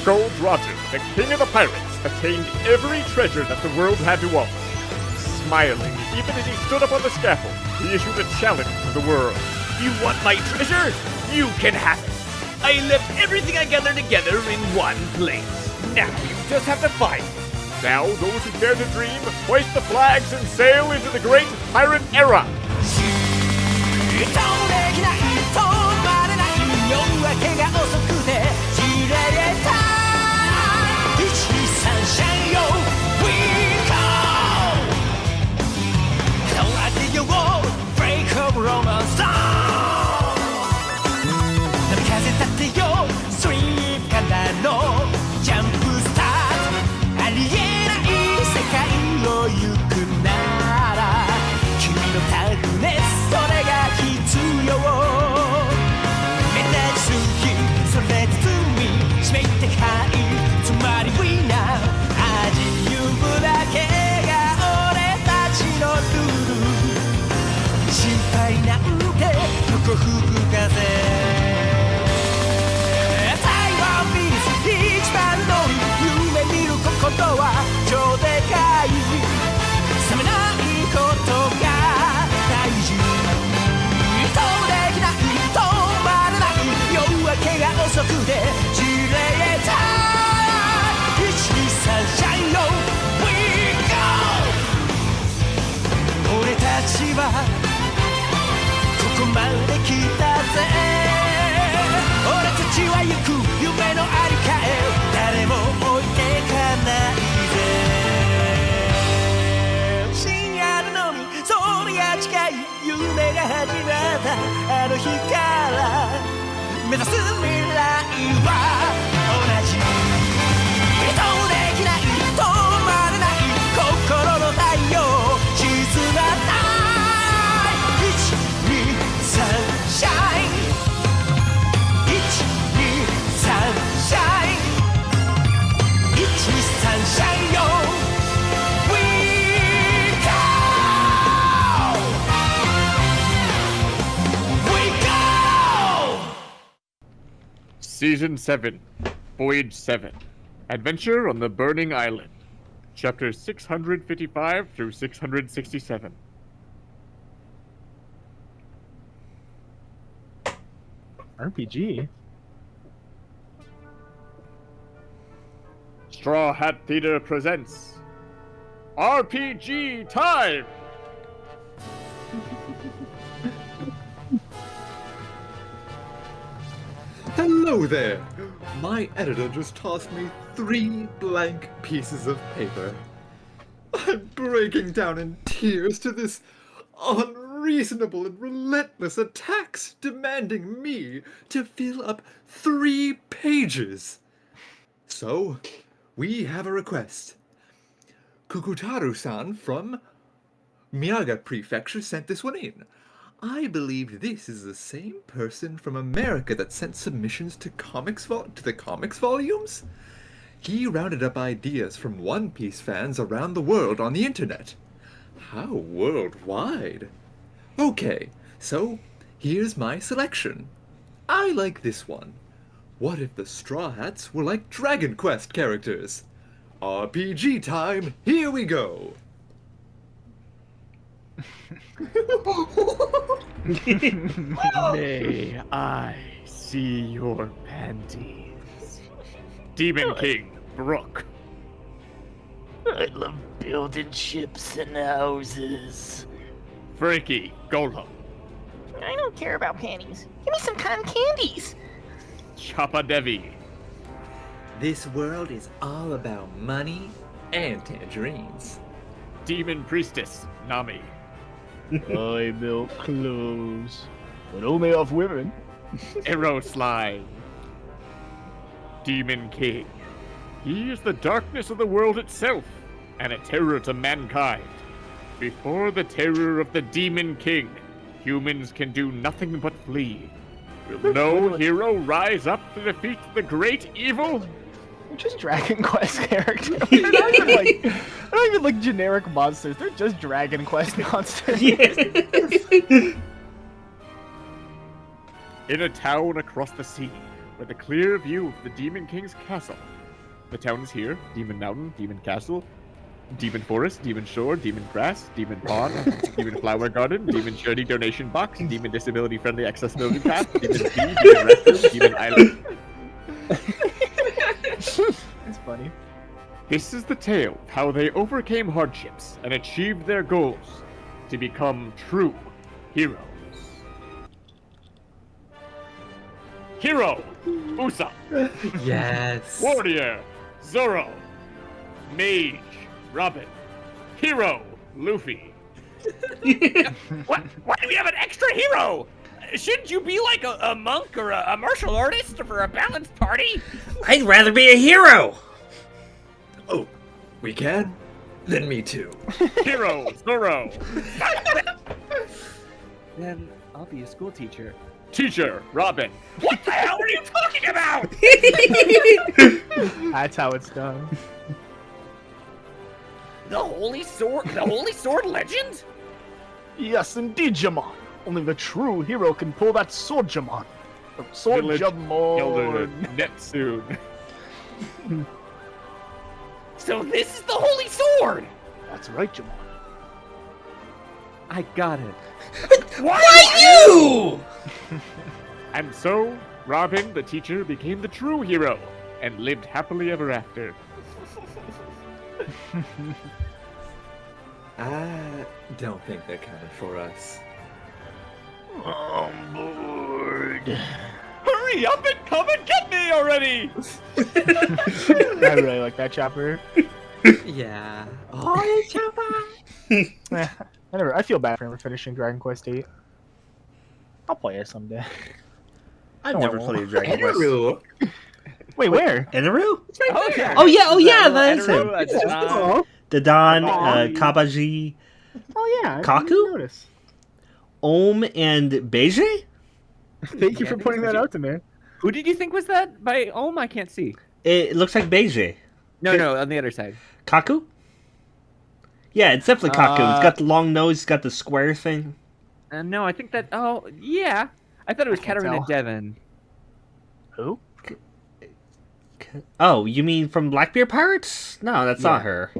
Gold Roger, the king of the pirates, attained every treasure that the world had to offer. Smiling, even as he stood up on the scaffold, he issued a challenge to the world. You want my treasure? You can have it. I left everything I gathered together in one place. Now you just have to find it. Now, those who dare to dream, hoist the flags and sail into the great pirate era. Season 7, Voyage 7, Adventure on the Burning Island, Chapters 655 through 667. RPG? Straw Hat Theater presents RPG Time! Hello there! My editor just tossed me 3 blank pieces of paper. I'm breaking down in tears to this unreasonable and relentless attacks demanding me to fill up 3 pages. So, we have a request. Kukutaru-san from Miyaga Prefecture sent this one in. I believe this is the same person from America that sent submissions to the comics volumes. He rounded up ideas from One Piece fans around the world on the internet. How worldwide? Okay, so here's my selection. I like this one. What if the Straw Hats were like Dragon Quest characters? RPG time, here we go! May I see your panties? Demon King, Brooke. I love building ships and houses. Frankie, Golem. I don't care about panties. Give me some cotton candies. Choppa Devi. This world is all about money and tangerines. Demon Priestess, Nami. I built clothes, but only off women. Arrow Slime. Demon King. He is the darkness of the world itself, and a terror to mankind. Before the terror of the Demon King, humans can do nothing but flee. Will no hero rise up to defeat the great evil? Just Dragon Quest characters. They're not even like generic monsters. They're just Dragon Quest monsters. In a town across the sea, with a clear view of the Demon King's castle. The town is here: Demon Mountain, Demon Castle, Demon Forest, Demon Shore, Demon Grass, Demon Pond, Demon Flower Garden, Demon Charity Donation Box, Demon Disability Friendly Accessibility Path, Demon Bee, Demon Restroom, Demon Island. That's funny. This is the tale of how they overcame hardships and achieved their goals to become true heroes. Hero, Usopp. Yes. Warrior, Zoro. Mage, Robin. Hero, Luffy. What? Why do we have an extra hero? Shouldn't you be like a monk or a martial artist for a balanced party? I'd rather be a hero. Oh, we can? Then me too. Hero, Zoro. Then I'll be a school teacher. Teacher, Robin. What the hell are you talking about? That's how it's done. The Holy Sword? The Holy Sword legend? Yes, indeed, Jamon. Only the true hero can pull that sword, Jamon. The sword, Village Elder Jamon. Neptune. So this is the Holy Sword! That's right, Jamon. I got it. Why you? And so, Robin, the teacher, became the true hero and lived happily ever after. I don't think they're coming for us. On board. Hurry up and come and get me already! I really like that chapter. Yeah. Oh, Eh, I feel bad for him for finishing Dragon Quest VIII. I'll play it someday. I've No, I never won't. played Dragon Quest. Enaru. Wait, where? Enaru? Okay. Oh yeah, that is him. Oh, Dadan, Oh. Kabaji, yeah. I Kaku? didn't notice. Om, and Beije? Thank you for pointing that out to me. Who did you think was that? By Ohm, I can't see. It looks like Beije. No, on the other side. Kaku? Yeah, it's definitely Kaku. It's got the long nose, it's got the square thing. No, I think that. Oh, yeah. I thought it was I can't Katarina tell. Devon. Who? Oh, you mean from Blackbeard Pirates? No, that's not her.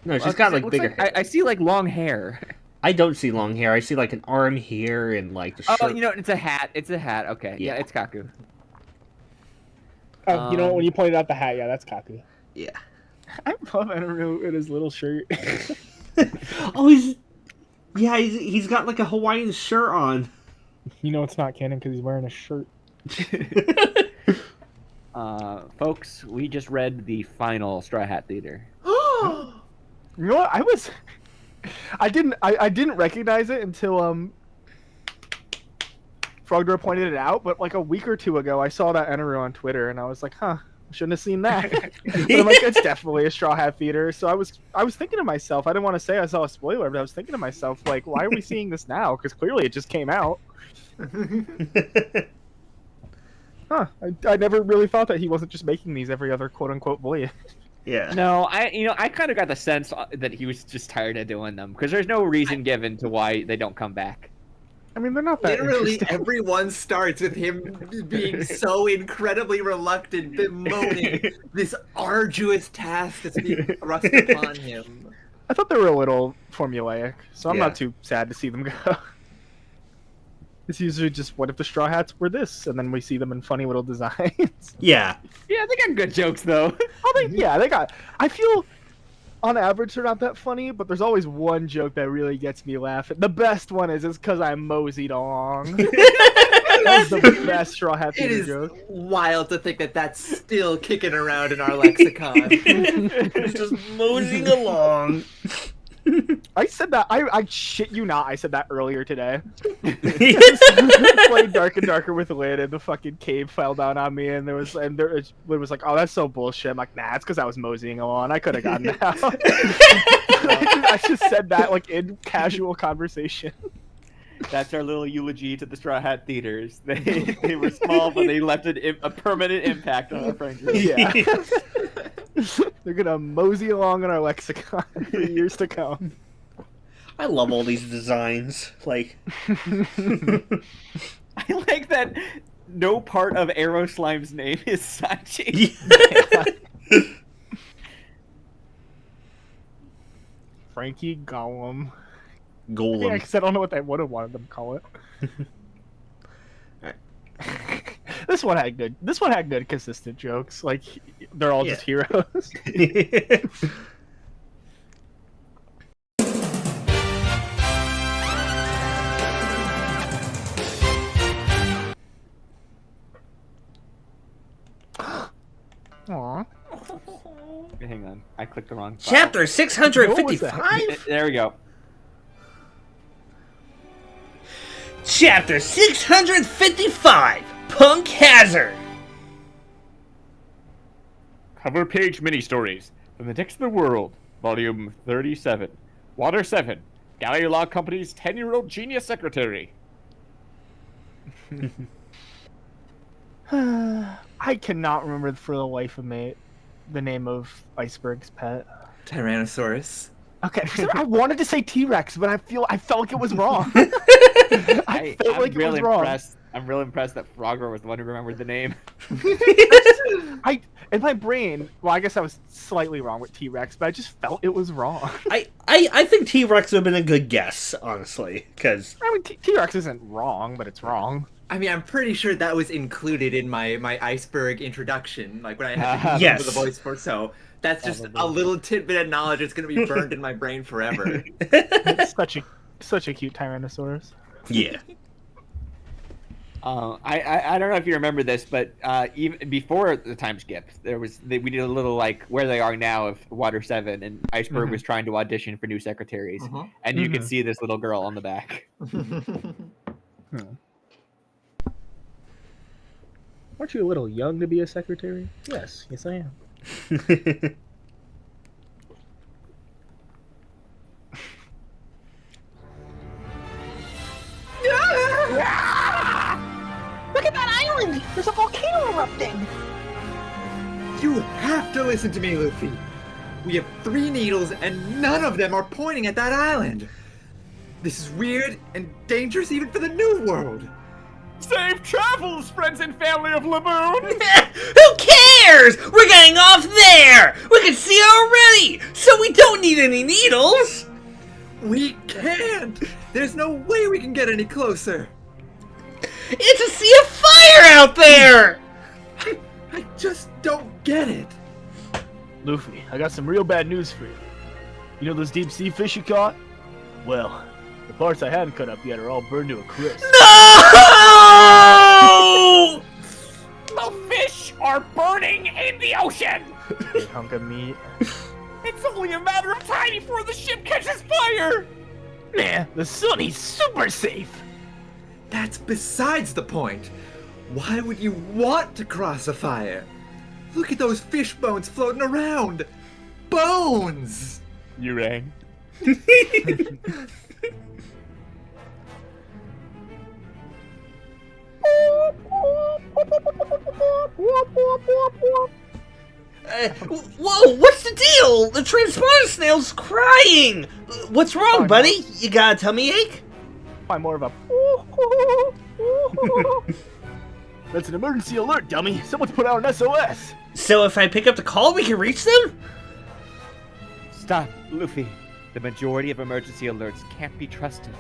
No, she's got like bigger hair. I see like long hair. I don't see long hair. I see like an arm here and like the shirt. Oh, you know, it's a hat. It's a hat. Okay, yeah, Yeah. it's Kaku. You know, when you pointed out the hat, yeah, that's Kaku. Yeah. I love Enaru in his little shirt. Oh, he's got like a Hawaiian shirt on. You know it's not canon because he's wearing a shirt. Folks, we just read the final Straw Hat Theater. You know what? I didn't recognize it until Frogdor pointed it out, but like a week or two ago I saw that Enaru on Twitter and I was like, huh, I shouldn't have seen that. But I'm like, it's definitely a Straw Hat Theater. So I was thinking to myself, I didn't want to say I saw a spoiler, but I was thinking to myself, like, why are we seeing this now? Because clearly it just came out. Huh. I never really thought that he wasn't just making these every other quote unquote voyage. Yeah. No, I kind of got the sense that he was just tired of doing them because there's no reason given to why they don't come back. I mean, they're not that Literally, interesting. everyone starts with him being so incredibly reluctant, bemoaning this arduous task that's being thrust upon him. I thought they were a little formulaic, so I'm Yeah. not too sad to see them go. It's usually just, what if the Straw Hats were this? And then we see them in funny little designs. Yeah. Yeah, they got good jokes though. They got... I feel, on average, they're not that funny, but there's always one joke that really gets me laughing. The best one is, it's because I moseyed along. That's the best Straw Hat It Theater is joke. wild to think that that's still kicking around in our lexicon. Just moseying along. I said that, I shit you not, I said that earlier today. Played Dark and Darker with Lid, and the fucking cave fell down on me, and Lid was like, "Oh, that's so bullshit." I'm like, "Nah, it's because I was moseying along. I could have gotten out." I just said that like in casual conversation. That's our little eulogy to the Straw Hat Theaters. They were small, but they left a permanent impact on our friendship. Yeah, they're gonna mosey along in our lexicon for years to come. I love all these designs. Like, I like that no part of Aeroslime's name is Sanji. Frankie Gollum. Golem. Yeah, because I don't know what they would have wanted them to call it. This one had good consistent jokes. Like they're all just heroes. Aww. Hang on, I clicked the wrong file. Chapter 655? There we go. Chapter 655, Punk Hazard. Cover page mini stories from the Dicks of the World, volume 37. Water 7. Gallery Law Company's 10-year-old genius secretary. I cannot remember for the life of me the name of Iceberg's pet. Tyrannosaurus. Okay, I wanted to say T-Rex, but I felt like it was wrong. I felt like it was wrong. I'm real impressed that Frogger was the one who remembered the name. In my brain, well, I guess I was slightly wrong with T-Rex, but I just felt it was wrong. I think T-Rex would have been a good guess, honestly, because... I mean, T-Rex isn't wrong, but it's wrong. I mean, I'm pretty sure that was included in my iceberg introduction, like when I had to yes. the voice for. So that's just a little tidbit of knowledge that's gonna be burned in my brain forever. It's such a cute Tyrannosaurus. Yeah. I don't know if you remember this, but even before the time skip, we did a little like where they are now of Water 7, and Iceberg was trying to audition for new secretaries, and you can see this little girl on the back. Aren't you a little young to be a secretary? Yes I am. Look at that island! There's a volcano erupting! You have to listen to me, Luffy. We have 3 needles and none of them are pointing at that island. This is weird and dangerous even for the New World. Safe travels, friends and family of Laboon! Who cares? We're getting off there! We can see already, so we don't need any needles! We can't! There's no way we can get any closer! It's a sea of fire out there! I just don't get it! Luffy, I got some real bad news for you. You know those deep sea fish you caught? Well, the parts I hadn't cut up yet are all burned to a crisp. No! The fish are burning in the ocean! Big hunk of meat. It's only a matter of time before the ship catches fire! Nah, the Sunny's super safe! That's besides the point. Why would you want to cross a fire? Look at those fish bones floating around! Bones! You rang. Whoa, what's the deal? The transponder snail's crying! What's wrong, buddy? You got a tummy ache? Probably more of a. That's an emergency alert, dummy. Someone's put out an SOS. So if I pick up the call, we can reach them? Stop, Luffy. The majority of emergency alerts can't be trusted.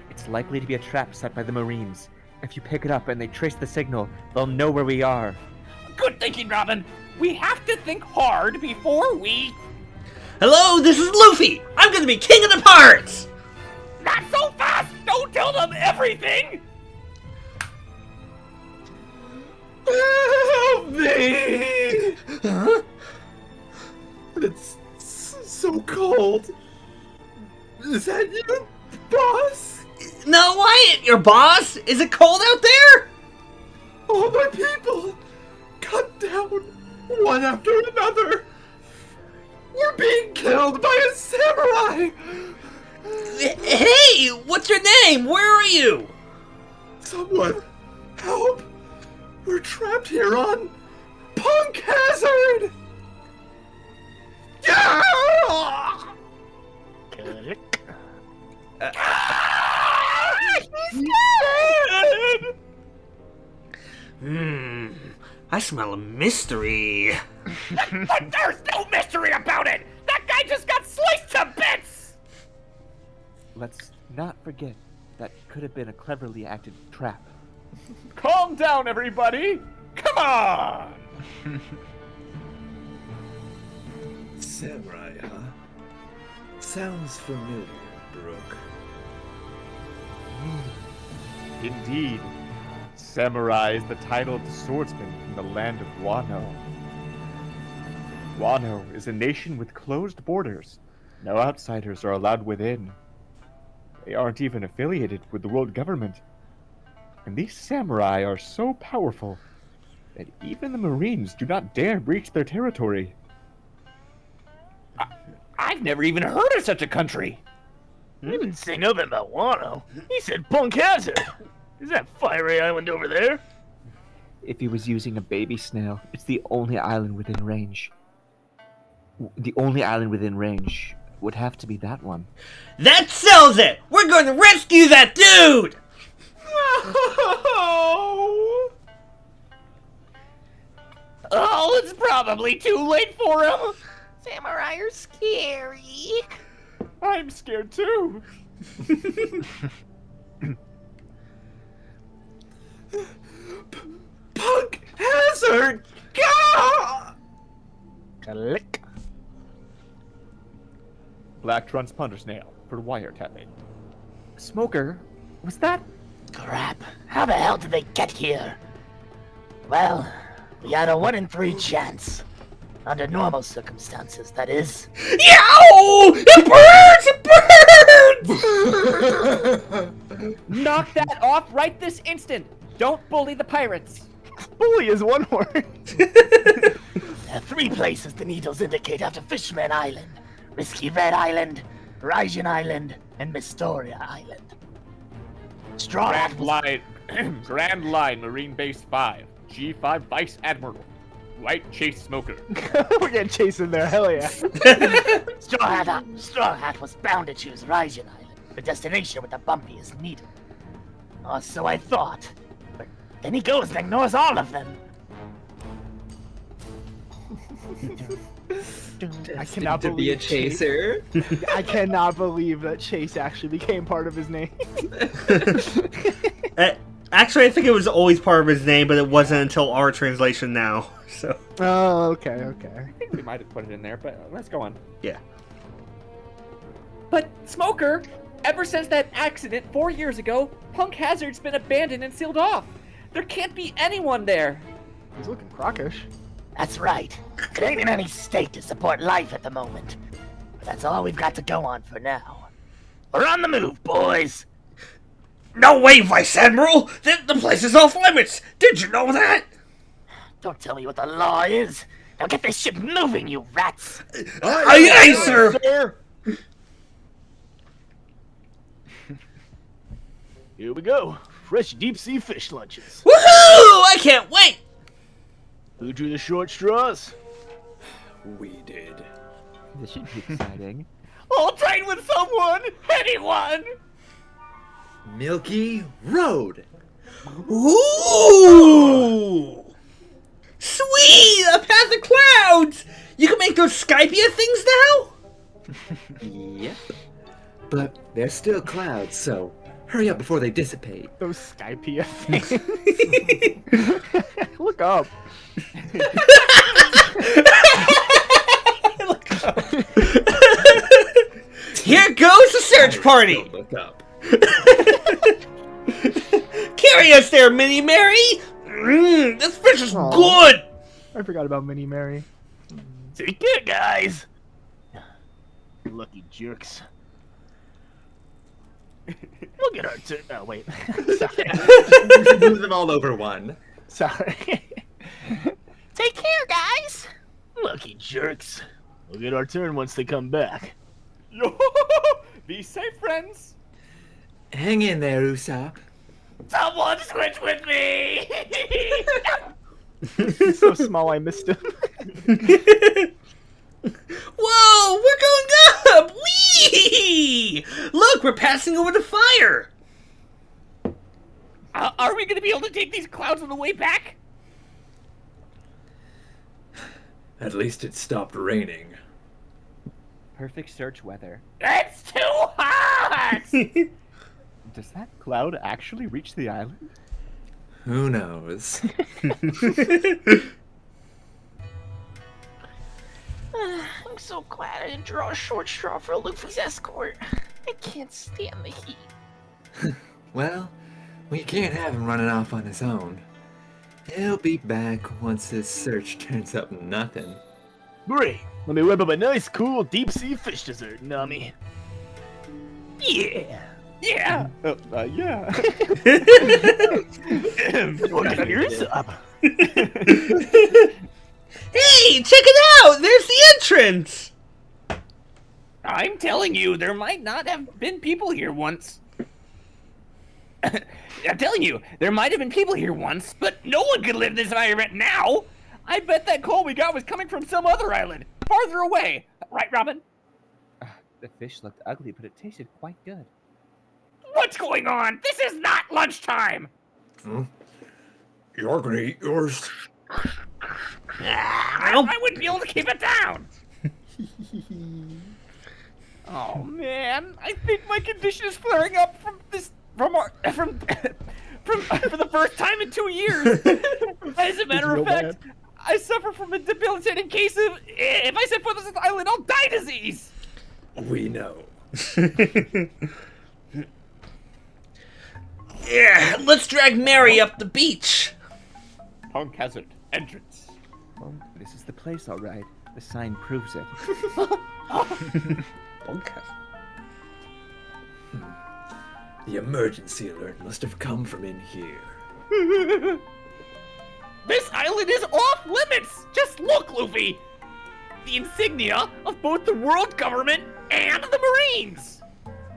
It's likely to be a trap set by the Marines. If you pick it up and they trace the signal, they'll know where we are. Good thinking, Robin. We have to think hard before we... Hello, this is Luffy. I'm gonna be king of the pirates. Not so fast! Don't tell them everything! Help me! Huh? It's so cold. Is that you, boss? No, I ain't your boss. Is it cold out there? All my people cut down one after another. We're being killed by a samurai. Hey, what's your name? Where are you? Someone help! We're trapped here on Punk Hazard! Yeah! I smell a mystery. But there's no mystery about it! That guy just got sliced to bits! Let's not forget that could have been a cleverly acted trap. Calm down, everybody! Come on! Samurai, huh? Sounds familiar, Brooke. Indeed. Samurai is the title of the swordsman from the land of Wano. Wano is a nation with closed borders. No outsiders are allowed within. They aren't even affiliated with the world government. And these samurai are so powerful that even the Marines do not dare breach their territory. I've never even heard of such a country. He didn't say nothing about Wano. He said Punk Hazard. Is that Fiery Island over there? If he was using a baby snail, it's the only island within range. The only island within range would have to be that one. That sells it! We're going to rescue that dude! Oh, it's probably too late for him. Samurai are scary. I'm scared too. Punk Hazard! Gah! Click. Black transponder snail for wiretapping. Smoker, was that? Crap. How the hell did they get here? Well, we had a 1 in 3 chance. Under normal circumstances, that is. Yow! It burns! Knock that off right this instant! Don't bully the pirates! Bully is one word. There are 3 places the needles indicate after Fishman Island. Risky Red Island, Raijin Island, and Mistoria Island. Straw Hat Grand was Line, Grand Line, Marine Base 5, G5 Vice Admiral, White Chase Smoker. We're getting chased in there. Hell yeah. Straw Hat was bound to choose Raijin Island, the destination with the bumpiest needle. Or so I thought. But then he goes and ignores all of them. I cannot to be a believe chaser. I cannot believe that Chase actually became part of his name. Actually, I think it was always part of his name, but it wasn't until our translation now. So Oh, okay, okay. I think we might have put it in there, but let's go on. yeah. But, Smoker, ever since that accident 4 years ago, Punk Hazard's been abandoned and sealed off. There can't be anyone there. He's looking crockish. That's right. It ain't in any state to support life at the moment. But that's all we've got to go on for now. We're on the move, boys! No way, Vice Admiral! The place is off limits! Did you know that? Don't tell me what the law is. Now get this ship moving, you rats! Aye, aye, sir! Here we go. Fresh deep sea fish lunches. Woohoo! I can't wait! Who drew the short straws? We did. This should be exciting. I'll train with someone! Anyone! Milky Road. Ooh! Sweet! A path of clouds! You can make those Skypia things now? Yep. But there's still clouds, so hurry up before they dissipate. Those Skypea things. Look up. Here goes the search party! Don't look up. Carry us there, Mini Mary! This fish is Aw. good! I forgot about Mini Mary. Take care, guys! Lucky jerks. Look at our oh, wait. Sorry. Move them all over one. Sorry. Take care, guys. Lucky jerks. We'll get our turn once they come back. Yo! Be safe, friends! Hang in there, Usopp. Someone switch with me! He's so small I missed him. Whoa, we're going up! Whee! Look, we're passing over the fire! Are we gonna be able to take these clouds on the way back? At least it stopped raining. Perfect search weather. It's too hot! Does that cloud actually reach the island? Who knows? I'm so glad I didn't draw a short straw for Luffy's escort. I can't stand the heat. Well, we can't have him running off on his own. He'll be back once his search turns up nothing. Great. Let me whip up a nice, cool, deep-sea fish dessert, Nami. Yeah. Yeah! Yeah. What's yours up? Hey, check it out! There's the entrance! I'm telling you, there might not have been people here once. I'm telling you, there might have been people here once, but no one could live in this environment now! I bet that coal we got was coming from some other island, farther away. Right, Robin? The fish looked ugly, but it tasted quite good. What's going on? This is not lunchtime! You're gonna eat yours. I wouldn't be able to keep it down! Oh man, I think my condition is flaring up for the first time in 2 years. As a matter of fact, I suffer from a debilitating case of if I set foot on this island, I'll die disease. We know. Yeah, let's drag Mary up the beach. Punk Hazard, entrance. Well, this is the place, all right. The sign proves it. The emergency alert must have come from in here. This island is off limits. Just look, Luffy. The insignia of both the world government and the Marines.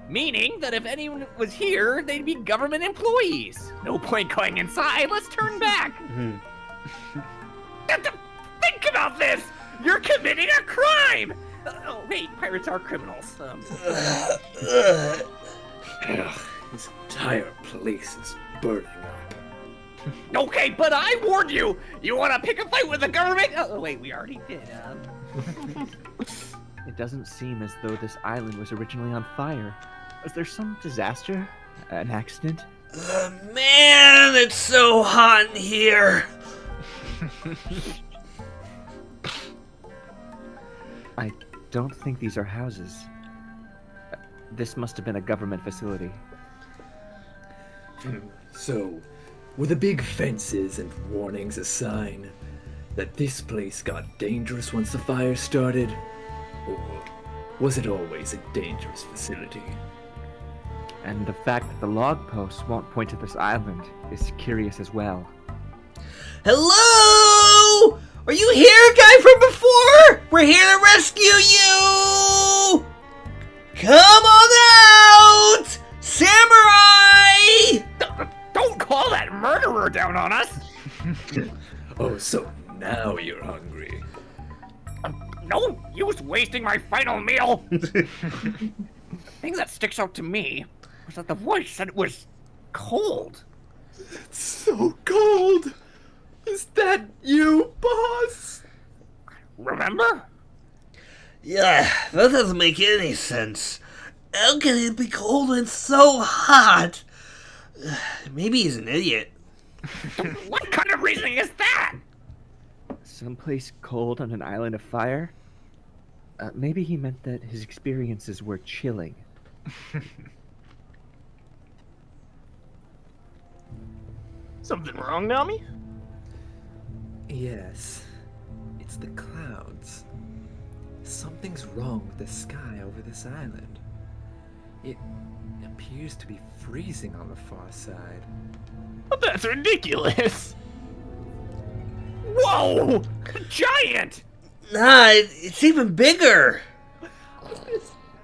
Meaning that if anyone was here, they'd be government employees. No point going inside. Let's turn back. Think about this. You're committing a crime. Oh, wait, pirates are criminals. This entire place is burning up. Okay, but I warned you. You want to pick a fight with the government? Oh, wait, we already did. It doesn't seem as though this island was originally on fire. Was there some disaster? An accident? Man, it's so hot in here. I don't think these are houses. This must have been a government facility. So, were the big fences and warnings a sign that this place got dangerous once the fire started? Or was it always a dangerous facility? And the fact that the log posts won't point to this island is curious as well. Hello? Are you here, guy from before? We're here to rescue you! Come on out! Samurai! Don't call that murderer down on us. Oh, so now you're hungry. No use wasting my final meal. The thing that sticks out to me was that the voice said it was cold. It's so cold! Is that you, boss? Remember? Yeah, that doesn't make any sense. How can it be cold when it's so hot? Maybe he's an idiot. What kind of reasoning is that? Someplace cold on an island of fire? Maybe he meant that his experiences were chilling. Something wrong, Nami? Yes. It's the clouds. Something's wrong with the sky over this island. It appears to be freezing on the far side. But that's ridiculous. Whoa! Giant! Nah, it's even bigger.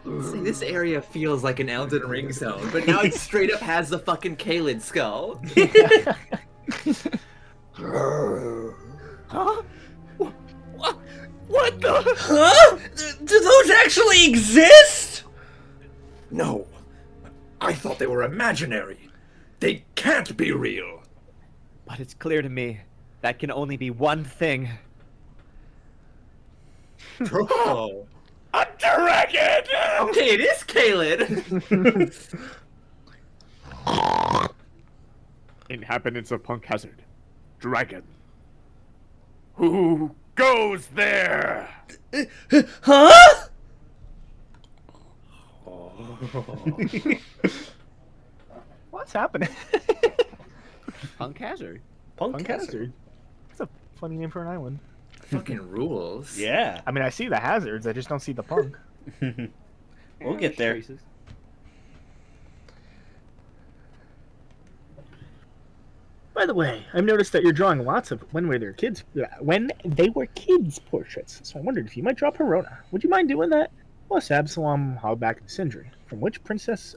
See, this area feels like an Elden Ring zone, but now it straight up has the fucking Kaled skull. Huh? What the? Huh? Do those actually exist? No, I thought they were imaginary. They can't be real. But it's clear to me that can only be one thing. Oh. A dragon! Okay, it is Kaled. Inhabitants of Punk Hazard. Dragon. Who goes there? Huh? What's happening? Punk Hazard. Punk Hazard. That's a funny name for an island. Fucking rules. Yeah. I mean, I see the hazards. I just don't see the punk. We'll get there. Traces. By the way, I've noticed that you're drawing lots of when they were kids portraits. So I wondered if you might draw Perona. Would you mind doing that? Plus Absalom Hogback and Sindri. From which Princess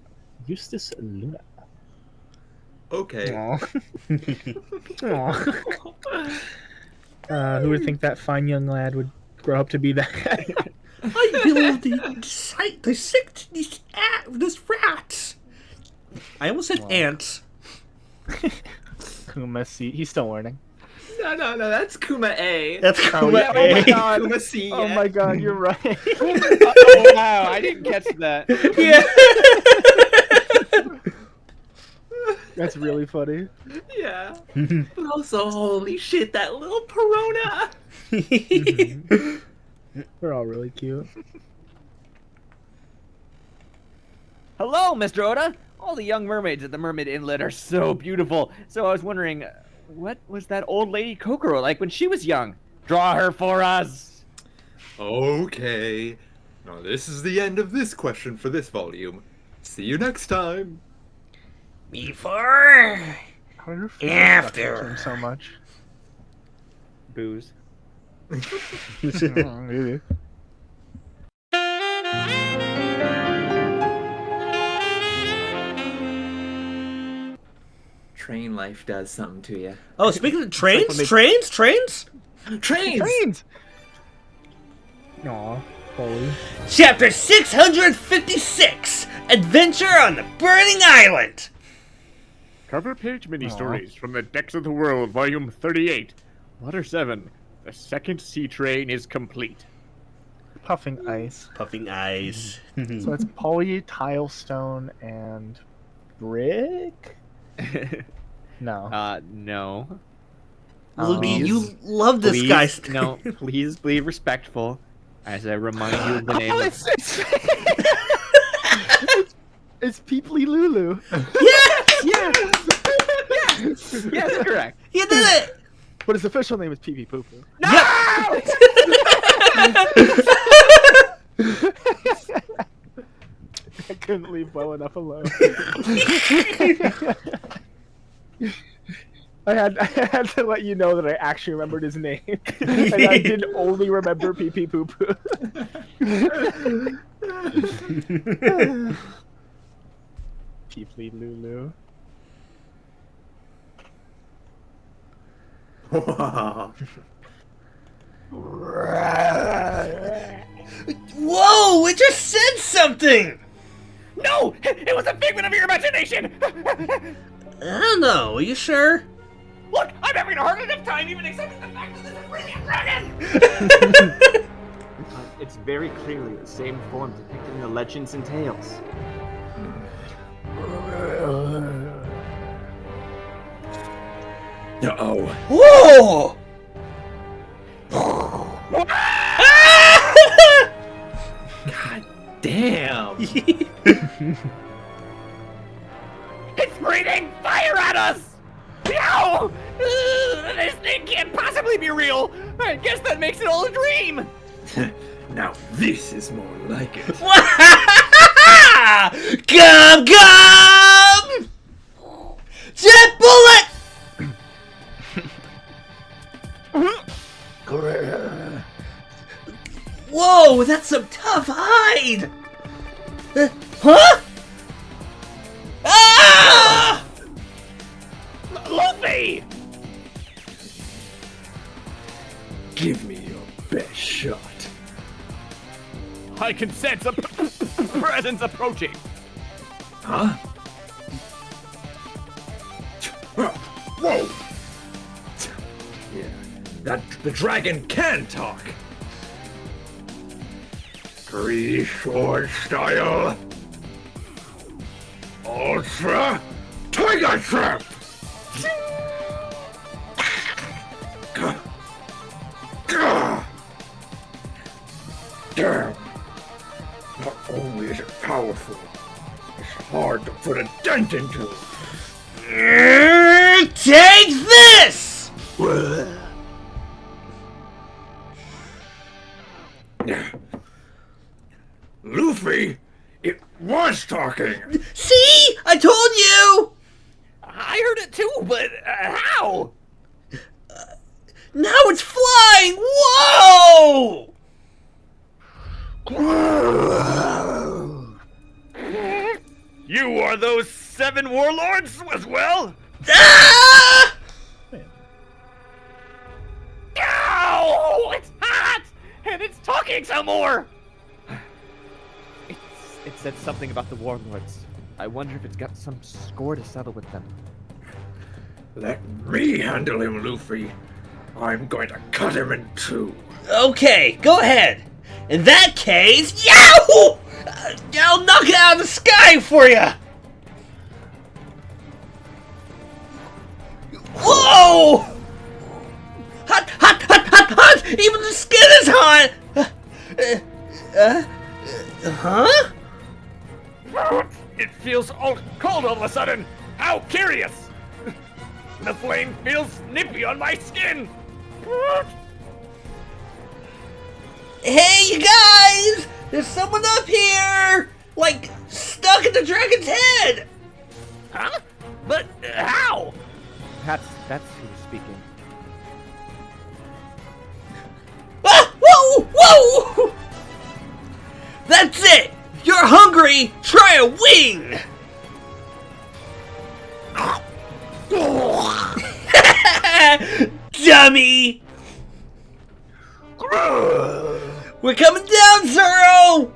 Eustace Luna? Okay. Aw. Aw. Who would think that fine young lad would grow up to be that? I will dissect this rat. I almost said ants. Kuma C. He's still learning. No, that's Kuma A. That's Kuma yeah, A. oh my god. Kuma C. Oh my god, you're right. Oh, wow, I didn't catch that. Yeah. That's really funny. Yeah. But also, holy shit, that little Perona. They're all really cute. Hello, Mr. Oda. All the young mermaids at the Mermaid Inlet are so beautiful. So I was wondering, what was that old lady Kokoro like when she was young? Draw her for us. Okay. Now this is the end of this question for this volume. See you next time. Before. How did her face After. change so much? Booze. Maybe. Train life does something to you. Oh, speaking of trains, they- trains. Trains! Aw, Polly. Chapter 656, Adventure on the Burning Island. Cover page mini-stories from the Decks of the World, Volume 38. Water 7. The second sea train is complete. Puffing ice. Puffing eyes. So it's poly, tile, stone, and brick? No. No. Luigi, Please. you love this Please, guy. no, please be respectful as I remind you of the name. Oh, of... it's Peeply Lulu. Yes! Yes! Yes, correct. You did it! But his official name is Pee Pee Poo Poo. No! I couldn't leave well enough alone. I had to let you know that I actually remembered his name. And I didn't only remember Pee Pee Poo Poo. Peeply Lulu. Whoa, it just said something! No! It was a figment of your imagination! I don't know, are you sure? Look, I'm having a hard enough time even accepting the fact that this is really a dragon! It's very clearly the same form depicted in the legends and tales. Uh-oh. Whoa! God damn. It's breathing fire at us! No! This thing can't possibly be real! I guess that makes it all a dream! Now this is more like it. Gum gum! Jet bullet! Whoa, that's some tough hide! Huh? Ah! Luffy! Give me your best shot. I can sense a presence approaching. Huh? Whoa! Yeah, the dragon can talk. 3 sword style. Ultra Tiger Trap! Damn! Not only is it powerful, it's hard to put a dent into. Take this! Luffy, it was talking. See? I told you! I heard it too, but how? Now it's flying! Whoa! You are those 7 warlords as well? Ah! Ow! It's hot! And it's talking some more! It said something about the warlords. I wonder if it's got some score to settle with them. Let me handle him, Luffy. I'm going to cut him in 2. Okay, go ahead. In that case, yow! I'll knock it out of the sky for you! Whoa! Hot, hot, hot, hot, hot! Even the skin is hot! Huh? It feels all cold all of a sudden. How curious! The flame feels nippy on my skin. Hey, you guys! There's someone up here! Like, stuck in the dragon's head! Huh? But how? That's who's speaking. Ah! Whoa! Whoa! That's it! If you're hungry, try a wing! Dummy! We're coming down, Zoro!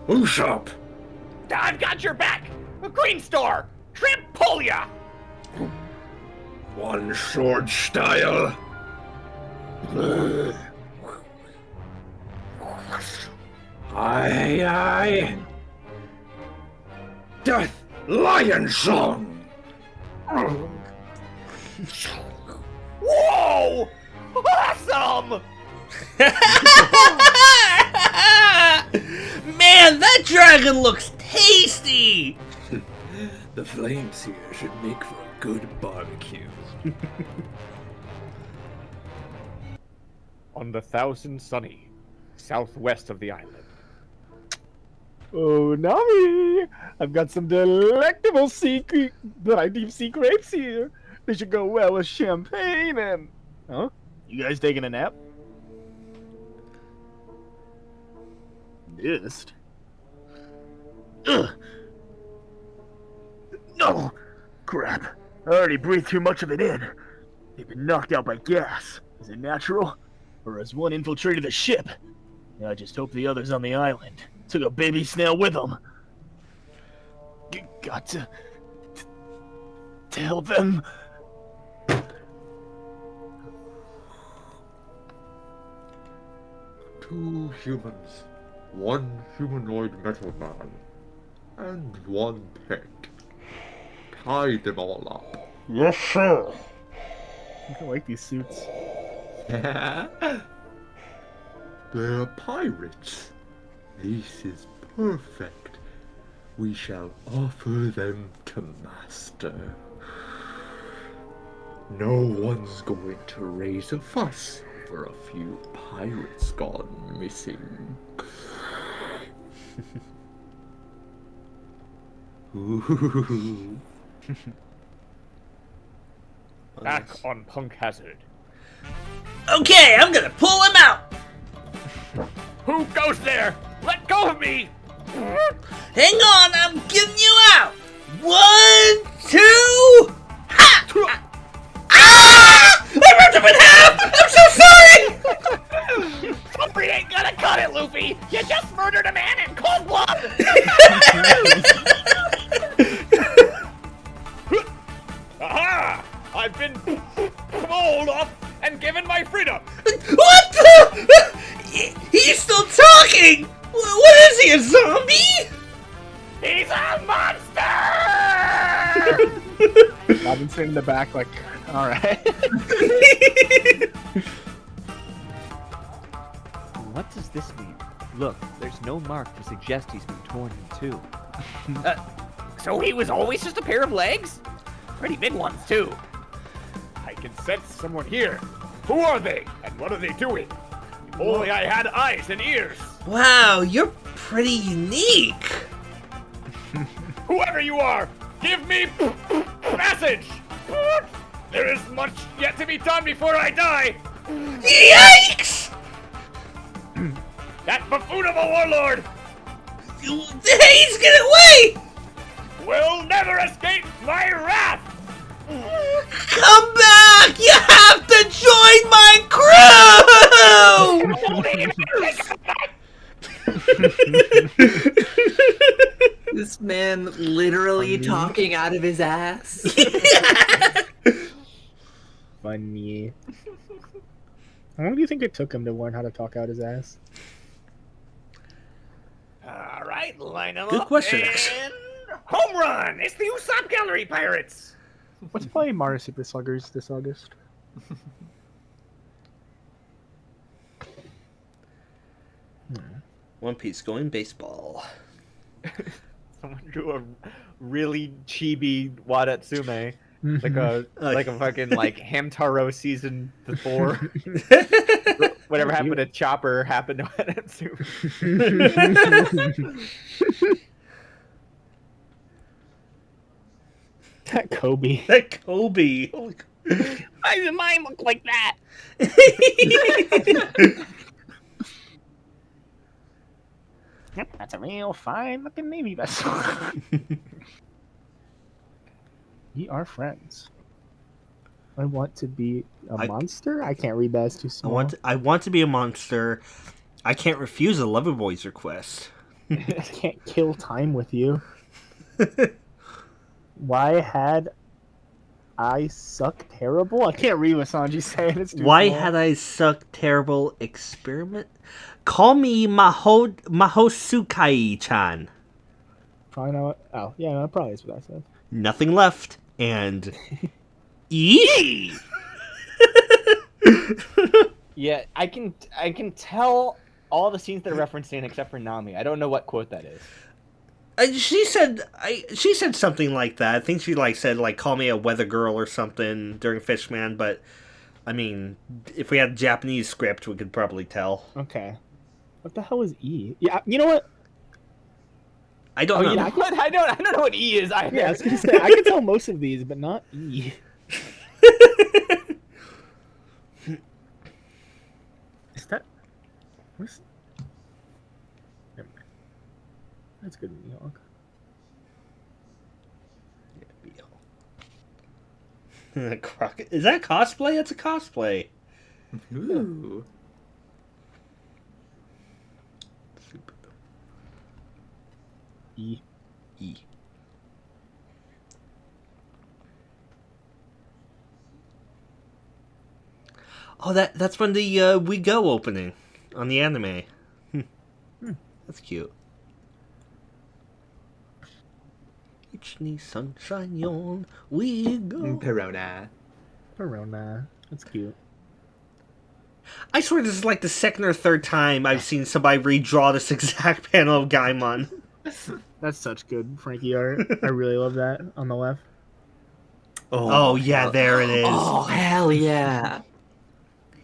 Usopp! I've got your back! Green Star! Trampolia! 1 sword style. Aye. Death Lion Song! Whoa! Awesome! Man, that dragon looks tasty! The flames here should make for a good barbecue. On the Thousand Sunny, southwest of the island. Oh, Nami! I've got some delectable deep sea grapes here. They should go well with champagne and... Huh? You guys taking a nap? Missed? Ugh! No! Crap. I already breathed too much of it in. They've been knocked out by gas. Is it natural? Or has one infiltrated the ship? I just hope the others on the island took a baby snail with them. Got to help them. Two humans, 1 humanoid metal man, and 1 pet. Tie them all up. Yes, sir. I like these suits. They're pirates. This is perfect. We shall offer them to Master. No one's going to raise a fuss over a few pirates gone missing. Ooh. Back on Punk Hazard. Okay, I'm gonna pull him out! Who goes there? Let go of me! Hang on, I'm getting you out! 1, 2, ha! Ah! I ripped him in half! I'm so sorry! Humphrey ain't gonna cut it, Luffy! You just murdered a man in cold blood! Aha! I've What the? He's still talking! What is he, a zombie? He's a monster! Robinson in the back, like, all right. What does this mean? Look, there's no mark to suggest he's been torn in two. So he was always just a pair of legs? Pretty big ones, too. I can sense someone here. Who are they, and what are they doing? If only I had eyes and ears. Wow, you're pretty unique. Whoever you are, give me passage. There is much yet to be done before I die. Yikes! That buffoon of a warlord Hey, he's getting away! will never escape my wrath. Come back! You have to join my crew! This man literally talking out of his ass. Funny. How long do you think it took him to learn how to talk out his ass? All right, line them Good up. question, And X. home run! It's the Usopp Gallery Pirates. Let's play Mario Super Sluggers this August. One Piece going baseball. Someone drew a really chibi Wadatsume. Like a fucking like Hamtaro season 4. Whatever happened to Chopper happened to Wadatsume. That Kobe. That Kobe. Holy Why does mine look like that? Yep, that's a real fine looking Navy vessel. We are friends. I want to be a monster? I can't read that, it's too small. I want to be a monster. I can't refuse a Loverboy's request. I can't kill time with you. Why had I suck terrible? I can't read what Sanji's saying. It's too Why small. had I suck terrible experiment? Call me Mahosukai-chan. Probably not. Oh, yeah, no, that probably is what I said. Nothing left, and... E? Yeah, I can tell all the scenes they're referencing except for Nami. I don't know what quote that is. She said something like that. I think she said call me a weather girl or something during Fishman, but I mean, if we had a Japanese script, we could probably tell. Okay. What the hell is E? Yeah, you know what? I don't know. Yeah, I don't know what E is either. Yeah, I was gonna say I can tell most of these, but not E. Is that? What's? Never mind. That's good in New York. Is that cosplay? That's a cosplay. Ooh. E. E. Oh, that's from the We Go opening on the anime. That's cute. It's sunshine on We Go. Perona. Perona. That's cute. I swear this is like the second or third time I've seen somebody redraw this exact panel of Gaimon. That's such good Frankie art. I really love that on the left. Oh yeah, there it is. Oh, hell yeah.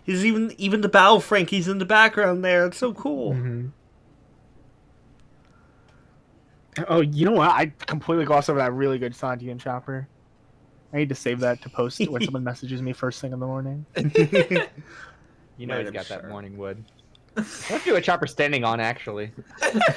He's even the Battle Frankie's in the background there. It's so cool. Mm-hmm. Oh, you know what? I completely glossed over that really good Sanji and Chopper. I need to save that to post when someone messages me first thing in the morning. You know Right, he's got I'm that sure. morning wood. Let's do a Chopper standing on, actually. I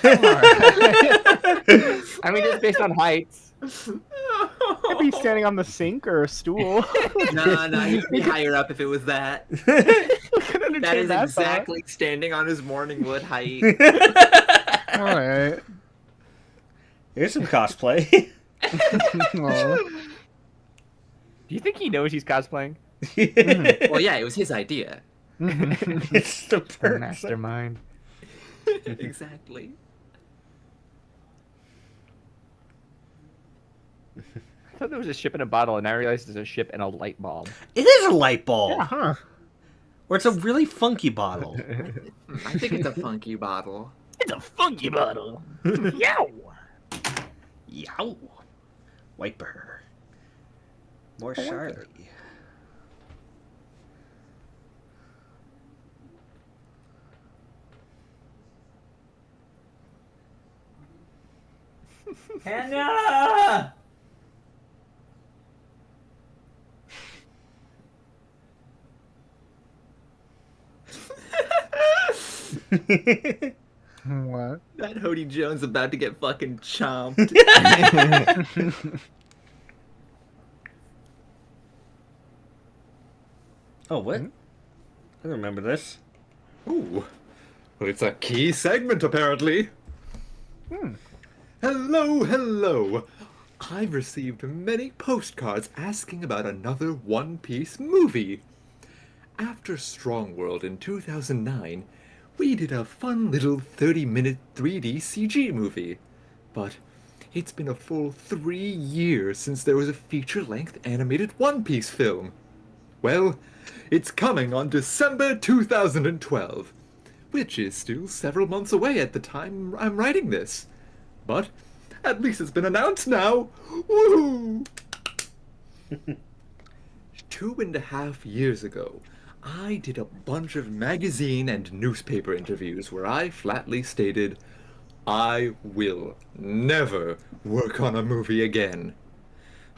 mean, just based on heights. Could be standing on the sink or a stool. Nah, he'd be higher up if it was that. That is exactly standing on his morning wood height. All right. Here's some cosplay. Do you think he knows he's cosplaying? Well, yeah, it was his idea. It's the person. Mastermind. Exactly. I thought there was a ship in a bottle, and I realized there's a ship and a light bulb. It is a light bulb. Yeah, huh? Or it's a really funky bottle. I think it's a funky bottle. It's a funky bottle. Yow! Yow. Wiper. More Charlie. Hannah! What? That Hody Jones about to get fucking chomped. Oh, what? I don't remember this. Ooh. Well, it's a key segment, apparently. Hello, hello. I've received many postcards asking about another One Piece movie. After Strong World in 2009, we did a fun little 30-minute 3D CG movie. But it's been a full 3 years since there was a feature-length animated One Piece film. Well, it's coming on December 2012, which is still several months away at the time I'm writing this. But at least it's been announced now! Woohoo! 2.5 years ago, I did a bunch of magazine and newspaper interviews where I flatly stated, I will never work on a movie again.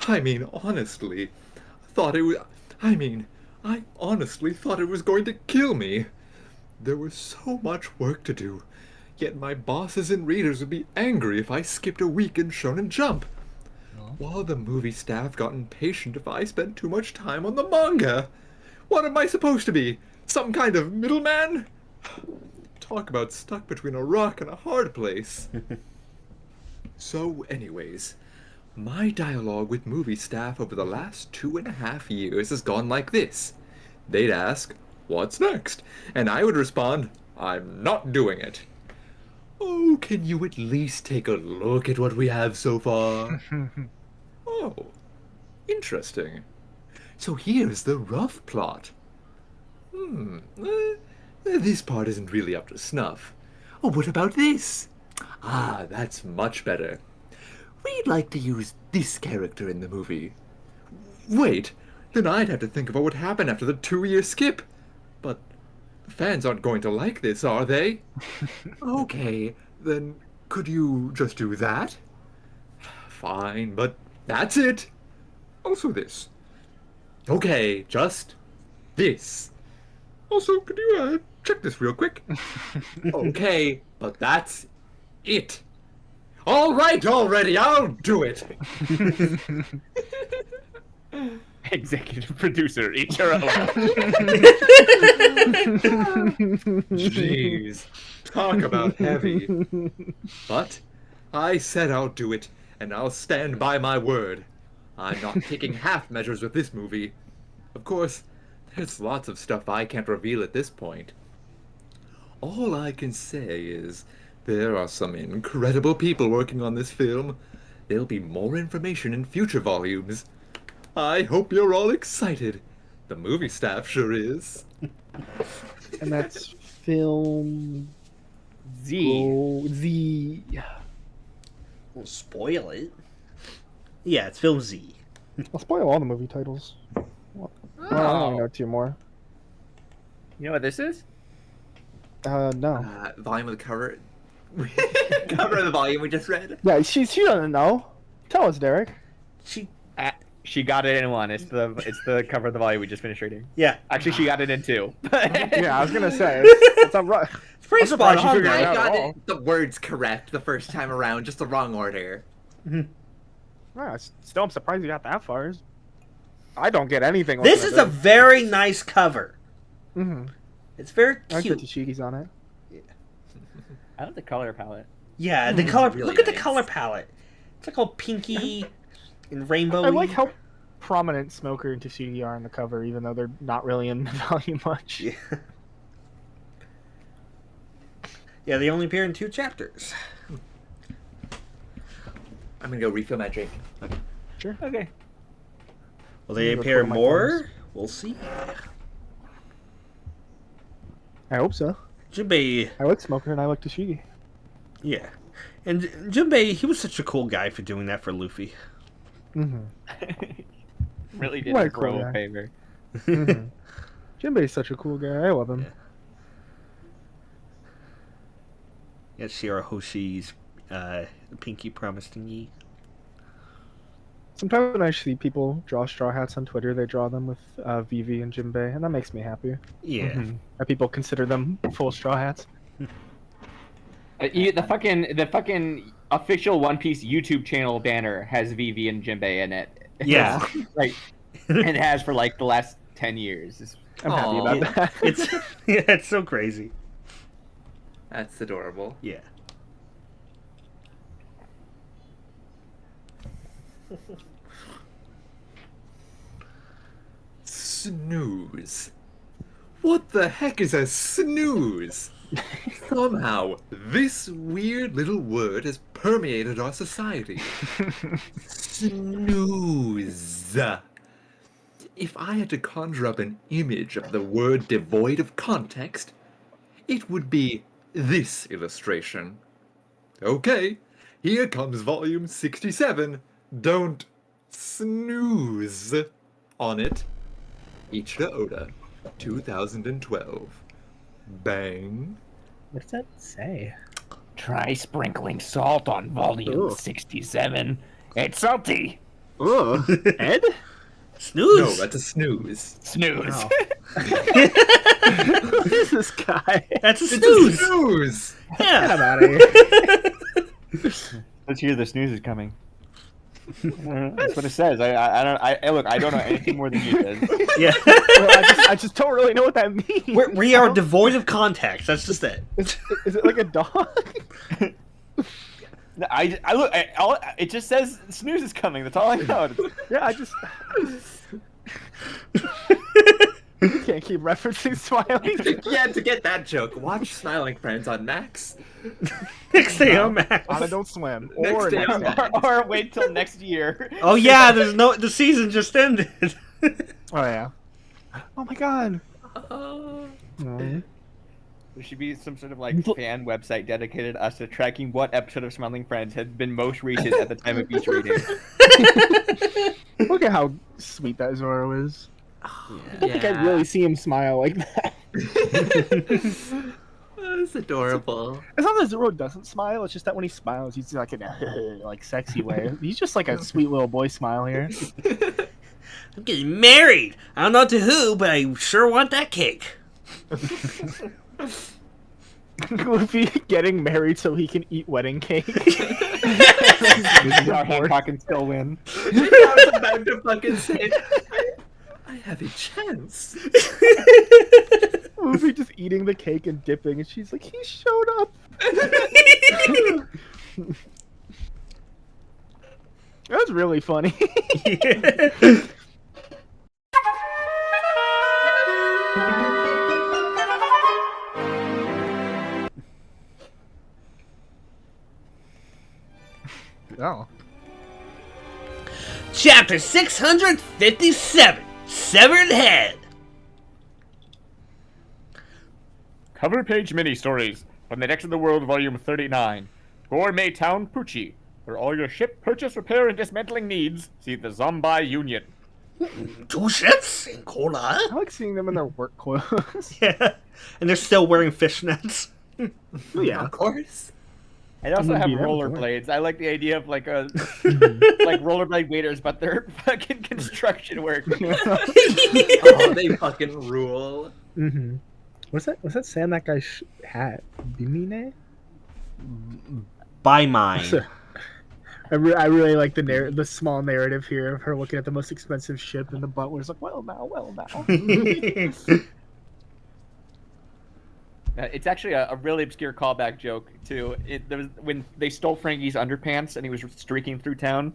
I honestly thought it was... I honestly thought it was going to kill me. There was so much work to do, yet my bosses and readers would be angry if I skipped a week in Shonen Jump. While the movie staff got impatient if I spent too much time on the manga. What am I supposed to be? Some kind of middleman? Talk about stuck between a rock and a hard place. So anyways, my dialogue with movie staff over the last 2.5 years has gone like this. They'd ask, what's next? And I would respond, I'm not doing it. Oh, can you at least take a look at what we have so far? Oh, interesting. So here's the rough plot. This part isn't really up to snuff. Oh, what about this? Ah, that's much better. We'd like to use this character in the movie. Wait, then I'd have to think about what happened after the 2-year skip. But the fans aren't going to like this, are they? Okay, then could you just do that? Fine, but that's it. Also this. Okay, just this. Also, could you check this real quick? Okay, but that's it. All right, already, I'll do it. Executive producer, eat your own. Jeez, talk about heavy. But I said I'll do it, and I'll stand by my word. I'm not taking half measures with this movie. Of course, there's lots of stuff I can't reveal at this point. All I can say is there are some incredible people working on this film. There'll be more information in future volumes. I hope you're all excited. The movie staff sure is. And that's film Z. We'll spoil it. Yeah, it's film Z. I'll spoil all the movie titles. Well, I only know 2 more. You know what this is? No. Volume of the cover. Cover of the volume we just read. Yeah, she doesn't know. Tell us, Derek. She got it in 1. It's the cover of the volume we just finished reading. Yeah. Actually, she got it in 2. Yeah, I was gonna say it's a rough. It's pretty spot surprised you on. figured it I out got at all. the words correct the first time around, just the wrong order. Yeah, still, I'm surprised you got that far. I don't get anything. This is a very nice cover. Mm-hmm. It's very I like the cute. Tashiki's on it. I love the color palette. Yeah, the color. Really Look at the nice. color palette. It's like all pinky and rainbow. I like how prominent Smoker and Tsushigi are on the cover, even though they're not really in the volume much. Yeah. Yeah, they only appear in 2 chapters. I'm gonna go refill my drink. Sure. Okay. Will they I'm gonna appear twiddle my more? thumbs. We'll see. I hope so. Jinbei, I like Smoker and I like Tsushigi. yeah. And Jinbei, he was such a cool guy for doing that for Luffy. Mm-hmm. Really did What a us Bro cool a guy. favor. Mm-hmm. Jinbei's such a cool guy. I love him. Yeah, Shirahoshi's pinky promise thingy. Sometimes when I see people draw Straw Hats on Twitter, they draw them with Vivi and Jinbei, and that makes me happy. Yeah. That people consider them full Straw Hats. The fucking official One Piece YouTube channel banner has Vivi and Jinbei in it. Yeah. Like, and it has for like the last 10 years. I'm happy Aw. about that. It's so crazy. That's adorable. Yeah. Snooze. What the heck is a snooze? Somehow, this weird little word has permeated our society. Snooze. If I had to conjure up an image of the word devoid of context, it would be this illustration. Okay, here comes volume 67. Don't snooze on it. Ichida Oda, 2012. Bang. What's that say? Try sprinkling salt on volume Ooh. 67. It's salty. Oh, Ed? Snooze. No, that's a snooze. Snooze. Oh. Who is this guy? That's a It's a snooze. snooze! Get Yeah. him out of here. Let's hear the snooze is coming. That's what it says. I look. I don't know anything more than you did. Yeah. Well, I just don't really know what that means. We are devoid of context. That's just it. Is it like a dog? I look. It just says snooze is coming. That's all I know. Yeah, I just. You can't keep referencing Smiley. Yeah, to get that joke, watch Smiling Friends on Max. Next day on Max. Anna don't swim. Next Or day next on day. Max. or wait till next year. Oh yeah, the season just ended. Oh yeah. Oh my god. Oh. Mm. There should be some sort of like fan website dedicated us to tracking what episode of Smiling Friends had been most recent at the time of each reading. Look at how sweet that Zoro is. I don't think I'd really see him smile like that. That's adorable. It's not that Zoro doesn't smile. It's just that when he smiles, he's like in a like sexy way. He's just like a sweet little boy smile here. I'm getting married. I don't know to who, but I sure want that cake. Luffy getting married so he can eat wedding cake. Our Hancock can still win. I was about to fucking say, I have a chance. Luffy just eating the cake and dipping, and she's like, he showed up. That's really funny. Oh. Chapter 657, Severed Head. Cover page mini-stories from the Next of the World, Volume 39. Gourmet Town, Pucci. For all your ship purchase, repair, and dismantling needs, see the Zombai Union. 2 ships in Kola. I like seeing them in their work clothes. Yeah, and they're still wearing fishnets. Oh, yeah. Of course. I also have Indeed, that would rollerblades. I like the idea of like like rollerblade waiters, but they're fucking construction work. Oh, they fucking rule. Mm-hmm. What's that saying that guy's hat? Bimine? By mine. I really like the small narrative here of her looking at the most expensive ship, and the butler's like, well now. It's actually a really obscure callback joke to it. There was when they stole Frankie's underpants and he was streaking through town.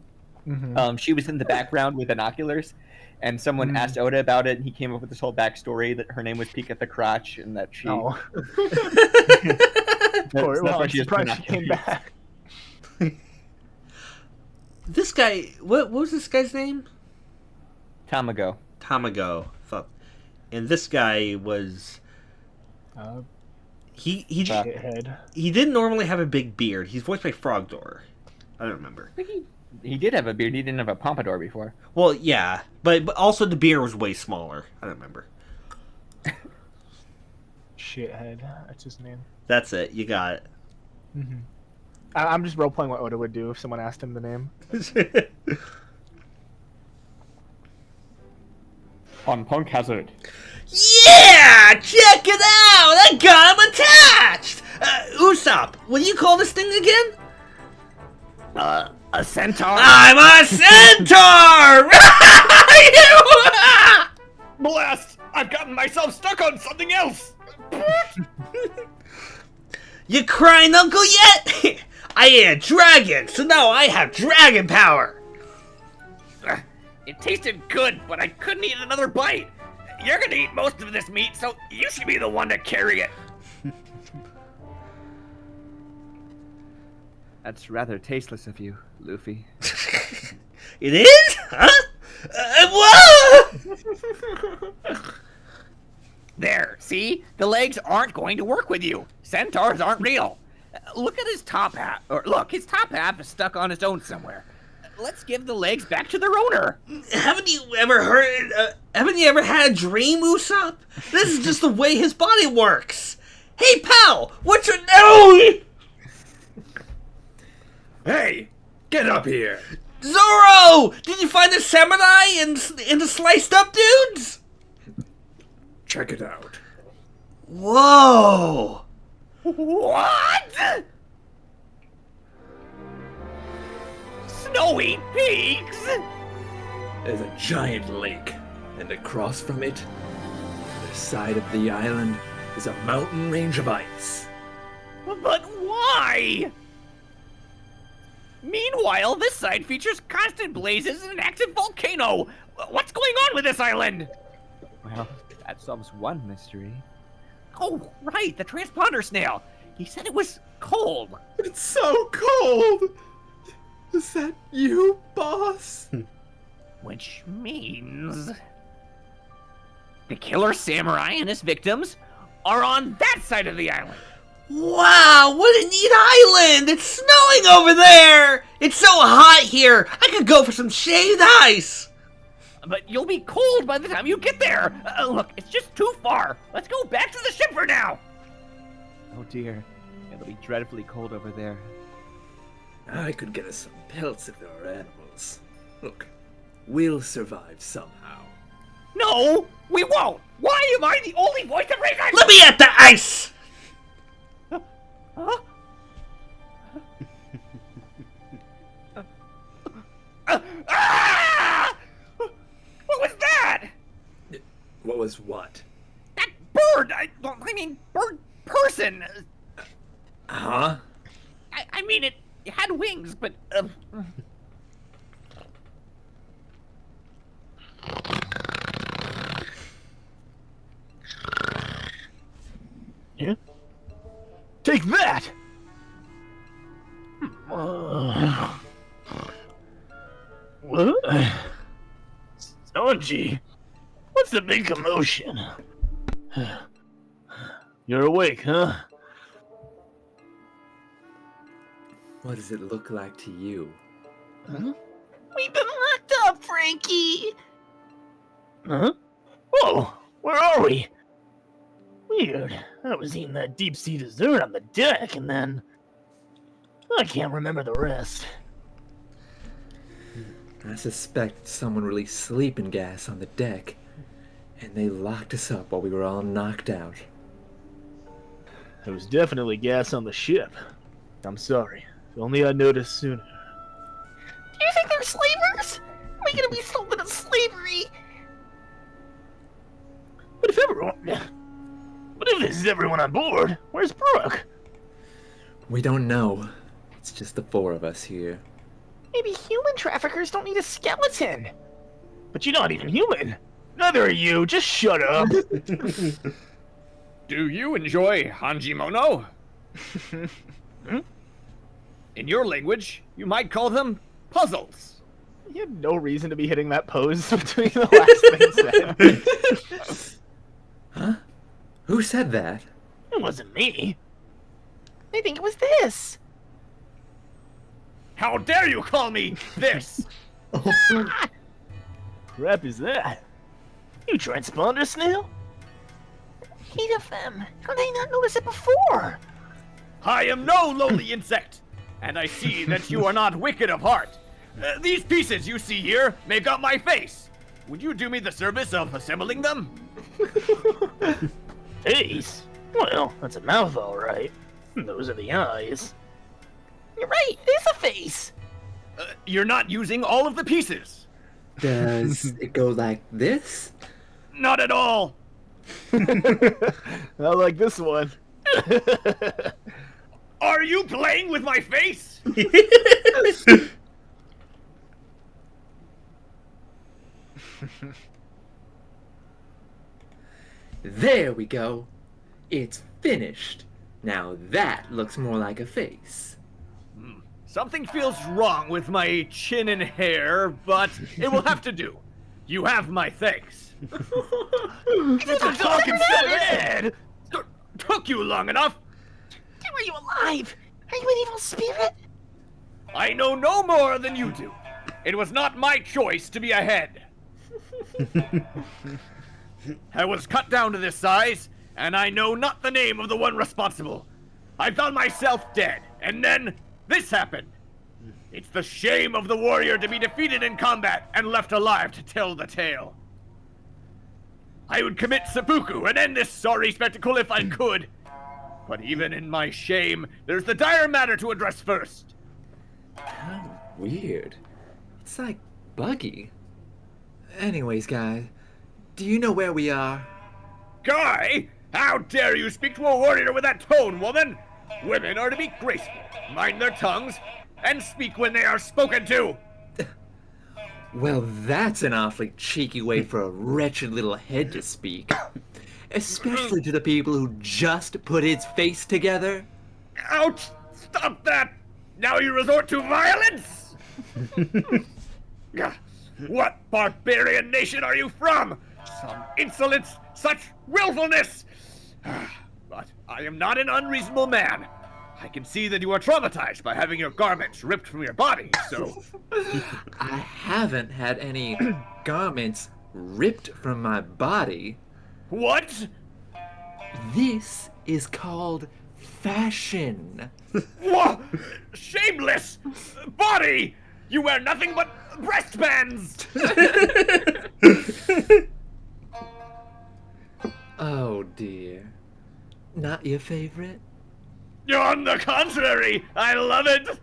She was in the background with binoculars, and someone asked Oda about it, and he came up with this whole backstory that her name was Pika the Crotch, and that she. Oh. That's Well, why I'm she has surprised she came binoculars. back. This guy, what was this guy's name? Tamago. Tamago. Fuck. And this guy was. He didn't normally have a big beard. He's voiced by Frogdoor. I don't remember. He did have a beard. He didn't have a pompadour before. Well, yeah, but also the beard was way smaller. I don't remember. Shithead. That's his name. That's it. You got it. I'm just role playing what Oda would do if someone asked him the name. On Punk Hazard. Yeah! Check it out! I got him attached! Usopp, what do you call this thing again? A centaur? I'm a centaur! Blast! I've gotten myself stuck on something else! You crying uncle yet? I ate a dragon, so now I have dragon power! It tasted good, but I couldn't eat another bite. You're gonna eat most of this meat, so you should be the one to carry it. That's rather tasteless of you, Luffy. It is? Huh? Whoa! There, see? The legs aren't going to work with you. Centaurs aren't real. Look at his top half. Or look, his top half is stuck on its own somewhere. Let's give the legs back to their owner. Haven't you ever had a dream, Usopp? This is just the way his body works. Hey, pal, what's your name? Hey, get up here. Zoro! Did you find the samurai and the sliced up dudes? Check it out. Whoa! What? Snowy peaks? There's a giant lake, and across from it, on the side of the island, is a mountain range of ice. But why? Meanwhile, this side features constant blazes and an active volcano. What's going on with this island? Well, that solves one mystery. Oh, right, the transponder snail. He said it was cold. It's so cold! Is that you, boss? Which means the killer samurai and his victims are on that side of the island. Wow, what a neat island! It's snowing over there! It's so hot here, I could go for some shaved ice! But you'll be cold by the time you get there. Look, it's just too far. Let's go back to the ship for now. Oh dear, it'll be dreadfully cold over there. I could get us some pelts if there were animals. Look, we'll survive somehow. No, we won't. Why am I the only voice of reason? Let me at the ice! Huh? Ah! What was that? What was what? That bird! I mean, bird person. Huh? I mean, it had wings, but. Yeah? Take that! What? Sanji, what's the big commotion? You're awake, huh? What does it look like to you? Huh? We've been locked up, Frankie! Huh? Whoa! Where are we? Weird. I was eating that deep sea dessert on the deck, and then I can't remember the rest. I suspect someone released sleeping gas on the deck, and they locked us up while we were all knocked out. There was definitely gas on the ship. I'm sorry. If only I noticed sooner. Do you think they're slavers? Are we gonna be sold into slavery? But if this is everyone on board, where's Brooke? We don't know. It's just the four of us here. Maybe human traffickers don't need a skeleton. But you're not even human. Neither are you. Just shut up. Do you enjoy Hanjimono? In your language, you might call them puzzles. You had no reason to be hitting that pose between the last thing said. Huh? Who said that? It wasn't me. I think it was this. How dare you call me this? Crap is that? You transponder snail? 8 of them. How did I not notice it before? I am no lowly insect, and I see that you are not wicked of heart. These pieces you see here make up my face. Would you do me the service of assembling them? Face? Well, that's a mouth, all right. Those are the eyes. You're right, it is a face. You're not using all of the pieces. Does it go like this? Not at all. I like this one. Are you playing with my face? There we go. It's finished. Now that looks more like a face. Something feels wrong with my chin and hair, but it will have to do. You have my thanks. It's a talking head. Took you long enough. How are you alive? Are you an evil spirit? I know no more than you do. It was not my choice to be a head. I was cut down to this size, and I know not the name of the one responsible. I thought myself dead, and then this happened. It's the shame of the warrior to be defeated in combat and left alive to tell the tale. I would commit seppuku and end this sorry spectacle if I could. But even in my shame, there's the dire matter to address first. Kind of weird. It's like buggy. Anyways, guys, do you know where we are? Guy, how dare you speak to a warrior with that tone, woman? Women are to be graceful, mind their tongues, and speak when they are spoken to. Well, that's an awfully cheeky way for a wretched little head to speak. Especially to the people who just put its face together. Ouch! Stop that! Now you resort to violence? What barbarian nation are you from? Some insolence, such willfulness! But I am not an unreasonable man. I can see that you are traumatized by having your garments ripped from your body, so... I haven't had any garments ripped from my body. What? This is called fashion. What? Shameless! Body! You wear nothing but breast bands! Oh dear. Not your favorite? On the contrary, I love it!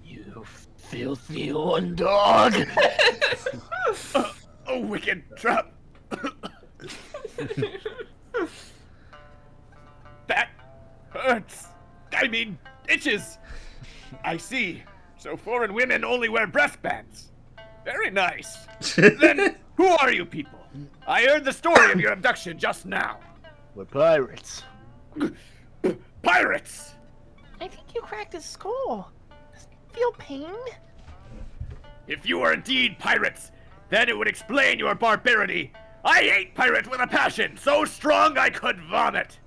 You filthy one dog. A wicked trap. That hurts. I mean, itches. I see. So foreign women only wear breast bands. Very nice. Then, who are you people? I heard the story of your abduction just now. We're pirates. Pirates! I think you cracked his skull. Does he feel pain? If you were indeed pirates, then it would explain your barbarity. I hate pirates with a passion so strong I could vomit.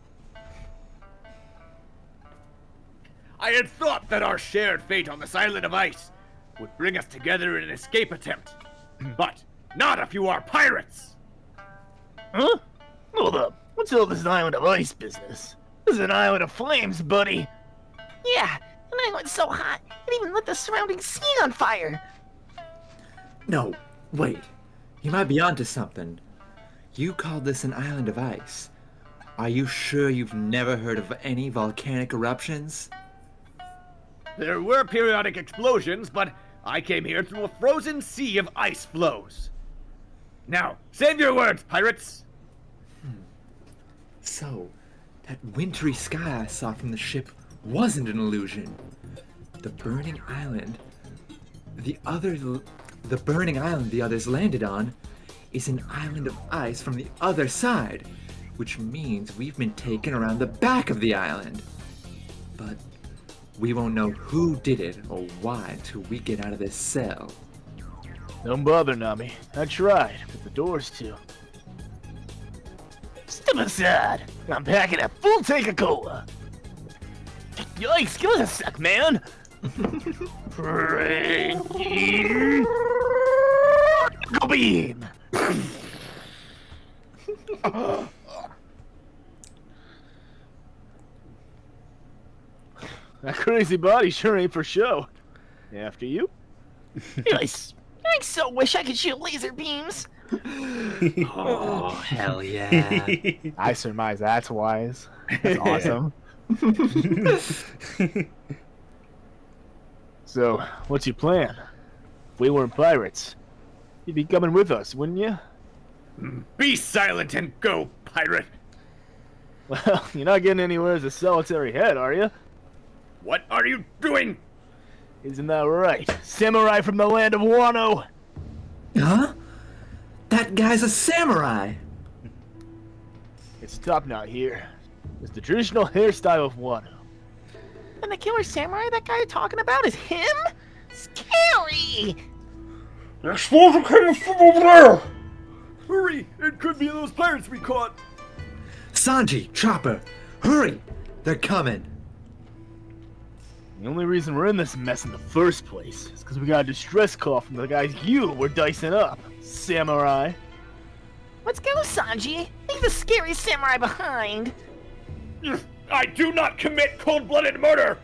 I had thought that our shared fate on this island of ice would bring us together in an escape attempt. But not if you are pirates. Huh? Hold up. What's all this island of ice business? This is an island of flames, buddy. Yeah, and I went so hot, it even lit the surrounding sea on fire. No, wait. You might be onto something. You called this an island of ice. Are you sure you've never heard of any volcanic eruptions? There were periodic explosions, but I came here through a frozen sea of ice flows. Now, save your words, pirates! So, that wintry sky I saw from the ship wasn't an illusion. The burning island the burning island the others landed on is an island of ice from the other side, which means we've been taken around the back of the island. But we won't know who did it or why till we get out of this cell. Don't bother, Nami. I tried, but the door's too. Step aside. I'm packing a full tank of cola. Yikes, give us a sec, man. Frankie. Go beam. That crazy body sure ain't for show. After you? Nice. I so wish I could shoot laser beams. Oh, hell yeah. I surmise that's wise. That's awesome. So, what's your plan? If we weren't pirates, you'd be coming with us, wouldn't you? Be silent and go, pirate! Well, you're not getting anywhere as a solitary head, are you? What are you doing? Isn't that right? Samurai from the land of Wano! Huh? That guy's a samurai! It's top knot here. It's the traditional hairstyle of Wano. And the killer samurai that guy talking about is him? Scary! The explosion came from over there! Hurry! It could be those pirates we caught! Sanji, Chopper, hurry! They're coming! The only reason we're in this mess in the first place is because we got a distress call from the guys you were dicing up, samurai. Let's go, Sanji. Leave the scary samurai behind. I do not commit cold-blooded murder!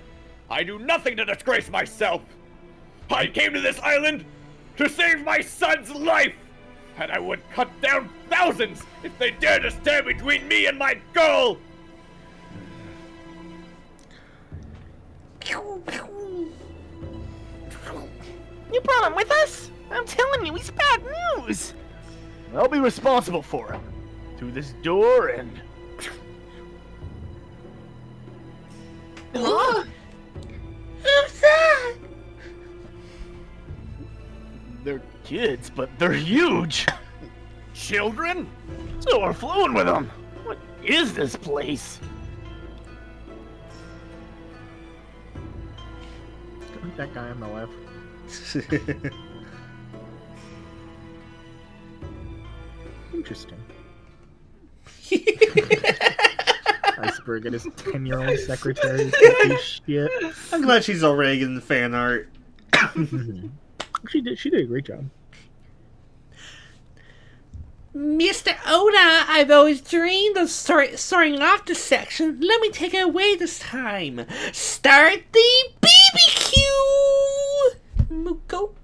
I do nothing to disgrace myself! I came to this island to save my son's life! And I would cut down thousands if they dared to stand between me and my goal! You brought him with us? I'm telling you, he's bad news. I'll be responsible for him. Through this door and... Huh? Who's that? They're kids, but they're huge. Children? So we're flowing with them. What is this place? That guy on the left. Interesting. Iceberg and his 10-year-old secretary. Shit. I'm glad she's already getting the fan art. She did a great job. Mr. Oda, I've always dreamed of starting off this section. Let me take it away this time. Start the BBQ! Muko.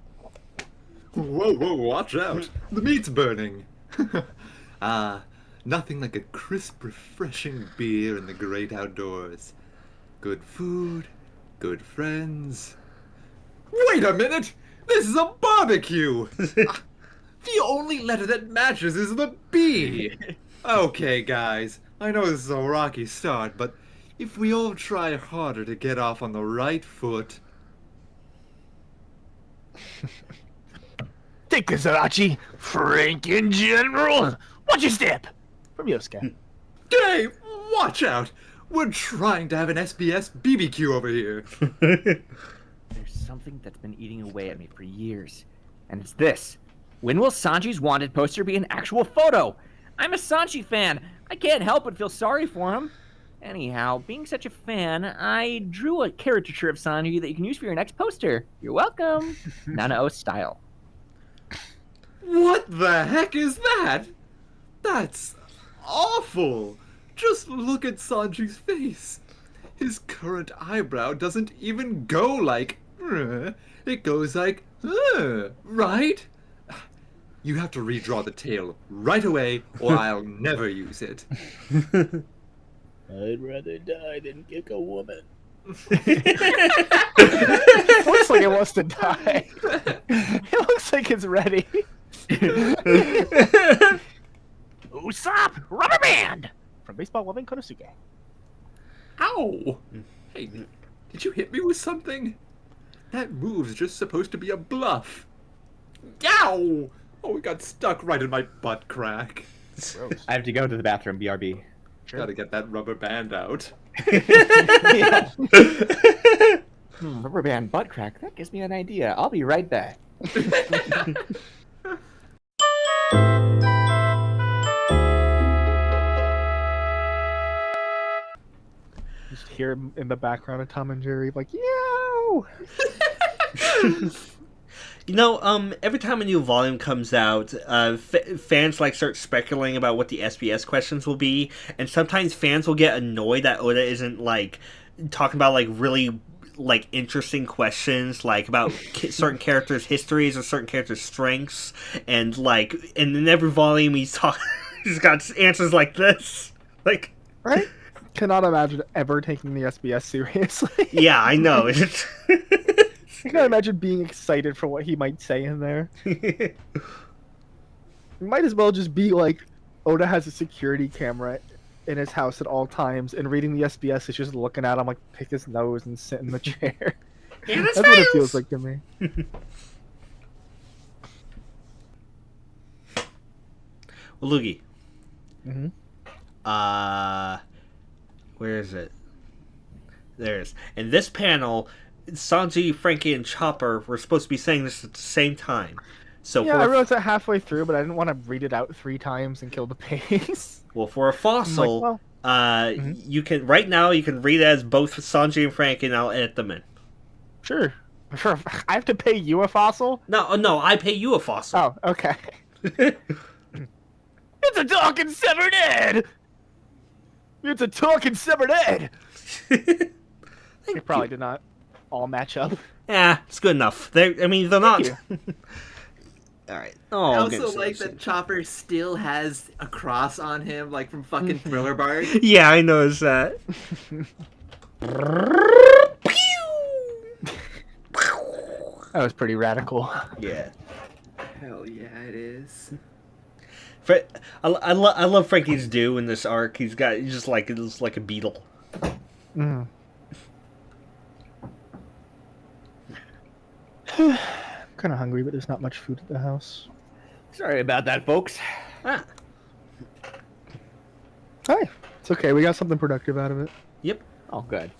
Whoa, watch out! The meat's burning! Nothing like a crisp, refreshing beer in the great outdoors. Good food, good friends. Wait a minute! This is a barbecue! The only letter that matches is the B! Okay, guys, I know this is a rocky start, but if we all try harder to get off on the right foot... Take this, Arachi. Frank in general. Watch your step. From Yosuke. Hey, watch out! We're trying to have an SBS BBQ over here. There's something that's been eating away at me for years, and it's this. When will Sanji's wanted poster be an actual photo? I'm a Sanji fan. I can't help but feel sorry for him. Anyhow, being such a fan, I drew a caricature of Sanji that you can use for your next poster. You're welcome. Nanao style. What the heck is that? That's awful. Just look at Sanji's face. His current eyebrow doesn't even go like, it goes like, right? You have to redraw the tail right away, or I'll never use it. I'd rather die than kick a woman. Looks like it wants to die. It looks like it's ready. Usopp, rubber band. From Baseball Loving Konosuke. Ow! Hey, did you hit me with something? That move's just supposed to be a bluff. Ow! Oh, it got stuck right in my butt crack. I have to go to the bathroom, BRB. Gotta get that rubber band out. Rubber band butt crack. That gives me an idea. I'll be right back. Just hear him in the background of Tom and Jerry, like, yow! You know, every time a new volume comes out, fans start speculating about what the SBS questions will be, and sometimes fans will get annoyed that Oda isn't talking about really interesting questions about certain characters' histories or certain characters' strengths, and in every volume he's got answers like this, Right? Cannot imagine ever taking the SBS seriously. Yeah, I know. I can't imagine being excited for what he might say in there. It might as well just be Oda has a security camera in his house at all times, and reading the SBS is just looking at him pick his nose and sit in the chair. That's what it feels like to me. Well, Luigi. Mm-hmm. Where is it? There it is. In this panel, Sanji, Frankie, and Chopper were supposed to be saying this at the same time. So yeah, I realized that halfway through, but I didn't want to read it out 3 times and kill the pace. Well, for a fossil, you can right now you can read it as both Sanji and Frankie, and I'll edit them in. Sure. I have to pay you a fossil? No, I pay you a fossil. Oh, okay. It's a talking severed head! It's a talking severed head! They probably did not all match up. Yeah, it's good enough. They're not. All right. Oh, I also like that Chopper still has a cross on him, from fucking Thriller Bark. Yeah, I noticed that. That was pretty radical. Yeah. Hell yeah, it is. I love Frankie's do in this arc. He's just like a beetle. Mm. Kind of hungry, but there's not much food at the house. Sorry about that, folks. Hi. It's okay. We got something productive out of it. Yep. Oh, good.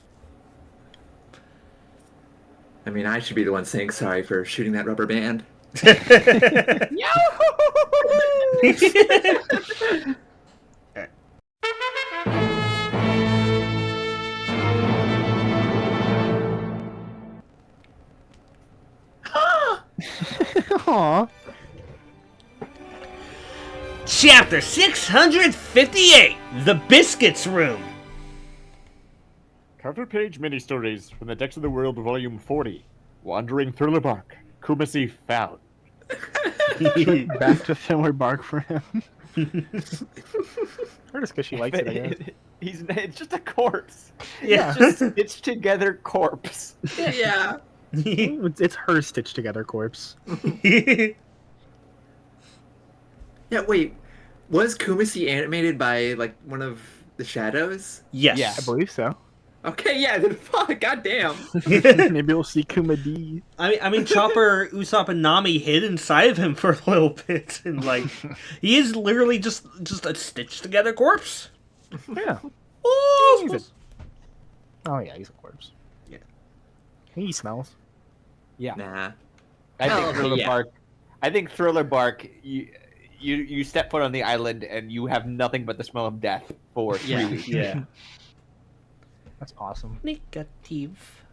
I mean, I should be the one saying sorry for shooting that rubber band. Aww. Chapter 658, The Biscuits Room. Cover page mini-stories from the Decks of the World, Volume 40. Wandering Thriller Bark. Kumasi found. Back to Thriller Bark for him. Or just because she likes it, I guess. It's just a corpse. Yeah. It's just stitched together corpse. Yeah. It's her stitched together corpse. Yeah, wait. Was Kumasi animated by, one of the shadows? Yes. Yeah. I believe so. Okay, yeah, then fuck, goddamn. Maybe we'll see Kuma D. I mean, Chopper, Usopp, and Nami hid inside of him for a little bit, and he is literally just a stitched together corpse. Yeah. Oh, Oh yeah, he's a corpse. Yeah. He smells. Yeah. Nah. I think Thriller Bark. You step foot on the island and you have nothing but the smell of death for 3 weeks. Yeah. That's awesome. Negative.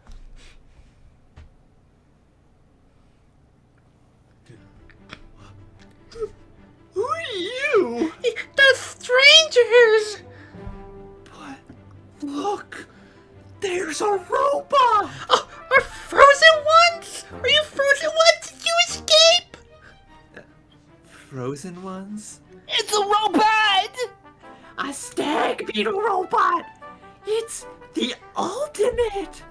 Who are you? The strangers! But look, there's a robot! Oh, are frozen ones? Are you frozen ones? Did you escape? Frozen ones? It's a robot! A stag beetle robot! It's the ultimate!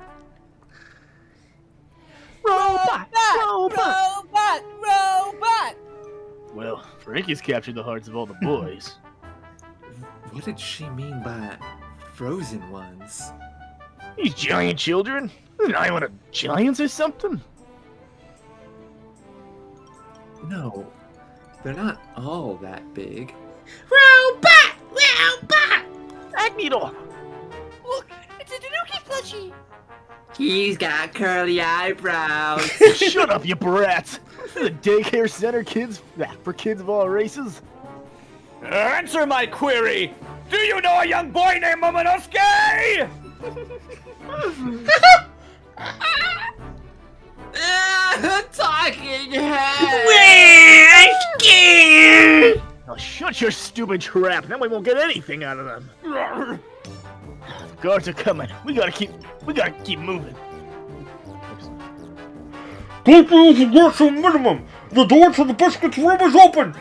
Robot! Robot! Well, Frankie's captured the hearts of all the boys. What did she mean by frozen ones? These giant children? An island of giants or something? No, they're not all that big. Robot! Robot! Magneto! Look, it's a Tanuki plushie. He's got curly eyebrows. Shut up, you brats! This is a daycare center for kids of all races. Answer my query! Do you know a young boy named Momonosuke? Talking head. We're scared! Now shut your stupid trap, then we won't get anything out of them. The guards are coming. We gotta keep moving. Don't use the worship minimum! The door to the biscuits room is open!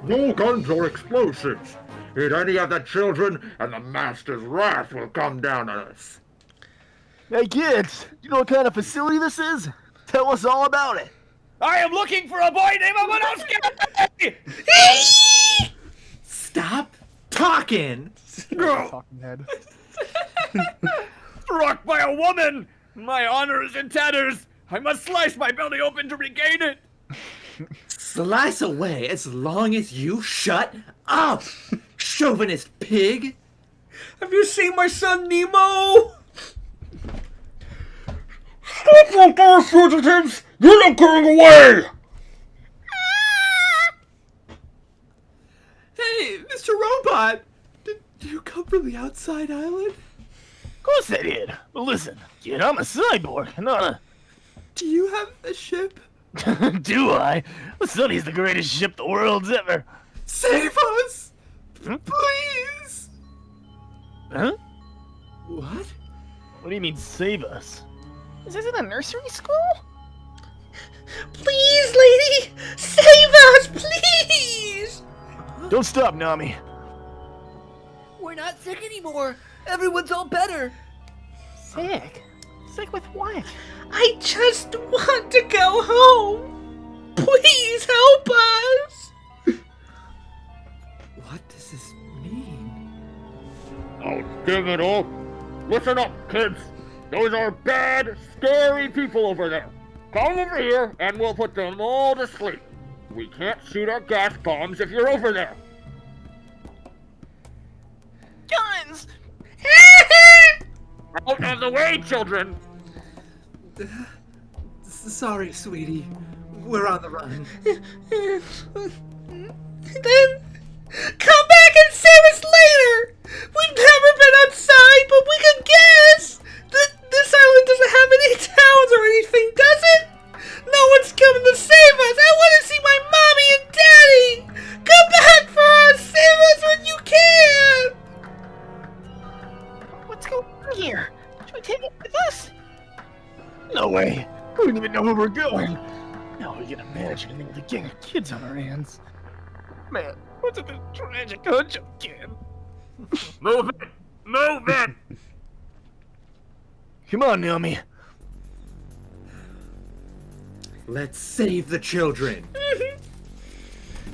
No guns or explosives. Hit any of the children, and the master's wrath will come down on us. Hey kids, you know what kind of facility this is? Tell us all about it. I am looking for a boy named Momonosuke! Stop talking. Talking head. Struck by a woman! My honor is in tatters! I must slice my belly open to regain it! Slice away as long as you shut up, chauvinist pig. Have you seen my son Nemo? Stop those door fugitives! You're not going away! Hey, Mr. Robot, did you come from the outside island? Of course I did. But listen, kid, I'm a cyborg, not Do you have a ship? a... Do I? The Sunny's the greatest ship the world's ever... Save us! Please! Huh? What? What do you mean, save us? Is this in a nursery school? Please, lady! Save us, please! Don't stop, Nami. We're not sick anymore. Everyone's all better. Sick? Sick with what? I just want to go home. Please help us. What does this mean? Oh, damn it all! Listen up, kids! Those are bad, scary people over there. Come over here, and we'll put them all to sleep. We can't shoot our gas bombs if you're over there. Guns! Out of the way, children! Sorry, sweetie. We're on the run. Then come back and save us later. We've never been outside, but we can guess. This island doesn't have any towns or anything, does it? No one's coming to save us. I want to see my mommy and daddy. Come back for us. Save us when you can. What's going on here? Should we take it with us? No way. We don't even know where we're going. How are we gonna manage anything with a gang of kids on our hands? Man, what's this tragic hunch of kid? Move it! Move it! Come on, Nami. Let's save the children.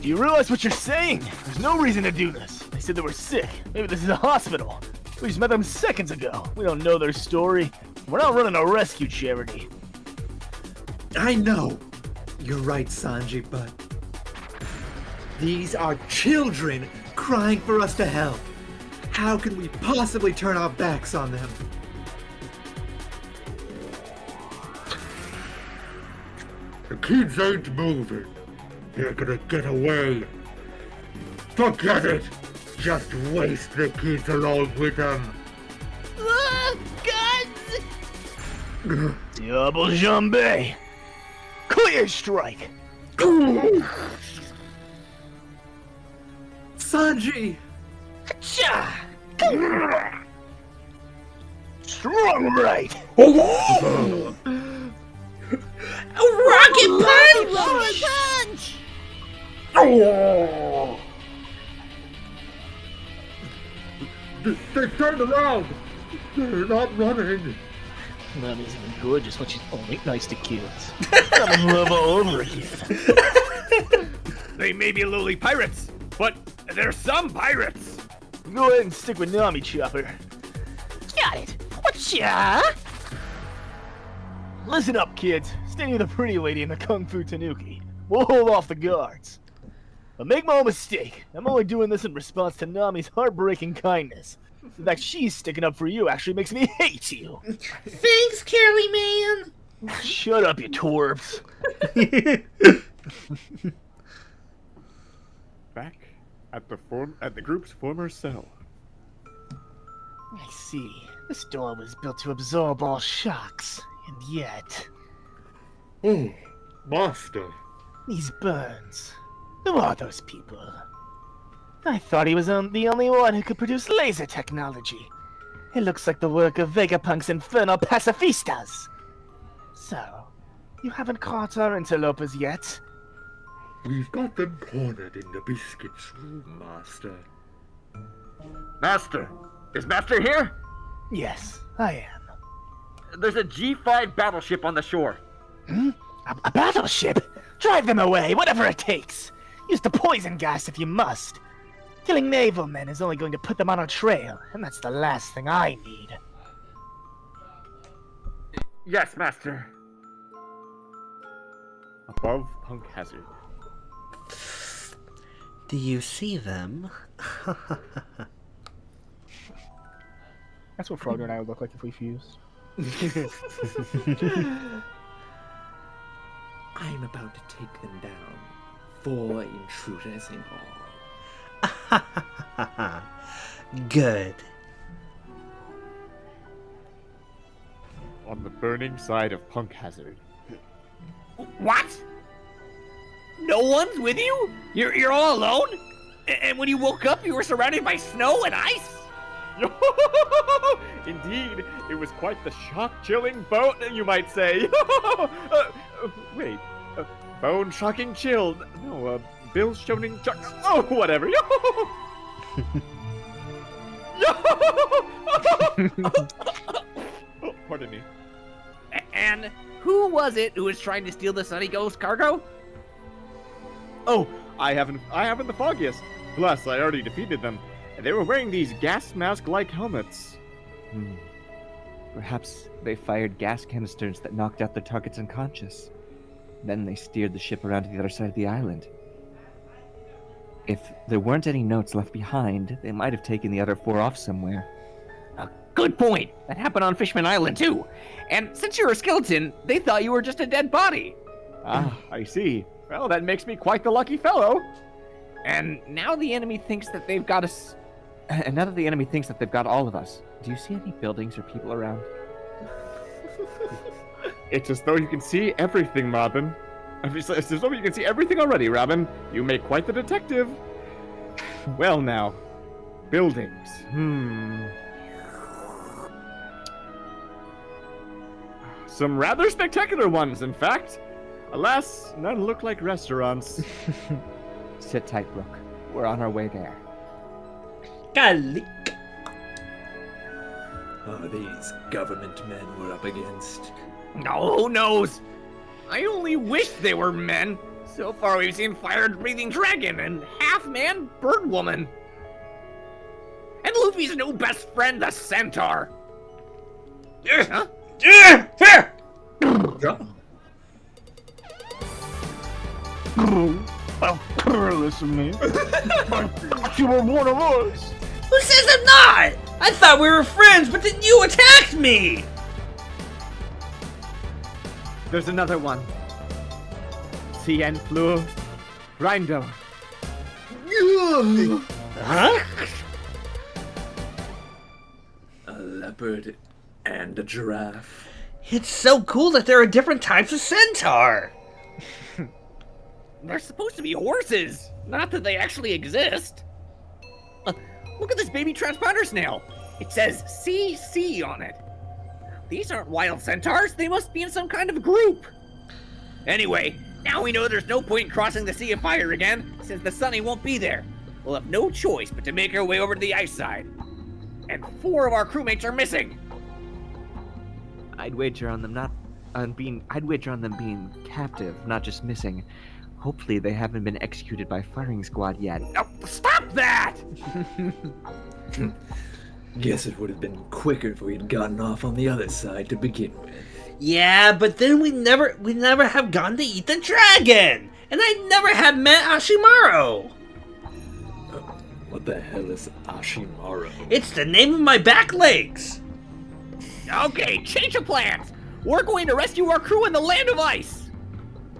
Do you realize what you're saying? There's no reason to do this. They said they were sick. Maybe this is a hospital. We just met them seconds ago. We don't know their story. We're not running a rescue charity. I know. You're right, Sanji, but these are children crying for us to help. How can we possibly turn our backs on them? The kids ain't moving. They're gonna get away. Forget it. Just waste the kids along with them. Guns! Double Jambe. Clear strike. Sanji! Cha! Strong right. A rocket punch. Rocket punch! Oh! They turned around. They're not running. Nami's even gorgeous when she's only nice to kids. I'm in love all over again. They may be lowly pirates, but they're some pirates! Go ahead and stick with Nami, Chopper. Got it. Whatcha? Listen up, kids. Stay near the pretty lady and the Kung Fu Tanuki. we'll hold off the guards. But make no mistake, I'm only doing this in response to Nami's heartbreaking kindness. The fact she's sticking up for you actually makes me hate you. Thanks, Curly Man. Shut up, you twerps. Back at the group's former cell. I see. This door was built to absorb all shocks, and yet... Oh, Master. These burns. Who are those people? I thought he was the only one who could produce laser technology. It looks like the work of Vegapunk's infernal pacifistas. So, you haven't caught our interlopers yet? We've got them cornered in the biscuits room, Master. Master! Is Master here? Yes, I am. There's a G5 battleship on the shore. A battleship? Drive them away, whatever it takes. Use the poison gas if you must. Killing naval men is only going to put them on our trail, and that's the last thing I need. Yes, Master. Above Punk Hazard. Do you see them? That's what Frogger and I would look like if we fused. I'm about to take them down. 4 intruders in all. Good. On the burning side of Punk Hazard. What? No one's with you? You're all alone? And when you woke up, you were surrounded by snow and ice? Indeed, it was quite the shock-chilling boat, you might say. Wait, bone-shocking chill. No, bill-shoning shock. Oh, whatever. Oh, pardon me. And who was it who was trying to steal the Sunny Ghost cargo? Oh, I haven't the foggiest. Plus, I already defeated them. And they were wearing these gas mask-like helmets. Perhaps they fired gas canisters that knocked out their targets unconscious. Then they steered the ship around to the other side of the island. If there weren't any notes left behind, they might have taken the other 4 off somewhere. Good point. That happened on Fishman Island, too. And since you're a skeleton, they thought you were just a dead body. Ah, I see. Well, that makes me quite the lucky fellow. And now the enemy thinks that they've got us. And now that the enemy thinks that they've got all of us, do you see any buildings or people around? It's as though you can see everything, Robin. It's as though you can see everything already, Robin. You make quite the detective. Well now, buildings. Some rather spectacular ones, in fact. Alas, none look like restaurants. Sit tight, Brooke. We're on our way there. Golly. Oh, these government men we're up against. No, who knows? I only wish they were men. So far we've seen fire-breathing dragon and half-man bird woman. And Luffy's new best friend, the centaur. Huh? How careless of me. You were one of us. Who says I'm not? I thought we were friends, but then you attacked me! There's another one. Cien Fleur. Rindo. Huh? A leopard and a giraffe. It's so cool that there are different types of centaur. They're supposed to be horses. Not that they actually exist. Look at this baby transponder snail. It says CC on it. These aren't wild centaurs. They must be in some kind of group. Anyway, now we know there's no point in crossing the Sea of Fire again, since the Sunny won't be there. We'll have no choice but to make our way over to the ice side. And 4 of our crewmates are missing. I'd wager on them being captive, not just missing. Hopefully they haven't been executed by firing squad yet. Oh, stop that! Guess it would have been quicker if we had gotten off on the other side to begin with. Yeah, but then we never have gone to eat the dragon, And I never had met Ashimaru. What the hell is Ashimaru? It's the name of my back legs. Okay, change of plans. We're going to rescue our crew in the land of ice.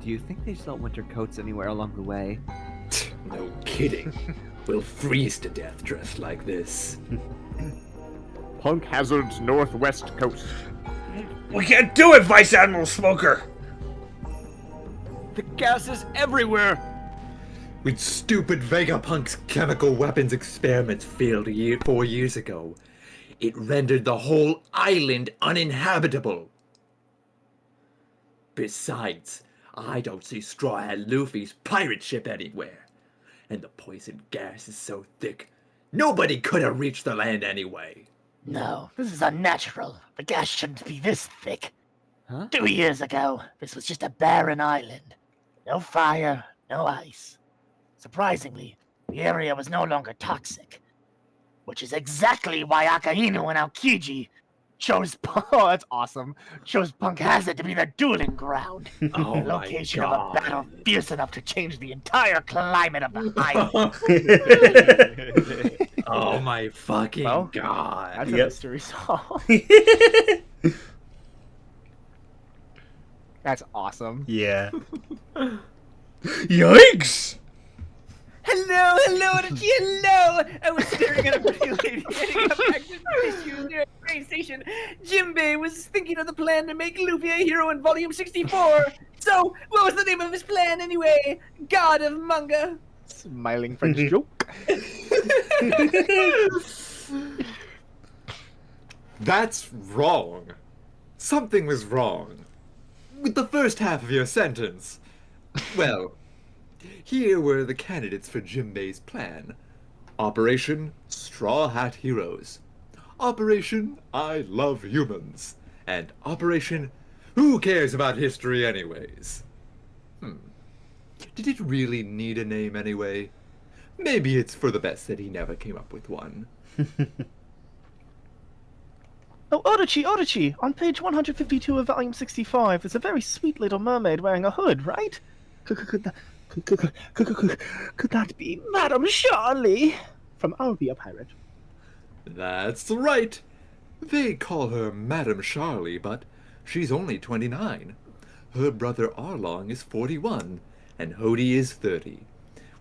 Do you think they sell winter coats anywhere along the way? No kidding. We'll freeze to death dressed like this. Punk Hazard's northwest coast. We can't do it, Vice Admiral Smoker. The gas is everywhere. When stupid Vegapunk's chemical weapons experiments failed 4 years ago, it rendered the whole island uninhabitable. Besides, I don't see Straw Hat Luffy's pirate ship anywhere. And the poison gas is so thick, nobody could have reached the land anyway. No, this is unnatural. The gas shouldn't be this thick. Huh? 2 years ago, this was just a barren island. No fire, no ice. Surprisingly, the area was no longer toxic. Which is exactly why Akainu and Aokiji chose oh, that's awesome. Chose Punk Hazard to be their dueling ground. Oh The location my of a God. battle fierce enough to change the entire climate of the island. Oh my fucking Well, god. That's a Yep. mystery solved. That's awesome. Yeah. Yikes! Hello, Odachi, hello! I was staring at a pretty lady heading up back to the issue near a train station. Jimbei was thinking of the plan to make Luffy a hero in Volume 64. So, what was the name of his plan anyway? God of Manga. Smiling French joke. That's wrong. Something was wrong with the first half of your sentence. Well, here were the candidates for Jimbei's plan. Operation Straw Hat Heroes. Operation I Love Humans. And Operation Who Cares About History Anyways? Did it really need a name anyway? Maybe it's for the best that he never came up with one. Oh, Odachi! On page 152 of volume 65, there's a very sweet little mermaid wearing a hood, right? Could that be Madame Charlie? From I'll Be a Pirate. That's right. They call her Madame Charlie, but she's only 29. Her brother Arlong is 41, and Hody is 30,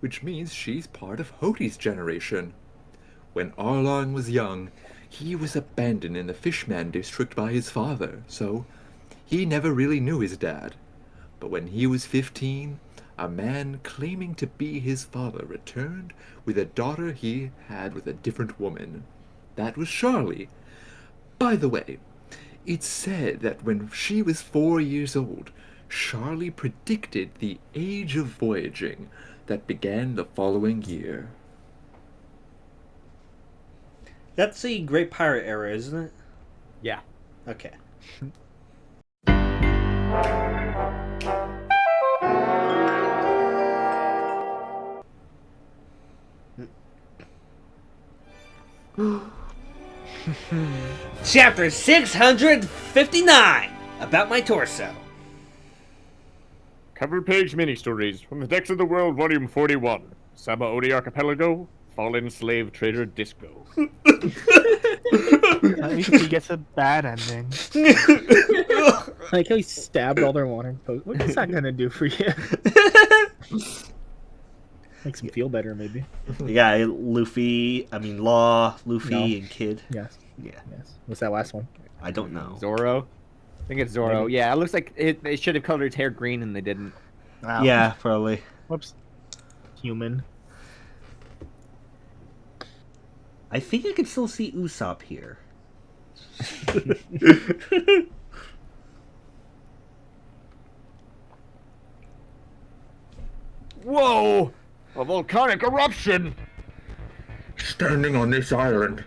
which means she's part of Hody's generation. When Arlong was young, he was abandoned in the Fishman district by his father, so he never really knew his dad. But when he was 15, a man claiming to be his father returned with a daughter he had with a different woman. That was Charlie. By the way, it's said that when she was 4 years old, Charlie predicted the age of voyaging that began the following year. That's the Great Pirate era, isn't it? Yeah. Okay. Chapter 659, about my torso. Cover page mini-stories from the Decks of the World, Volume 41. Sama Oni Archipelago, Fallen Slave Trader Disco. At least he gets a bad ending. Like how he stabbed all their wanted posts. What is that gonna do for you? Makes him feel better, maybe. Yeah, Law, Luffy, No. and Kid. Yes. Yeah. Yes. What's that last one? I don't know. Zoro? I think it's Zoro. Yeah, it looks like they should have colored his hair green and they didn't. Wow. Yeah, probably. Whoops. Human. I think I can still see Usopp here. Whoa! A volcanic eruption! Standing on this island,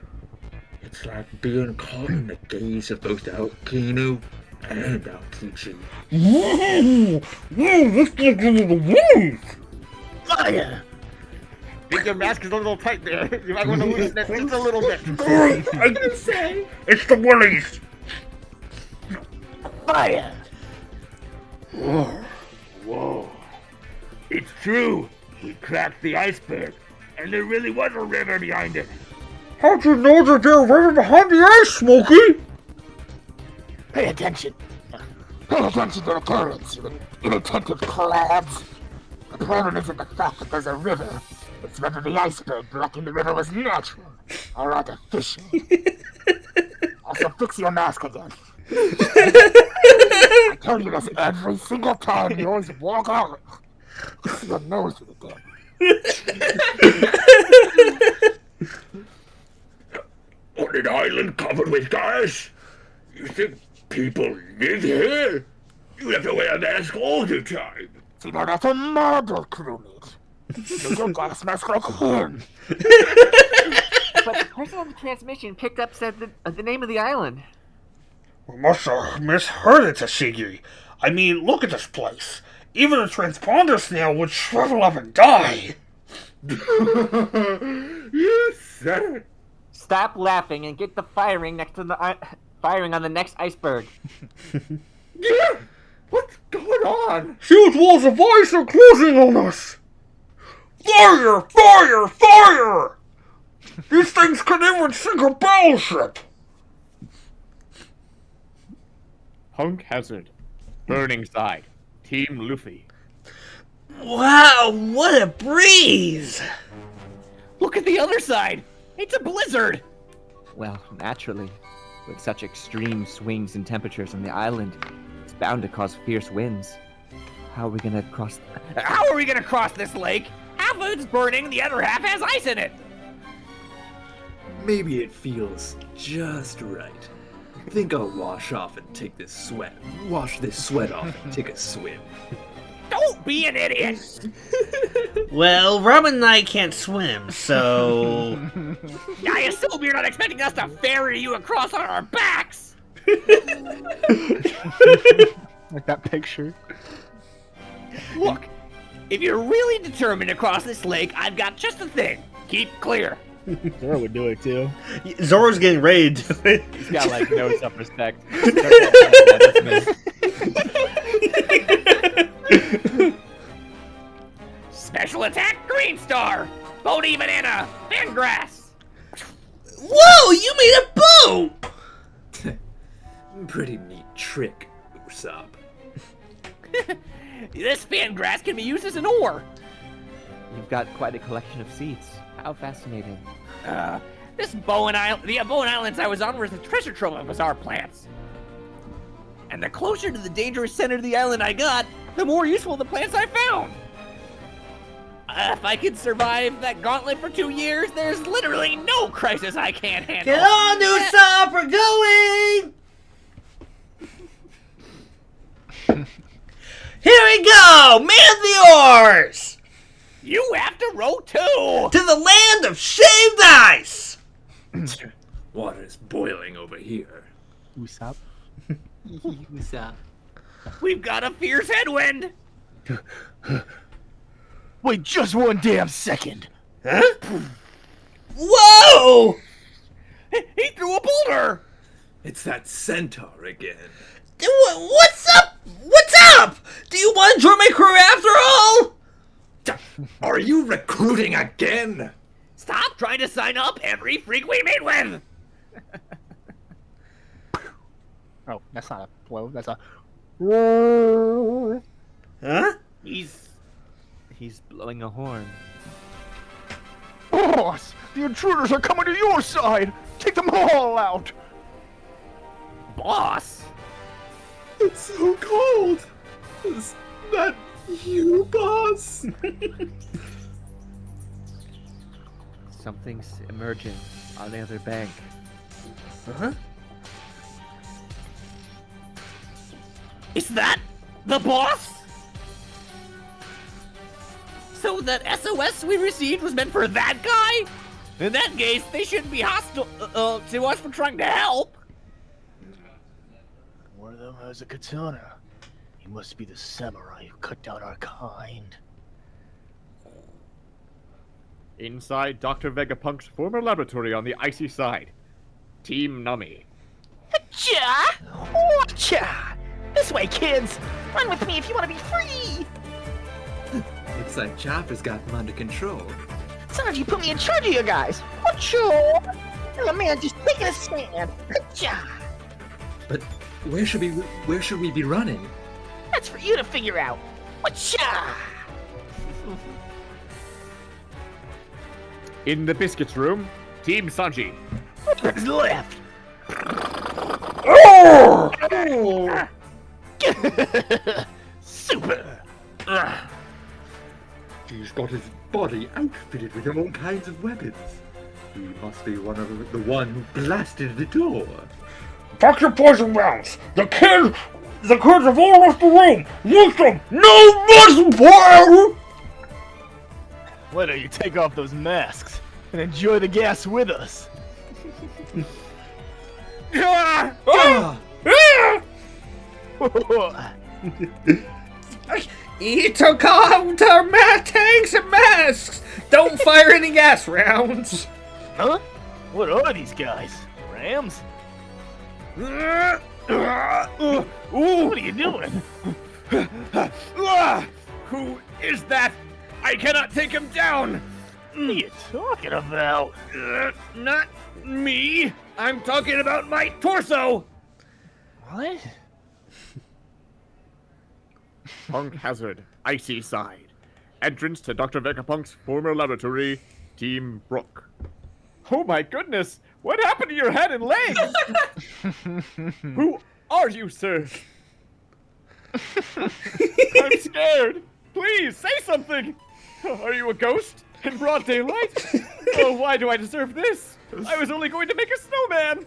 it's like being caught in the gaze of both Aokinu and Aokiji. Fire! I think your mask is a little tight there. You might want to loosen it just a little bit. I can say it's the Woolies. Fire! Whoa. It's true. We cracked the iceberg, and there really was a river behind it. How'd you know that there was a river behind the ice, Smokey? Pay attention. Pay attention to the currents, you inattentive crabbs. The problem isn't the fact that there's a river. It's whether the iceberg blocking the river was natural or artificial. Also, fix your mask again. I tell you this every single time you always walk out. See your nose with it again. On an island covered with gas? You think people live here? You have to wear a mask all the time. See, now that's a model crewmate. So your gas mask like him. But the person on the transmission picked up said the name of the island. We must have misheard it, Tashigi. I mean, look at this place. Even a transponder snail would shrivel up and die. You said it. Stop laughing and get the firing next to the firing on the next iceberg. Yeah. What's going on? Huge walls of ice are closing on us. Fire! Fire! Fire! These things can even sink a battleship. Punk Hazard. Burning Side. Team Luffy. Wow, what a breeze! Look at the other side! It's a blizzard! Well, naturally, with such extreme swings in temperatures on the island, it's bound to cause fierce winds. How are we gonna cross? How are we gonna cross this lake? Half of it's burning, the other half has ice in it! Maybe it feels just right. Think I'll wash off and take this sweat. Wash this sweat off and take a swim. Don't be an idiot! Well, Robin and I can't swim, so... I assume you're not expecting us to ferry you across on our backs! Like that picture. Look, if you're really determined to cross this lake, I've got just the thing. Keep clear. Zoro would do it too. Zoro's getting ready to do it. He's got like no self-respect. Special attack, Green Star! Bodhi Banana, Fan Grass! Whoa, you made a boat! Pretty neat trick, Usopp. This Fan Grass can be used as an oar. You've got quite a collection of seeds. How fascinating. The Bowen Islands I was on was the treasure trove of bizarre plants. And the closer to the dangerous center of the island I got, the more useful the plants I found. If I could survive that gauntlet for 2 years, there's literally no crisis I can't handle. Get on, Usopp, we're going! Here we go! Man the oars! You have to row too! To the land of shaved ice! Water's boiling over here. Usopp. Usopp. We've got a fierce headwind! Wait just one damn second. Huh? Whoa! He threw a boulder! It's that centaur again. What's up? What's up? Do you want to join my crew after all? Are you recruiting again? Stop trying to sign up every freak we meet with! Oh, that's not a blow. That's a. Huh? He's blowing a horn. Boss, the intruders are coming to your side. Take them all out. Boss? It's so cold. Is that you, boss? Something's emerging on the other bank. Huh? Is that the boss? So that SOS we received was meant for that guy? In that case, they shouldn't be hostile to us for trying to help. One of them has a katana. He must be the samurai who cut down our kind. Inside Dr. Vegapunk's former laboratory on the icy side. Team Nummy. Cha! Cha! This way, kids! Run with me if you want to be free! Looks like Chopper's got them under control. Sanji put me in charge of you guys. What sure? You're a man just taking a stand. Good job. But where should we be running? That's for you to figure out. Whatcha? In the biscuits room, Team Sanji. What's left? Super. He's got his body outfitted with all kinds of weapons. He must be one who blasted the door. Fuck your poison rounds! The kids have all left the room! Use them! No muscle fire! Why don't you take off those masks and enjoy the gas with us? He took off their tanks and masks! Don't fire any gas rounds! Huh? What are these guys? Rams? What are you doing? Who is that? I cannot take him down! What are you talking about? Not me! I'm talking about my torso! What? Punk Hazard, Icy Side. Entrance to Dr. Vegapunk's former laboratory, Team Brook. Oh my goodness! What happened to your head and legs? Who are you, sir? I'm scared! Please, say something! Are you a ghost? In broad daylight? Oh, why do I deserve this? I was only going to make a snowman!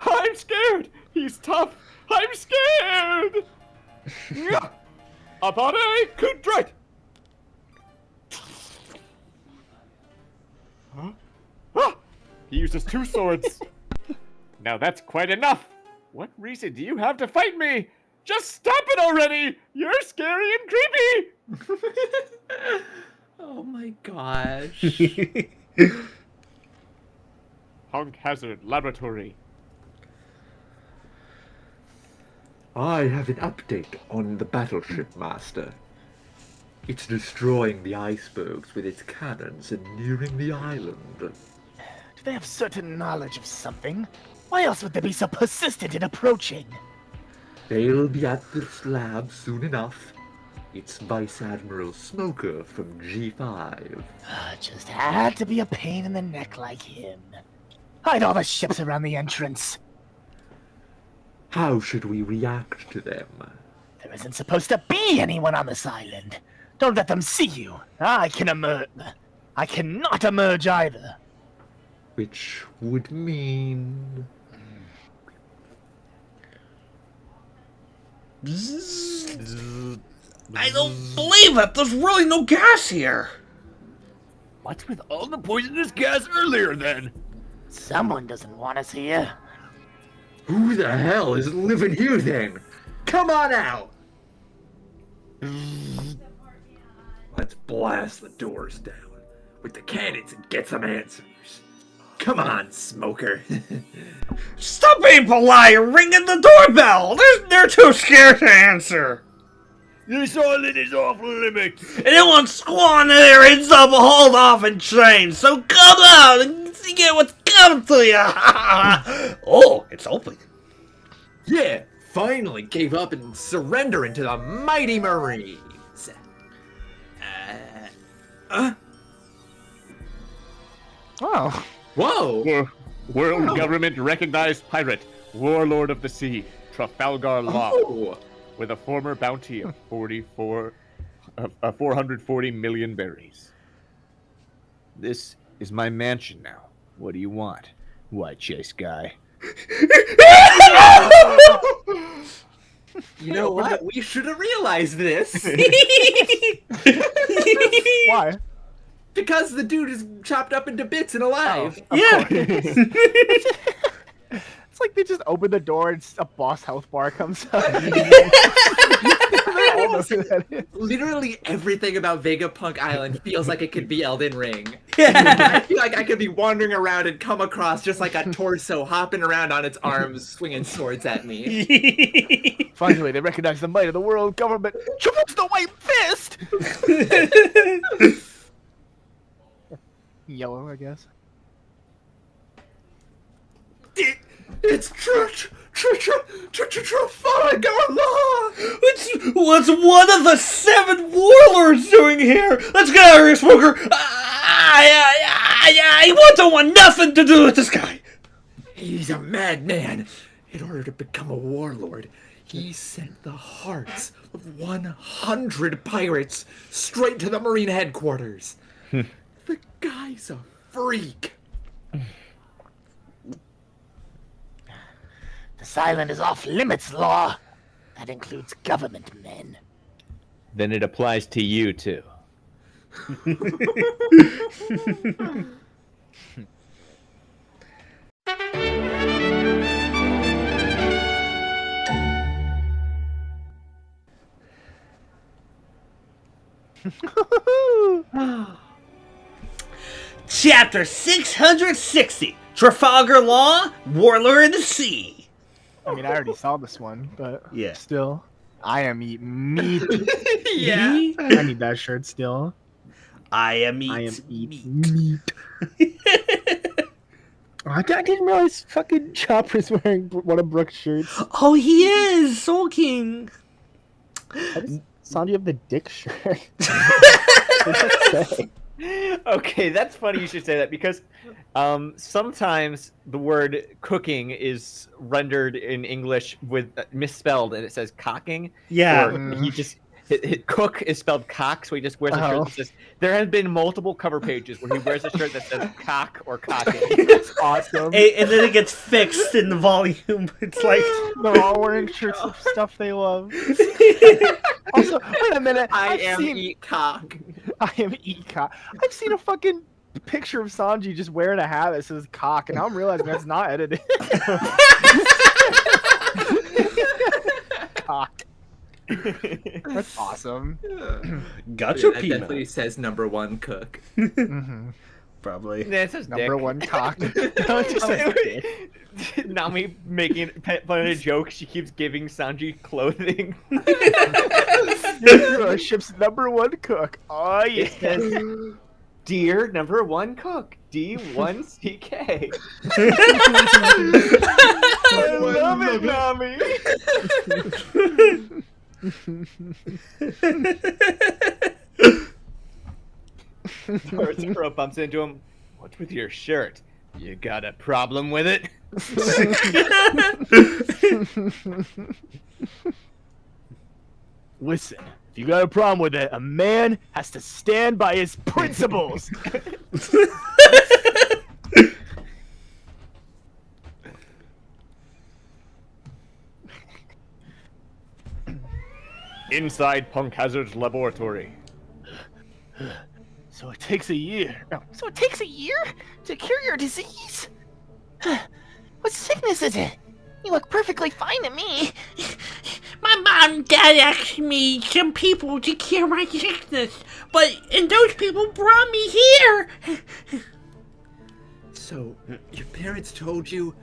I'm scared! He's tough! I'm scared! Apare Kudret! Huh? Ah! He uses two swords! Now that's quite enough! What reason do you have to fight me? Just stop it already! You're scary and creepy! Oh my gosh. Punk Hazard Laboratory. I have an update on the battleship, Master. It's destroying the icebergs with its cannons and nearing the island. Do they have certain knowledge of something? Why else would they be so persistent in approaching? They'll be at the lab soon enough. It's Vice Admiral Smoker from G5. Just had to be a pain in the neck like him. Hide all the ships around the entrance. How should we react to them? There isn't supposed to be anyone on this island. Don't let them see you. I can emerge. I cannot emerge either. Which would mean... I don't believe it! There's really no gas here! What's with all the poisonous gas earlier then? Someone doesn't want us here. Who the hell is living here then? Come on out! Let's blast the doors down with the cannons and get some answers. Come on, Smoker. Stop being polite and ringing the doorbell! They're too scared to answer! This island is off limits! And they want squaw there and some hauled off in chains, so come out and get what's coming to you! Oh, it's open. Yeah, finally gave up and surrendering to the mighty Marines. Oh. Whoa! World government recognized pirate, warlord of the sea, Trafalgar Law, Oh! with a former bounty of 440 million berries. This is my mansion now. What do you want, white chase guy? You know what? We should have realized this. Why? Because the dude is chopped up into bits and alive. Yeah! It's like they just open the door and a Boss Health bar comes up. all know who that is. Literally everything about Vegapunk Island feels like it could be Elden Ring. Yeah. I feel like I could be wandering around and come across just like a torso hopping around on its arms, swinging swords at me. Finally, they recognize the might of the world government. Triumphs the white fist! Yellow, I guess. It's Trafalgar Law! What's one of the 7 warlords doing here? Let's get out of here, Smoker! I don't want nothing to do with this guy! He's a madman. In order to become a warlord, he sent the hearts of 100 pirates straight to the Marine headquarters. The guy's a freak. This island is off limits, Law. That includes government men. Then it applies to you too. Chapter 660, Trafalgar Law, Warlord of the Sea. I mean, I already saw this one, but Yeah. still. I am eating meat. Yeah. I need that shirt still. I am eating meat. I didn't realize fucking Chopper's wearing one of Brooke's shirts. Oh, he is! Soul King! How does Sanji have the dick shirt? What does that say? Okay, that's funny you should say that because sometimes the word cooking is rendered in English with misspelled and it says cocking. Yeah. Or he just cook is spelled cock, so he just wears a shirt that says. There have been multiple cover pages where he wears a shirt that says cock or cocking. That's awesome. And then it gets fixed in the volume. It's like They're all wearing shirts of stuff they love. Also, wait a minute. I I've am seen- eat cock. I am Eka. I've seen a fucking picture of Sanji just wearing a hat that says cock, and I'm realizing that's not edited. Cock. That's awesome. gotcha, That peanut. definitely says #1 cook. Mm-hmm. Probably. Yeah, it says Number dick. 1 cock. No, it just says dick. Nami making fun of a joke. She keeps giving Sanji clothing. You're our ship's #1 cook. Oh yeah. It says, Dear #1 cook, D1CK. I love it, Nami. Zoro bumps into him. What's with your shirt? You got a problem with it? Listen, if you got a problem with it, a man has to stand by his principles. Inside Punk Hazard's laboratory. So it takes a year. No, So it takes a year to cure your disease? What sickness is it? You look perfectly fine to me. My mom and dad asked me some people to cure my sickness, and those people brought me here. So, your parents told you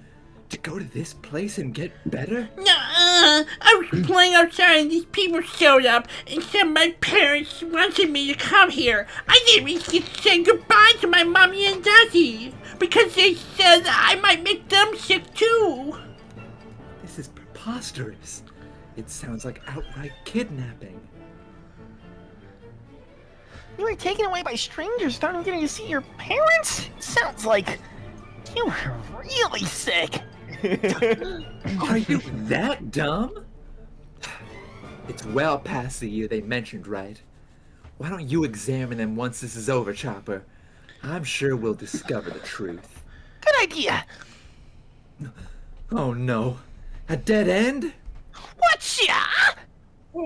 to go to this place and get better? Nuh-uh. I was playing outside and these people showed up and said my parents wanted me to come here. I didn't even get to say goodbye to my mommy and daddy because they said I might make them sick too. This is preposterous. It sounds like outright kidnapping. You were taken away by strangers, starting getting to see your parents? Sounds like you were really sick. Are you that dumb? It's well past the year they mentioned, right? Why don't you examine them once this is over, Chopper? I'm sure we'll discover the truth. Good idea. Oh no. A dead end? Whatcha? The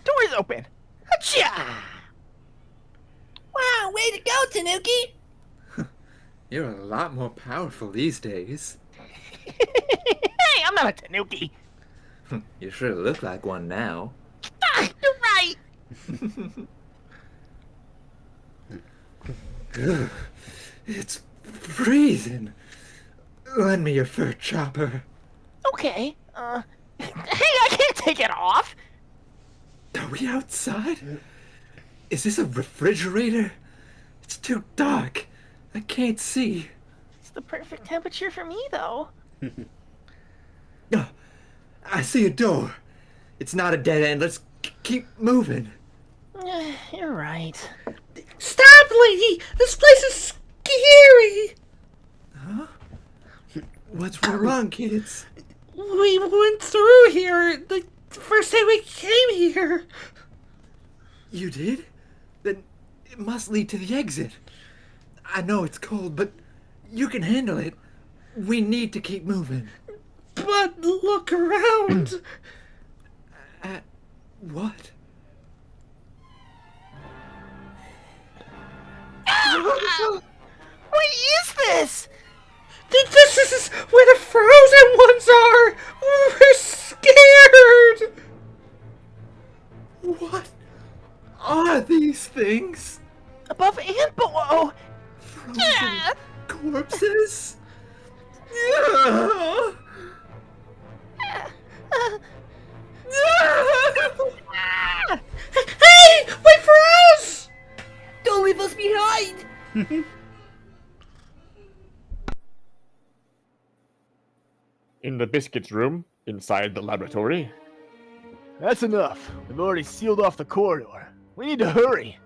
door is open. Whatcha? Wow, way to go, Tanuki! You're a lot more powerful these days. Hey, I'm not a tanuki. You sure look like one now. Ah, you're right. It's freezing. Lend me your fur chopper. Okay. Hey, I can't take it off. Are we outside? Is this a refrigerator? It's too dark. I can't see. It's the perfect temperature for me, though. Oh, I see a door. It's not a dead end. Let's keep moving. You're right. Stop, lady! This place is scary! Huh? What's wrong, kids? We went through here the first day we came here. You did? Then it must lead to the exit. I know it's cold, but you can handle it. We need to keep moving. But look around. At what? What is this? This is where the frozen ones are. We're scared. What are these things? Above and below. Frozen Yeah. corpses? Yeah. Hey, wait for us! Don't leave us behind! In the biscuits room, inside the laboratory. That's enough. We've already sealed off the corridor. We need to hurry.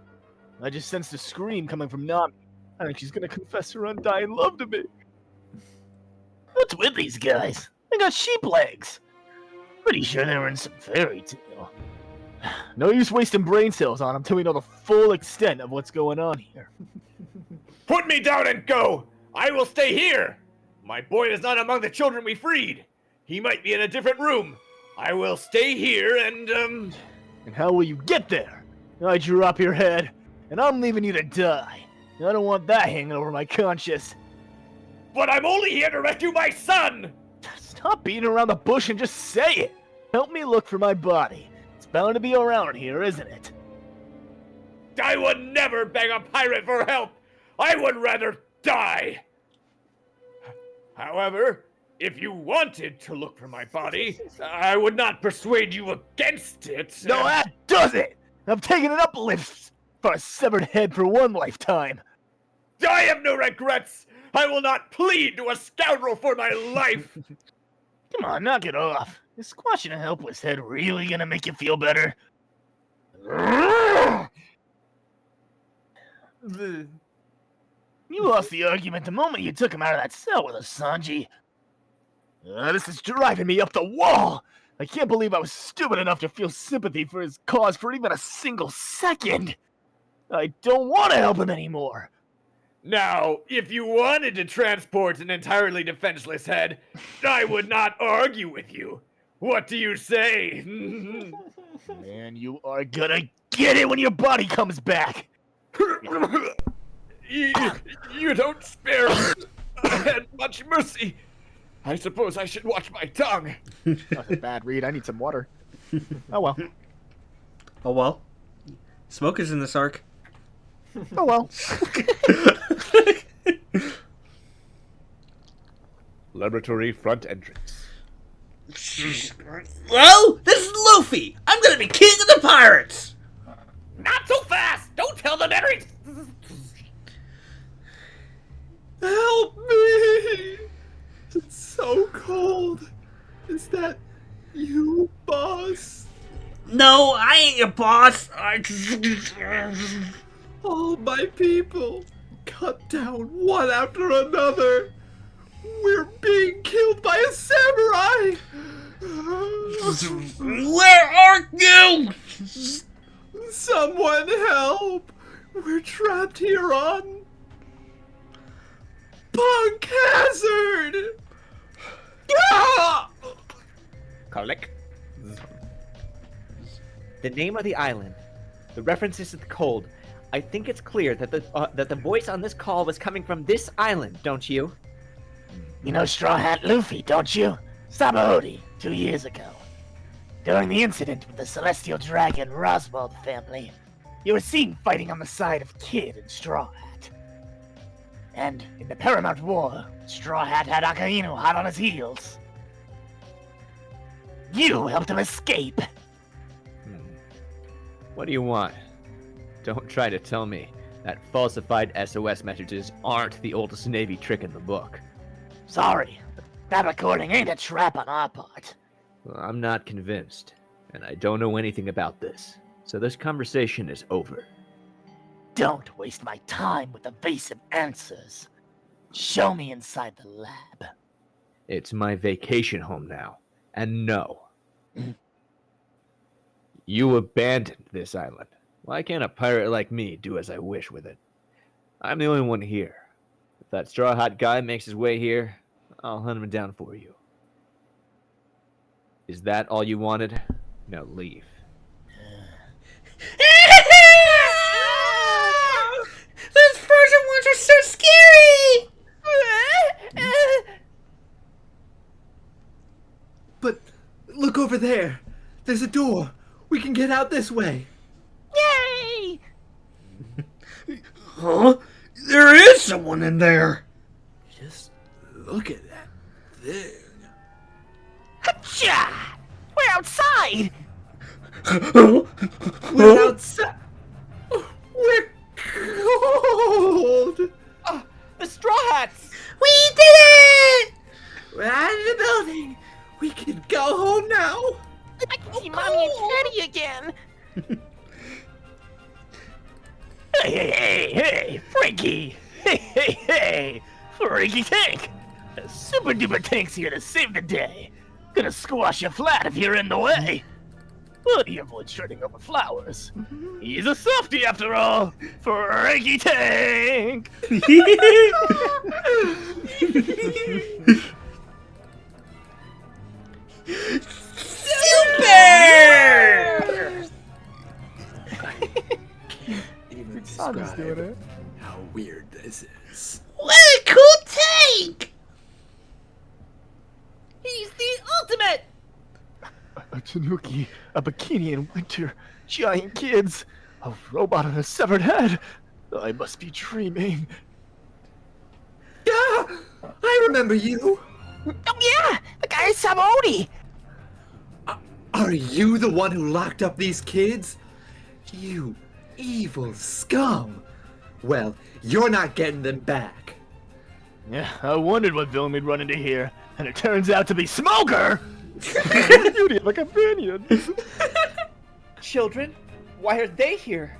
I just sensed a scream coming from Nami. I think she's gonna confess her undying love to me. What's with these guys? They got sheep legs. Pretty sure they were in some fairy tale. No use wasting brain cells on them till we know the full extent of what's going on here. Put me down and go! I will stay here! My boy is not among the children we freed. He might be in a different room. I will stay here and, And how will you get there? I drew up your head, and I'm leaving you to die. I don't want that hanging over my conscience. But I'm only here to rescue my son! Stop beating around the bush and just say it! Help me look for my body. It's bound to be around here, isn't it? I would never beg a pirate for help! I would rather die! However, if you wanted to look for my body, I would not persuade you against it. No, that does it! I'm taking an uplift for a severed head for one lifetime. I have no regrets! I will not plead to a scoundrel for my life! Come on, knock it off. Is squashing a helpless head really gonna make you feel better? You lost the argument the moment you took him out of that cell with us, Sanji. This is driving me up the wall! I can't believe I was stupid enough to feel sympathy for his cause for even a single second! I don't want to help him anymore! Now, if you wanted to transport an entirely defenseless head, I would not argue with you. What do you say? Man, you are gonna get it when your body comes back! You don't spare me. I had much mercy. I suppose I should watch my tongue. That's a bad read. I need some water. Oh well. Oh well. Smoke is in this arc. Oh well. Laboratory front entrance. Well, this is Luffy. I'm gonna be king of the pirates. Not so fast! Don't tell them everything! Help me! It's so cold. Is that you, boss? No, I ain't your boss. All my people, cut down one after another. We're being killed by a samurai. Where are you? Someone help! We're trapped here on Punk Hazard! Ah! Karlik. The name of the island, the references to the cold. I think it's clear that the voice on this call was coming from this island, don't you? You know Straw Hat Luffy, don't you? Sabaody, 2 years ago. During the incident with the Celestial Dragon Roswald family, you were seen fighting on the side of Kid and Straw Hat. And in the Paramount War, Straw Hat had Akainu hot on his heels. You helped him escape. What do you want? Don't try to tell me that falsified SOS messages aren't the oldest Navy trick in the book. Sorry, but that recording ain't a trap on our part. Well, I'm not convinced, and I don't know anything about this, so this conversation is over. Don't waste my time with evasive answers. Show me inside the lab. It's my vacation home now, and no. You abandoned this island. Why can't a pirate like me do as I wish with it? I'm the only one here. If that Straw Hat guy makes his way here, I'll hunt him down for you. Is that all you wanted? Now leave. Those frozen ones are so scary! But look over there. There's a door. We can get out this way. Yay! Huh? There is someone in there. Just look at that thing. Hacha! We're outside! We're outside. We're cold. The Straw Hats! We did it! We're out of the building. We can go home now. I can see Mommy and Daddy again! Hey, Frankie! Hey, Frankie Tank! A super duper tank's here to save the day. Gonna squash you flat if you're in the way. But he avoids treading over flowers. He's a softie after all, Frankie Tank! Super! Even Saga's doing it. how weird this is. What a cool tank! He's the ultimate! A Tanuki, a bikini in winter, giant kids, a robot on a severed head. I must be dreaming. Yeah, I remember you. Oh yeah! The guy is Samodi! Are you the one who locked up these kids? You evil scum. Well, you're not getting them back. Yeah, I wondered what villain we'd run into here, and it turns out to be Smoker! Beauty of a companion. Children, why are they here?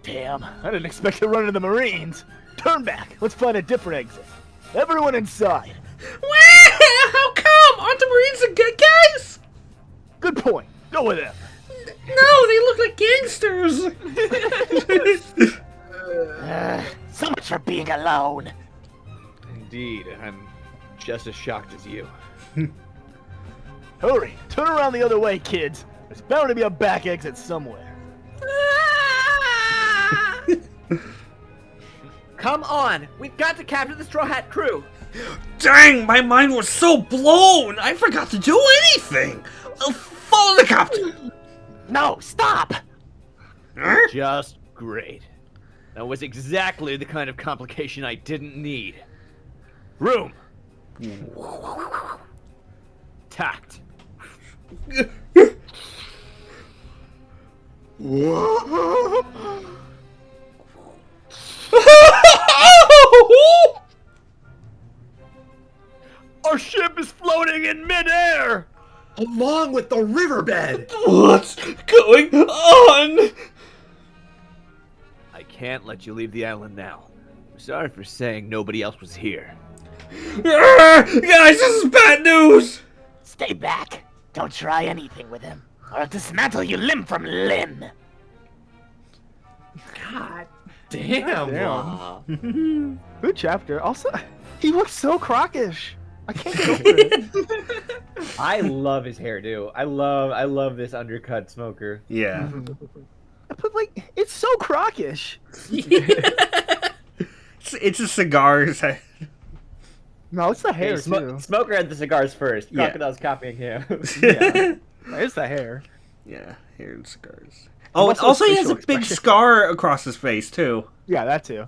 Damn, I didn't expect to run into the Marines. Turn back, let's find a different exit. Everyone inside. How come? Aren't the Marines the good guys? Good point, go with them. No, they look like gangsters. So much for being alone. Indeed, I'm just as shocked as you. Hurry, turn around the other way, kids. There's bound to be a back exit somewhere. Come on, we've got to capture the Straw Hat crew. Dang, my mind was so blown. I forgot to do anything. Follow the captain. No, stop! Just great. That was exactly the kind of complication I didn't need. Room. Tact. Our ship is floating in midair! Along with the riverbed. What's going on? I can't let you leave the island now. I'm sorry for saying nobody else was here. Guys, this is bad news. Stay back. Don't try anything with him, or I'll dismantle you limb from limb. God damn. Good chapter. Also, he looks so crockish. I can't get over it. I love his hairdo. I love this undercut Smoker. Yeah. But like, it's so crockish. It's a cigar. No, it's the hair too. Smoker had the cigars first. Yeah. Crocodile's copying him. Yeah, it's the hair. Yeah, hair and scars. Oh, and also also he has a facial big expression. scar across his face too. Yeah, that too.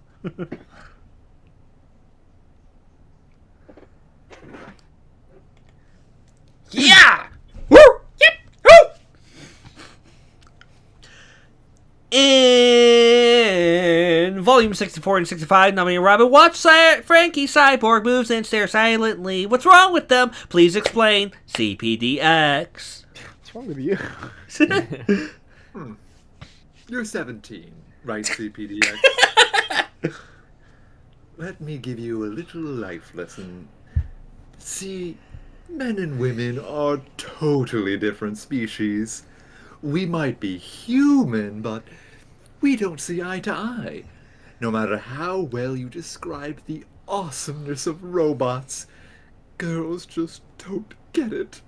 Yeah! Woo! Yep! Woo! In volume 64 and 65, Nami and Robin watch Frankie Cyborg moves and stare silently. What's wrong with them? Please explain. CPDX. What's wrong with you? You're 17, right, CPDX? Let me give you a little life lesson. See, men and women are totally different species. We might be human, but we don't see eye to eye. No matter how well you describe the awesomeness of robots, girls just don't get it.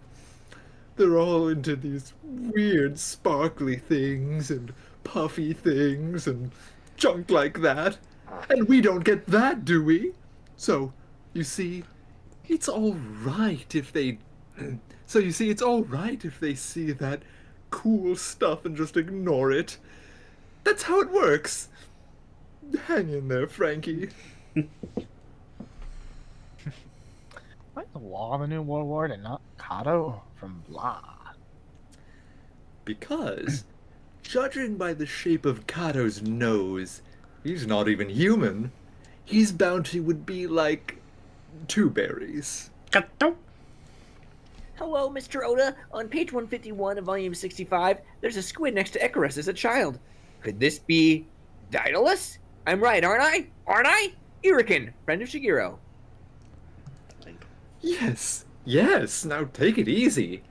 They're all into these weird sparkly things and puffy things and junk like that. And we don't get that, do we? So, you see, it's all right if they... it's all right if they see that cool stuff and just ignore it. That's how it works. Hang in there, Frankie. Why the law of the New World War and not Kato from Blah? Because, judging by the shape of Kato's nose, he's not even human. His bounty would be like 2 berries. Kato. Hello, Mr. Oda. On page 151 of volume 65, there's a squid next to Icarus as a child. Could this be Daedalus? I'm right, aren't I? Aren't I? Iriken, friend of Shigeru. Yes, now take it easy.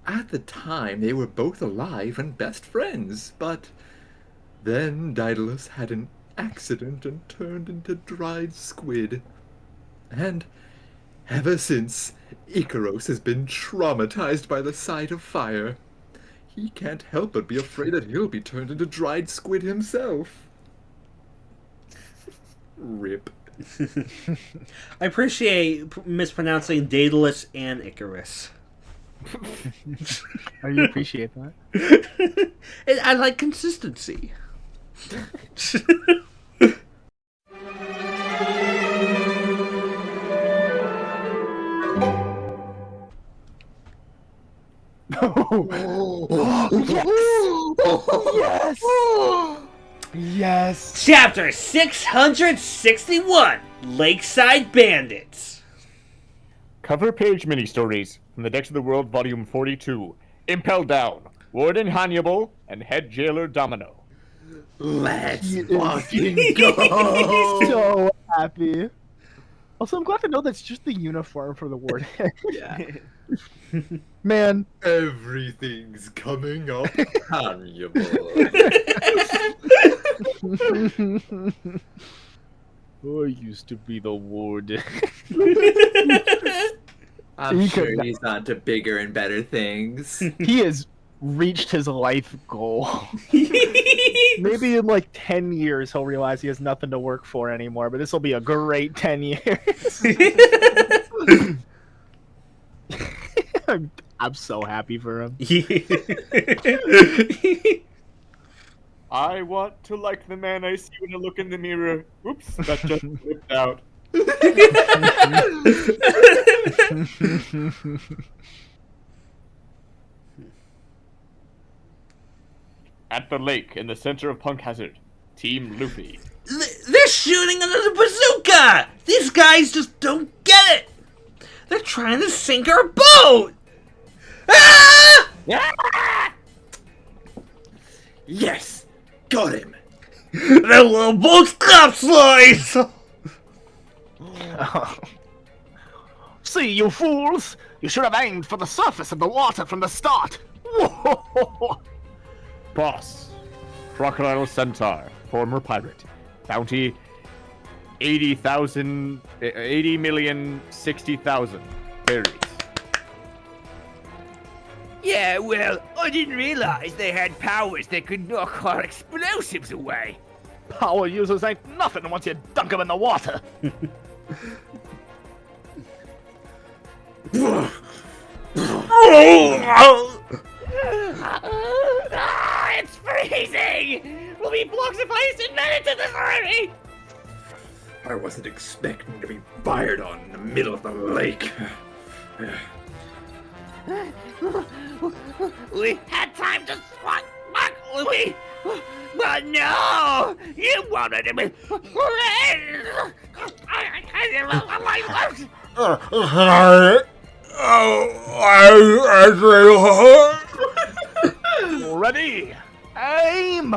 At the time, they were both alive and best friends, but then Daedalus had an accident and turned into dried squid. And ever since, Icarus has been traumatized by the sight of fire. He can't help but be afraid that he'll be turned into dried squid himself. Rip. I appreciate mispronouncing Daedalus and Icarus. Oh, you appreciate that? And I like consistency. Yes! Yes! Chapter 661, Lakeside Bandits. Cover page mini-stories from the Decks of the World, Volume 42. Impel Down, Warden Hannibal, and Head Jailer Domino. Let's fucking go! So happy. Also, I'm glad to know that's just the uniform for the warden. Yeah. Man. Everything's coming up, Hannibal. I used to be the warden. I'm sure he's on to bigger and better things. He has reached his life goal. Maybe in like 10 years he'll realize he has nothing to work for anymore, but this will be a great 10 years. I'm so happy for him. I want to like the man I see when I look in the mirror. Oops, that just slipped out. At the lake in the center of Punk Hazard, Team Luffy. They're shooting another bazooka! These guys just don't get it! They're trying to sink our boat! Ah! Ah! Yes! Got him! That little boat's capsized! See, you fools! You should have aimed for the surface of the water from the start! Boss, Crocodile Centaur, former pirate. Bounty, 80,060,000 berries. Yeah, well, I didn't realize they had powers that could knock our explosives away. Power users ain't nothing once you dunk them in the water. It's freezing! We'll be blocks of ice in minutes of this already! I wasn't expecting to be fired on in the middle of the lake. We had time to spot back, Louis! But no! You wanted to be... Ready? Aim!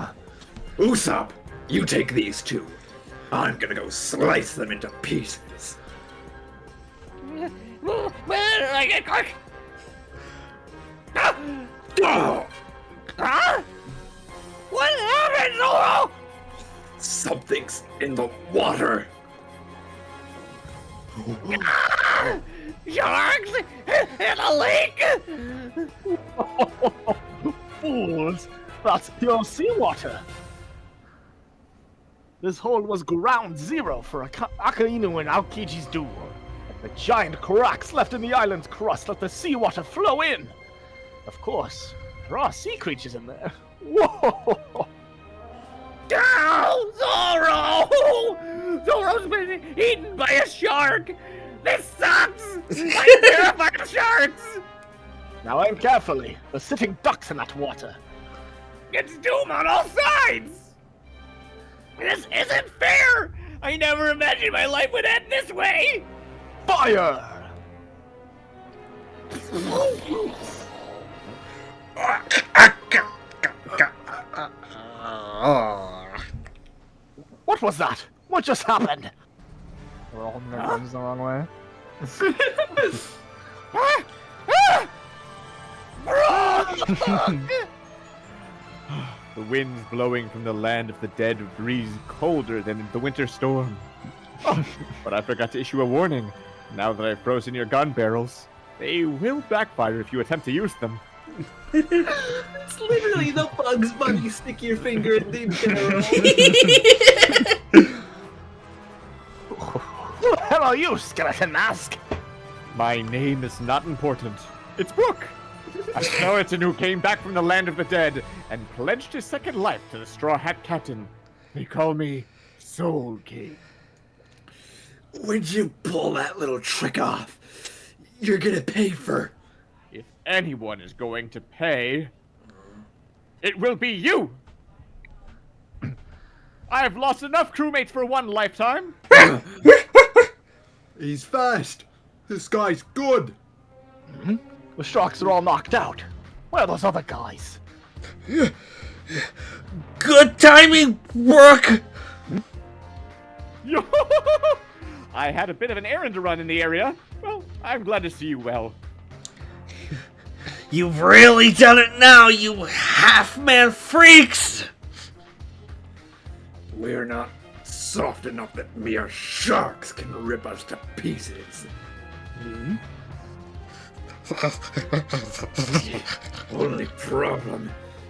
Usopp, you take these two. I'm gonna go slice them into pieces. Where did I get caught? Oh, Huh? What happened, Zoro? something's in the water. Sharks in a lake? Fools! That's pure seawater! This hole was ground zero for Akainu and Aokiji's duel. The giant cracks left in the island's crust let the seawater flow in. Of course, there are sea creatures in there. Whoa! Down, Zoro! Zoro's been eaten by a shark! This sucks! I'm terrified of sharks! Now aim carefully. There's sitting ducks in that water. It's doom on all sides! This isn't fair! I never imagined my life would end this way! Fire! What was that? What just happened? We're all holding their guns the wrong way. The wind's blowing from the land of the dead a breeze colder than the winter storm. But I forgot to issue a warning. Now that I've frozen your gun barrels, they will backfire if you attempt to use them. It's literally the Bugs Bunny stick your finger in the barrel. Who the hell are you, skeleton mask? My name is not important. It's Brook, a skeleton who came back from the land of the dead and pledged his second life to the Straw Hat Captain. They call me Soul King. When'd you pull that little trick off? You're gonna pay for... If anyone is going to pay, it will be you! I have lost enough crewmates for one lifetime. He's fast. This guy's good. The sharks are all knocked out. Where are those other guys? Good timing, Brook! Yo! I had a bit of an errand to run in the area. Well, I'm glad to see you well. You've really done it now, you half-man freaks! We're not soft enough that mere sharks can rip us to pieces. Only problem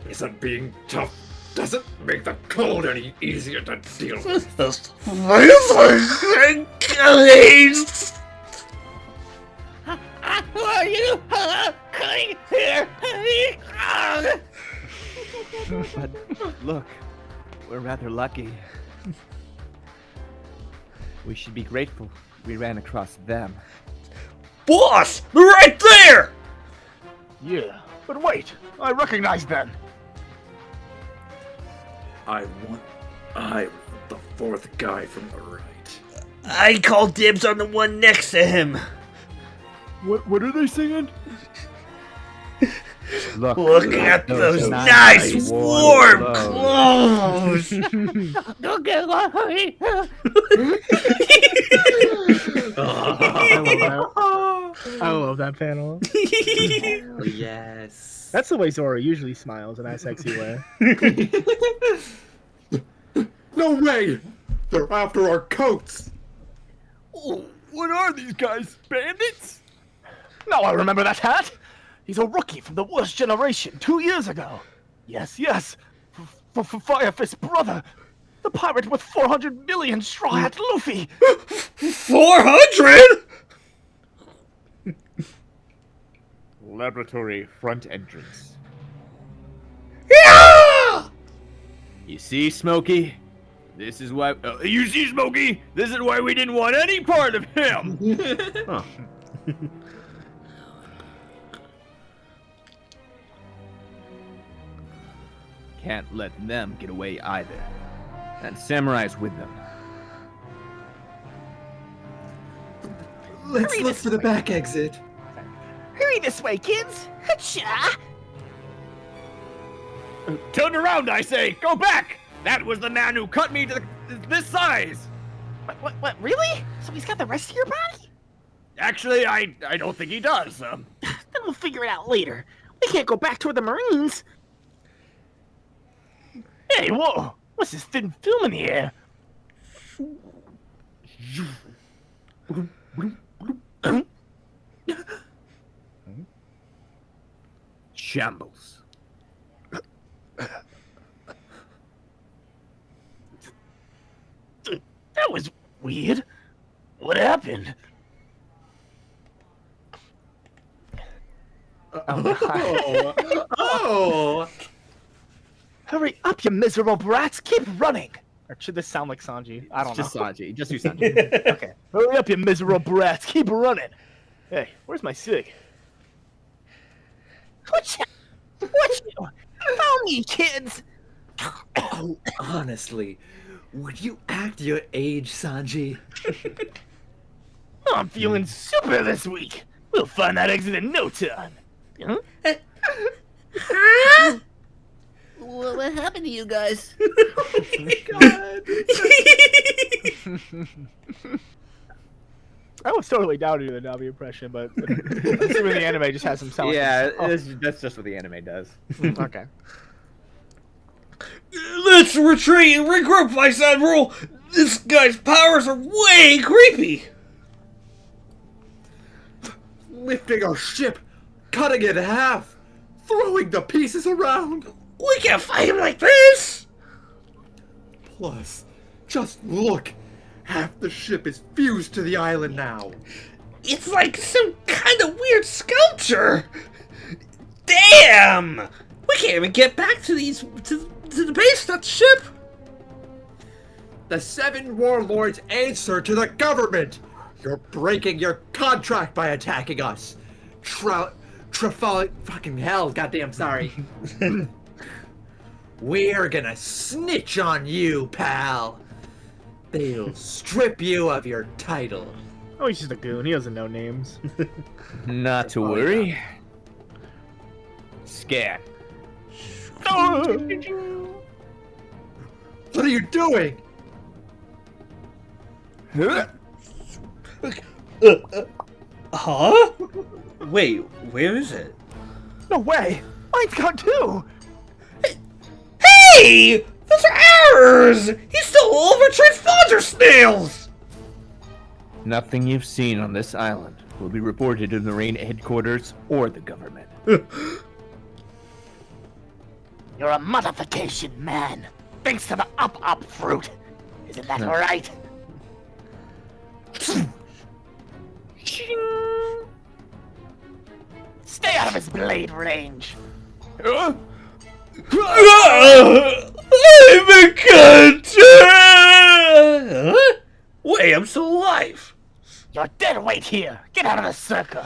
is that being tough doesn't make the cold any easier to deal with. Who are you? Coming here! But look, we're rather lucky. We should be grateful we ran across them. Boss! They're right there! Yeah, but wait, I recognize them. I want the fourth guy from the right. I call dibs on the one next to him. What are they singing? Look at those nice warm clothes! I love that panel. Oh, yes. That's the way Zoro usually smiles in that sexy way. No way! They're after our coats! Oh, what are these guys? Bandits? Now I remember that hat! He's a rookie from the worst generation 2 years ago. Yes. Fire Fist's brother. The pirate with 400 million Straw Hat Luffy. 400?! laboratory front entrance. Yeah! You see, Smokey? This is why. You see, Smokey? This is why we didn't want any part of him! Huh. Can't let them get away either. And Samurai's with them. Let's look for the back exit. Hurry this way, kids! Hacha! Turn around, I say! Go back! That was the man who cut me to this size! What, really? So he's got the rest of your body? Actually, I don't think he does. Then we'll figure it out later. We can't go back toward the Marines. Hey, whoa! What's this thin film in the air? Shambles. That was weird. What happened? Oh! Hurry up, you miserable brats! Keep running! Or should this sound like Sanji? I don't know. Just Sanji. Just do Sanji. Okay. Hurry up, you miserable brats! Keep running! Hey, where's my sig? What you? Follow me, kids! Oh, honestly, would you act your age, Sanji? I'm feeling super this week. We'll find that exit in no time. Huh? Huh? What happened to you guys? I was totally down to do the Navi impression, but assuming the anime just has some sound. Yeah, Oh, that's just what the anime does. okay. Let's retreat and regroup, Vice Admiral. This guy's powers are way creepy. Lifting our ship, cutting it in half, throwing the pieces around. We can't fight him like this. Plus, just look. Half the ship is fused to the island now. It's like some kind of weird sculpture. Damn! We can't even get back to the base, not the ship. The 7 warlords answer to the government. You're breaking your contract by attacking us. Fucking hell, goddamn sorry. We're gonna snitch on you, pal. They'll strip you of your title. Oh, he's just a goon. He doesn't know names. Not to worry. Scan. What are you doing? Huh? Wait, where is it? No way! Mine's gone too! Hey! Those are ours! He stole all of our transponder snails! Nothing you've seen on this island will be reported to the Marine headquarters or the government. You're a modification man. Thanks to the up fruit. Isn't that right? Stay out of his blade range. I'm a cunt! Huh? Wait, I'm still alive. You're dead weight here. Get out of the circle.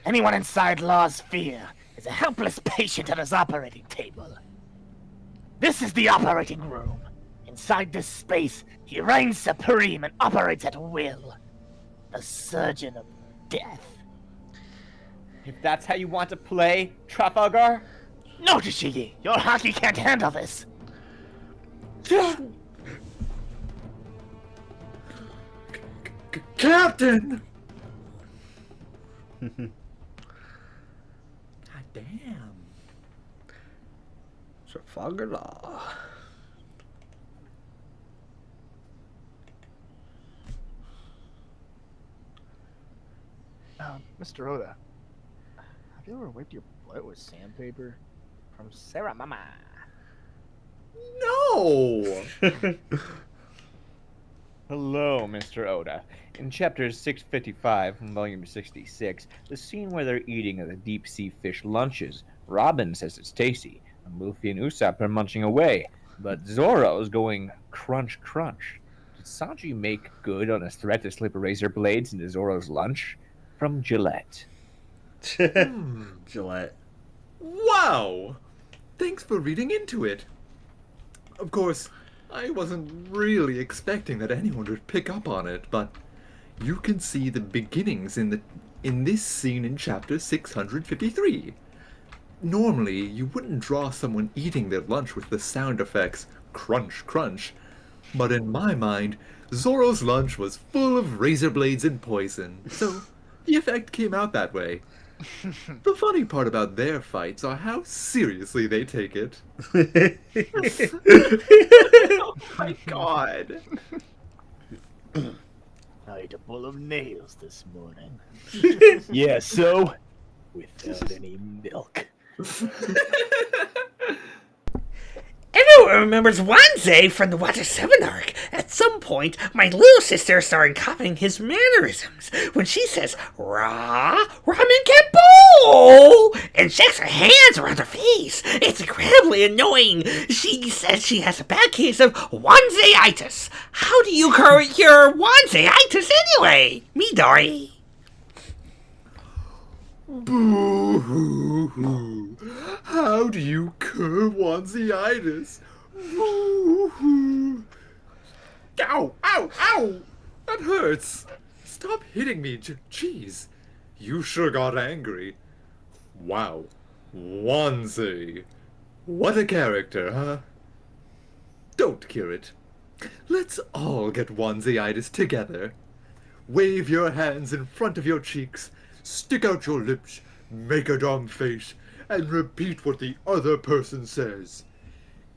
Anyone inside Law's sphere is a helpless patient at his operating table. This is the operating room. Inside this space, he reigns supreme and operates at will. The surgeon of death. If that's how you want to play, Trafalgar. No, Tashigi, your hockey can't handle this. Captain! God damn. Trafalgar Law. Mr. Oda, have you ever wiped your butt with sandpaper? From Sarah Mama. No! Hello, Mr. Oda. In chapter 655 from volume 66, the scene where they're eating the deep sea fish lunches, Robin says it's tasty, and Luffy and Usopp are munching away, but Zoro's going crunch crunch. Did Sanji make good on his threat to slip razor blades into Zoro's lunch? From Gillette. Gillette. Wow! Thanks for reading into it. Of course, I wasn't really expecting that anyone would pick up on it, but you can see the beginnings in this scene in chapter 653. Normally, you wouldn't draw someone eating their lunch with the sound effects crunch crunch, but in my mind, Zoro's lunch was full of razor blades and poison, so the effect came out that way. The funny part about their fights are how seriously they take it. Oh my god. I ate a bowl of nails this morning. Yeah, so without any milk. Everyone remembers Wanzai from the Water 7 arc. At some point, my little sister started copying his mannerisms when she says, "Raw ramen bowl," and shakes her hands around her face. It's incredibly annoying. She says she has a bad case of Wanzai-itis. How do you cure your Wanzai-itis anyway? Midori. Boo-hoo-hoo. How do you cure Wanzai-itis? Boo-hoo. Ow! Ow! Ow! That hurts! Stop hitting me, jeez. You sure got angry. Wow. Wanzai. What a character, huh? Don't cure it. Let's all get Wanzai-itis together. Wave your hands in front of your cheeks. Stick out your lips, make a dumb face, and repeat what the other person says.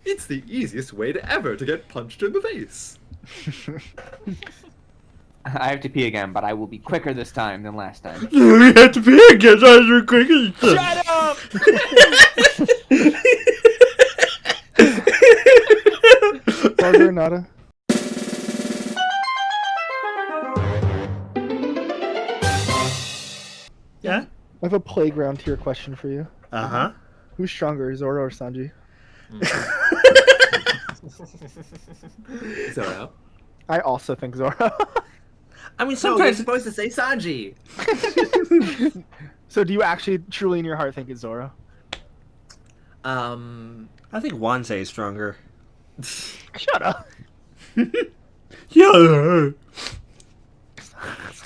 It's the easiest way to ever to get punched in the face. I have to pee again, but I will be quicker this time than last time. You have to pee again, you're quicker. Shut up! Barber, Nada. Yeah? I have a playground tier question for you. Uh-huh. Who's stronger, Zoro or Sanji? Zoro. I also think Zoro. I mean, No, you're sometimes... supposed to say Sanji. So do you actually, truly in your heart, think it's Zoro? I think Wanzai is stronger. Shut up. Yeah.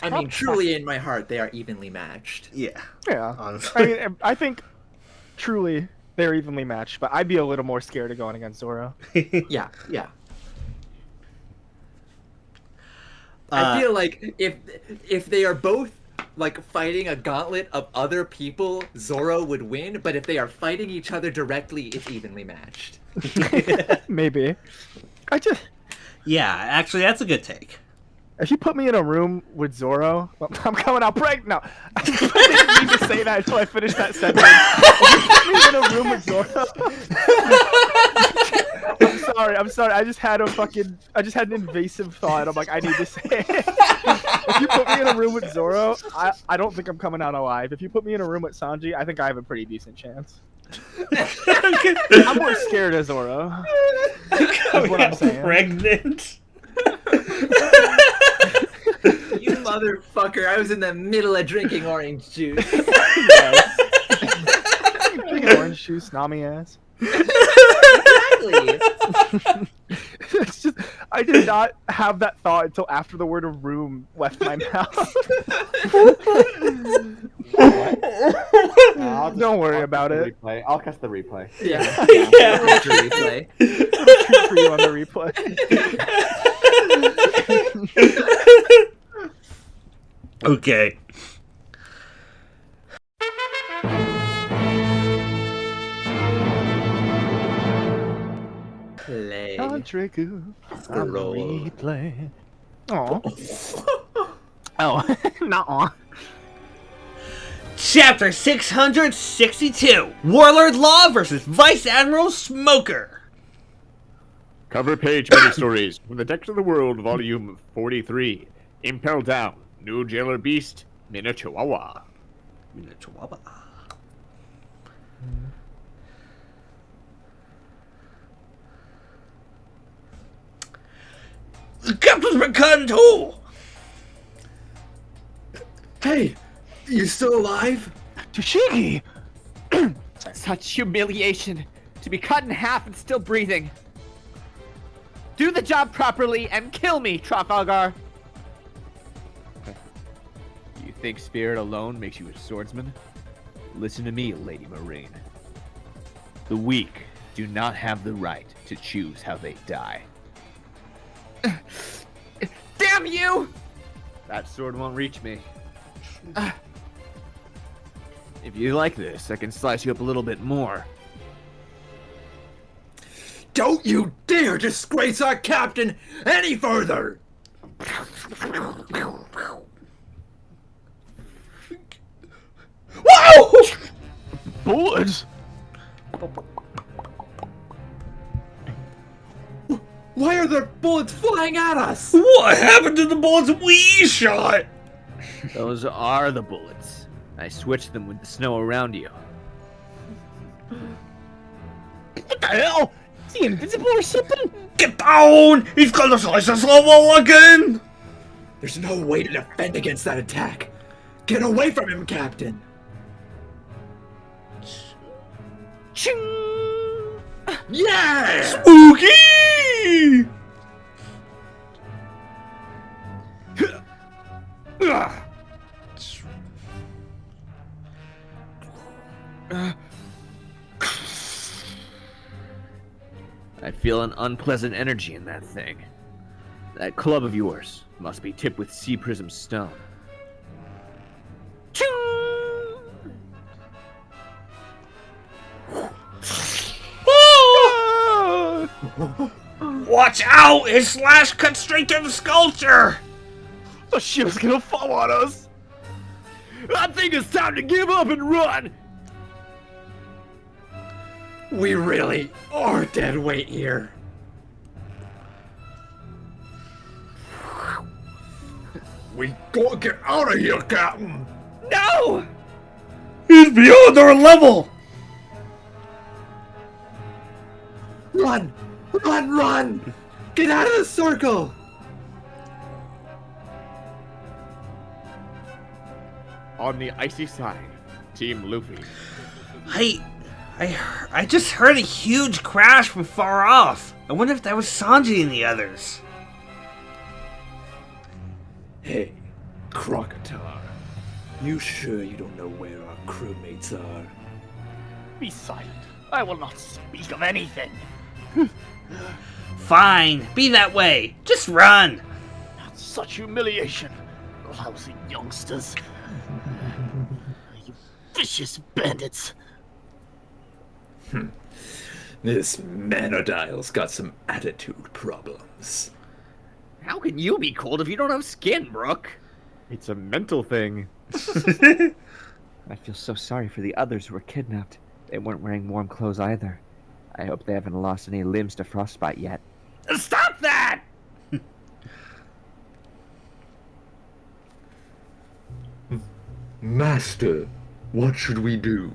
I mean, truly in my heart, they are evenly matched. Yeah. Yeah. Honestly. I mean, I think truly they're evenly matched, but I'd be a little more scared of going against Zoro. Yeah, yeah. I feel like if they are both like fighting a gauntlet of other people, Zoro would win. But if they are fighting each other directly, it's evenly matched. Maybe. Yeah, actually, that's a good take. If you put me in a room with Zoro, I'm coming out pregnant. No, I didn't need to say that until I finished that sentence. If you put me in a room with Zoro, I'm sorry. I just had an invasive thought. I'm like, I need to say it. If you put me in a room with Zoro, I don't think I'm coming out alive. If you put me in a room with Sanji, I think I have a pretty decent chance. I'm more scared of Zoro. That's what I'm saying. Pregnant. You motherfucker! I was in the middle of drinking orange juice. Yes. Drinking orange juice, Nami ass. Exactly. It's just, I did not have that thought until after the word of room left my mouth. Don't worry about it. I'll catch the replay. Yeah. Yeah. Replay. It'll shoot for you on the replay. Okay. Play. Roll. Replay. Aw. Oh, not aw. Chapter 662. Warlord Law versus Vice Admiral Smoker. Cover page mini stories from the Decks of the World, Volume 43. Impel Down, New Jailer Beast, Minichihuahua. Chihuahua. The captain's been cut in two! Hey, you still alive? Toshigi! Such humiliation. To be cut in half and still breathing. Do the job properly and kill me, Trafalgar. You think spirit alone makes you a swordsman? Listen to me, Lady Marine. The weak do not have the right to choose how they die. Damn you! That sword won't reach me. If you like this, I can slice you up a little bit more. Don't you dare disgrace our captain any further! Whoa! Bullets? Why are there bullets flying at us? What happened to the bullets we shot? Those are the bullets. I switched them with the snow around you. What the hell? Is he invisible or something? Get down! He's gonna slice us all again! There's no way to defend against that attack. Get away from him, Captain. Ching! Yeah! Spooky! I feel an unpleasant energy in that thing. That club of yours must be tipped with sea prism stone. Ching! Watch out! His slash cut straight to the sculpture! The ship's gonna fall on us! I think it's time to give up and run! We really are dead weight here. We gotta get out of here, Captain! No! He's beyond our level! Run! Run, run! Get out of the circle! On the icy side, Team Luffy. I just heard a huge crash from far off. I wonder if that was Sanji and the others. Hey, Crocodile. You sure you don't know where our crewmates are? Be silent. I will not speak of anything. Fine, be that way. Just run. Not such humiliation. Lousy youngsters. You vicious bandits. This Manodile's got some attitude problems. How can you be cold if you don't have skin, Brooke? It's a mental thing. I feel so sorry for the others who were kidnapped. They weren't wearing warm clothes either. I hope they haven't lost any limbs to frostbite yet. Stop that! Master, what should we do?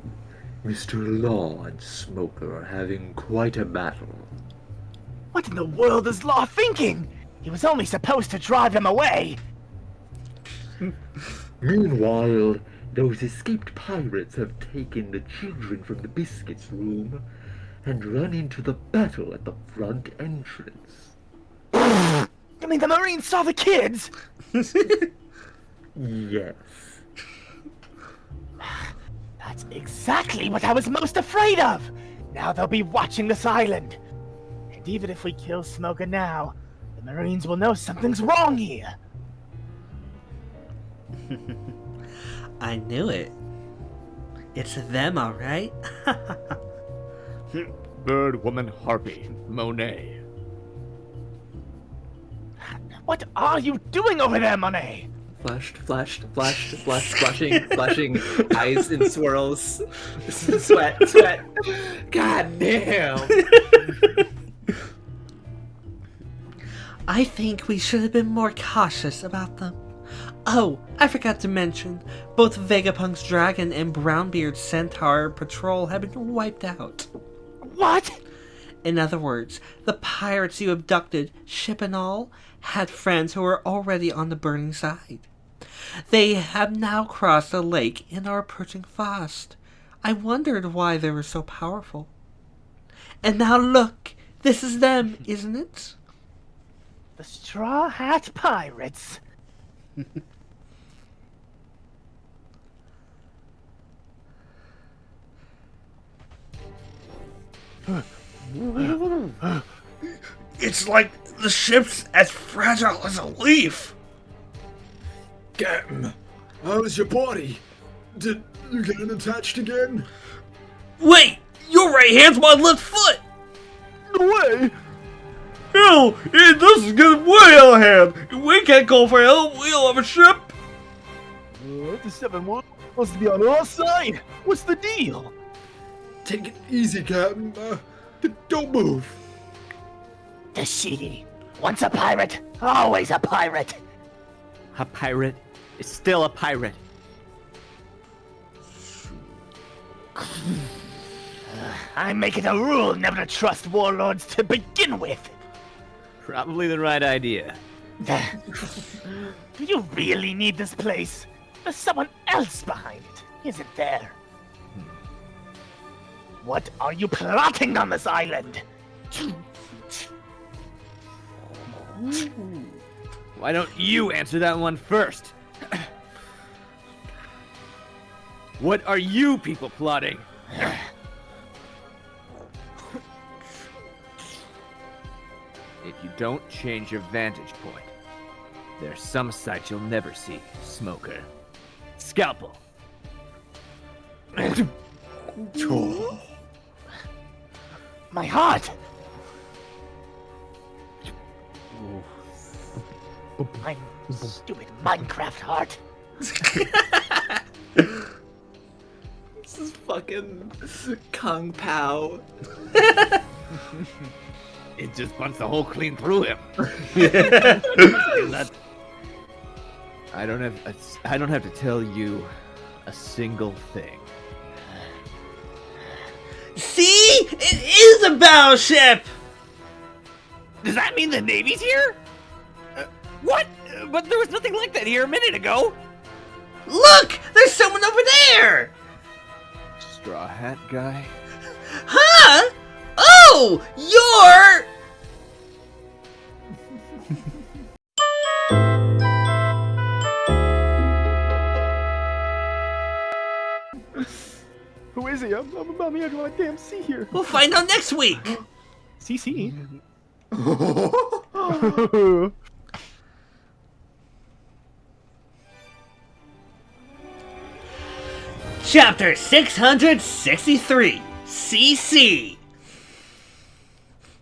Mr. Law and Smoker are having quite a battle. What in the world is Law thinking? He was only supposed to drive them away. Meanwhile, those escaped pirates have taken the children from the biscuits room and run into the battle at the front entrance. You mean the Marines saw the kids? Yes. That's exactly what I was most afraid of! Now they'll be watching this island. And even if we kill Smoker now, the Marines will know something's wrong here. I knew it. It's them, alright? Bird Woman Harpy, Monet. What are you doing over there, Monet? Flashed, flashing, eyes in swirls. Sweat. God damn. I think we should have been more cautious about them. Oh, I forgot to mention, both Vegapunk's dragon and Brownbeard's centaur patrol have been wiped out. What? In other words, the pirates you abducted, ship and all, had friends who were already on the burning side. They have now crossed the lake and are approaching fast. I wondered why they were so powerful. And now look, this is them, isn't it? The Straw Hat Pirates. It's like the ship's as fragile as a leaf. Captain, how's your body? Did you get it attached again? Wait, your right hand's my left foot. No way! Hell, this is getting way out of hand. We can't call for help. We don't have a ship. The 7-1 supposed to be on our side. What's the deal? Take it easy, Captain. Don't move. The sea. Once a pirate, always a pirate. A pirate is still a pirate. I make it a rule never to trust warlords to begin with. Probably the right idea. Do you really need this place? There's someone else behind it, isn't there? What are you plotting on this island? Why don't you answer that one first? What are you people plotting? If you don't change your vantage point, there's some sight you'll never see, Smoker. Scalpel. My heart! My stupid Minecraft heart. This is fucking Kung Pao. It just punched the hole clean through him. I don't have to tell you a single thing. See? It is a battleship! Does that mean the Navy's here? What? But there was nothing like that here a minute ago. Look! There's someone over there! Straw Hat guy? Huh? Oh! You're... Who is he? I'm about the edge of my damn seat here. We'll find out next week. CC. Chapter 663, CC.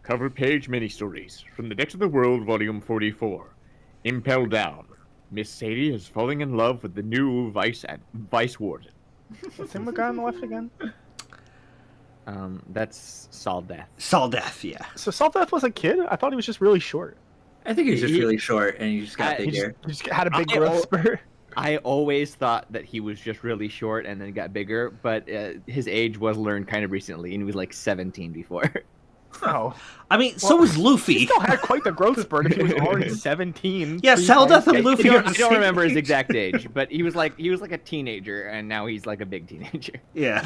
Cover page mini-stories from the Decks of the World, Volume 44. Impel Down. Miss Sadie is falling in love with the new Vice Warden. What's the guy on the left again? That's Saldeath. Saldeath, yeah. So Saldeath was a kid? I thought he was just really short. I think he's just really short and he just got He bigger. just had a big growth spurt. I always thought that he was just really short and then got bigger, but his age was learned kind of recently, and he was like 17 before. Oh. I mean, so was Luffy. He still had quite the growth spurt if he was already 17. Yeah, Saldeath and Luffy are I don't remember his exact age, but he was like a teenager, and now he's like a big teenager. Yeah.